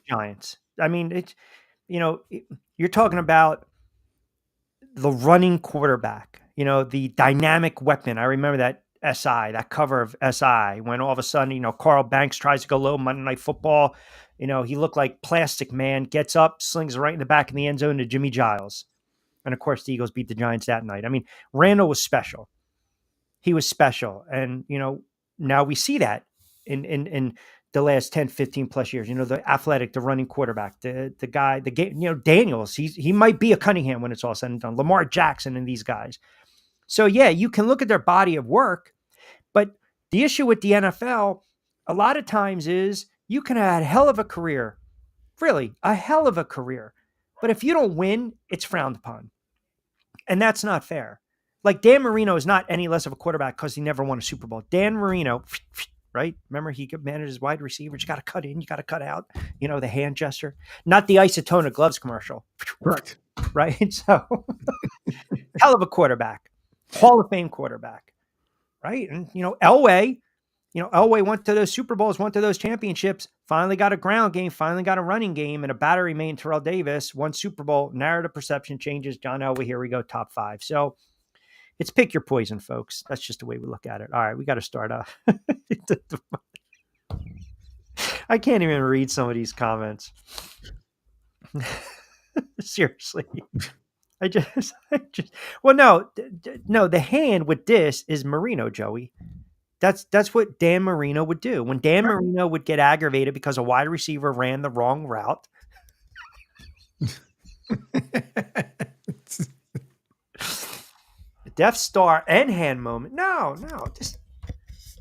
Giants. I mean, it's, you're talking about the running quarterback, the dynamic weapon. I remember that that cover of SI, when all of a sudden, Carl Banks tries to go low Monday Night Football. He looked like Plastic Man, gets up, slings right in the back of the end zone to Jimmy Giles. And of course, the Eagles beat the Giants that night. I mean, Randall was special. He was special. And, now we see that in the last 10, 15 plus years, the athletic, the running quarterback, the guy, the game, Daniels, he might be a Cunningham when it's all said and done, Lamar Jackson and these guys. So yeah, you can look at their body of work, but the issue with the NFL a lot of times is you can have a hell of a career, really a hell of a career. But if you don't win, it's frowned upon. And that's not fair. Like Dan Marino is not any less of a quarterback because he never won a Super Bowl. Dan Marino, right? Remember, he could manage his wide receivers. You got to cut in, you got to cut out, the hand gesture, not the Isotona gloves commercial. Correct. Right. So hell of a quarterback, Hall of Fame quarterback. Right. And, Elway went to those Super Bowls, went to those championships, finally got a ground game, finally got a running game, and a battery main Terrell Davis, won Super Bowl, narrative perception changes. John Elway, here we go, top 5. So it's pick your poison, folks. That's just the way we look at it. All right, we got to start off. I can't even read some of these comments. Seriously. Well, no, the hand with this is Marino, Joey. That's what Dan Marino would do. When Dan Marino would get aggravated because a wide receiver ran the wrong route. Death Star and hand moment. No, just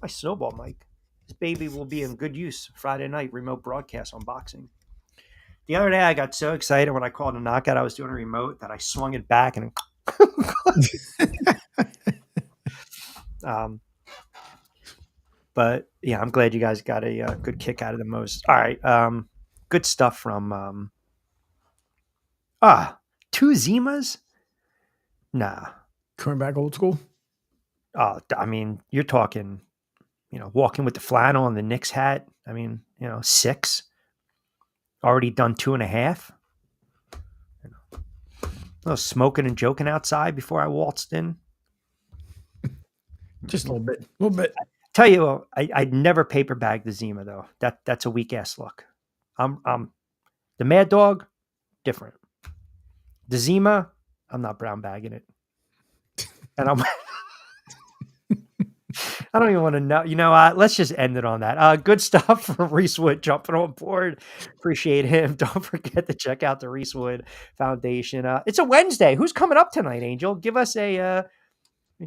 my snowball mic. This baby will be in good use Friday night, remote broadcast unboxing. The other day, I got so excited when I called a knockout. I was doing a remote that I swung it back and but yeah, I'm glad you guys got a good kick out of the most. All right. Good stuff from two Zimas. Nah. Coming back old school. I mean, you're talking, walking with the flannel and the Knicks hat. I mean, 6. Already done 2.5. A little smoking and joking outside before I waltzed in. Just a little bit. Tell you, I'd never paper bag the Zima though. That's a weak ass look. I'm the Mad Dog, different. The Zima, I'm not brown bagging it, and I don't even want to know. Let's just end it on that. Good stuff from Reese Wood jumping on board. Appreciate him. Don't forget to check out the Reese Wood Foundation. It's a Wednesday. Who's coming up tonight, Angel? Give us a.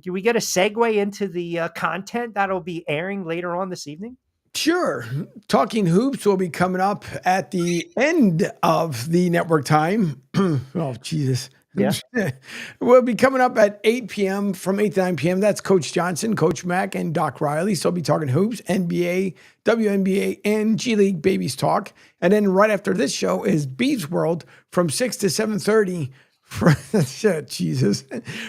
Do we get a segue into the content that'll be airing later on this evening? Sure. Talking Hoops will be coming up at the end of the network time. Oh, Jesus. Yeah. We'll be coming up at 8 p.m. from 8 to 9 p.m. That's Coach Johnson, Coach Mack, and Doc Riley. So we'll be talking hoops, NBA, WNBA, and G League Babies Talk. And then right after this show is Beavs World from 6 to 7:30. Jesus.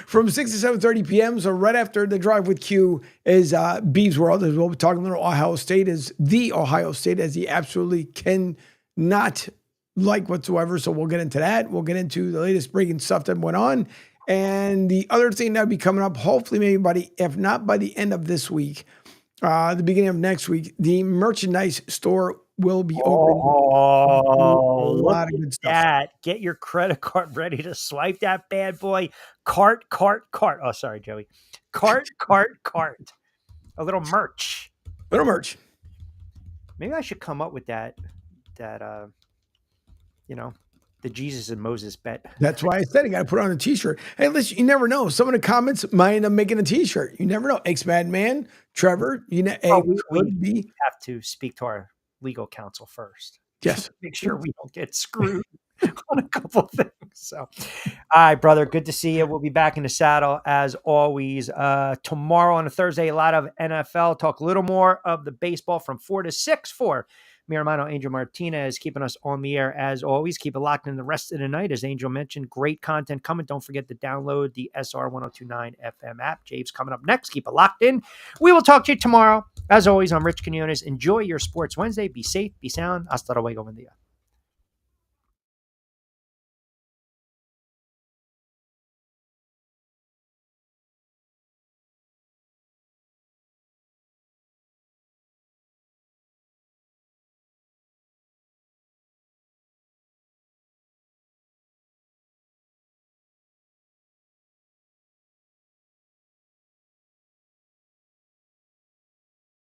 From 6 to 7:30 p.m. So right after the Drive with Q is Beavs World, as we'll be talking a little Ohio State as the Ohio State, as he absolutely cannot like whatsoever. So we'll get into that. We'll get into the latest breaking stuff that went on. And the other thing that'll be coming up, hopefully maybe if not by the end of this week, the beginning of next week, the merchandise store will be open. Oh, a lot of good stuff. That. Get your credit card ready to swipe that bad boy. Cart. Oh, sorry, Joey. Cart. A little merch. Maybe I should come up with that, the Jesus and Moses bet. That's why I said I got to put on a t-shirt. Hey, listen, you never know. Some of the comments might end up making a t-shirt. You never know. Ex-Madman, Trevor, We have to speak to our legal counsel first. Yes. Make sure we don't get screwed on a couple things. So, all right, brother. Good to see you. We'll be back in the saddle as always. Tomorrow on a Thursday, a lot of NFL. Talk a little more of the baseball from 4 to 6 for mi hermano Angel Martinez, keeping us on the air as always. Keep it locked in the rest of the night. As Angel mentioned, great content coming. Don't forget to download the SR 1029 FM app. Jabe's coming up next. Keep it locked in. We will talk to you tomorrow. As always, I'm Rich Quinones. Enjoy your Sports Wednesday. Be safe, be sound. Hasta luego, buen día.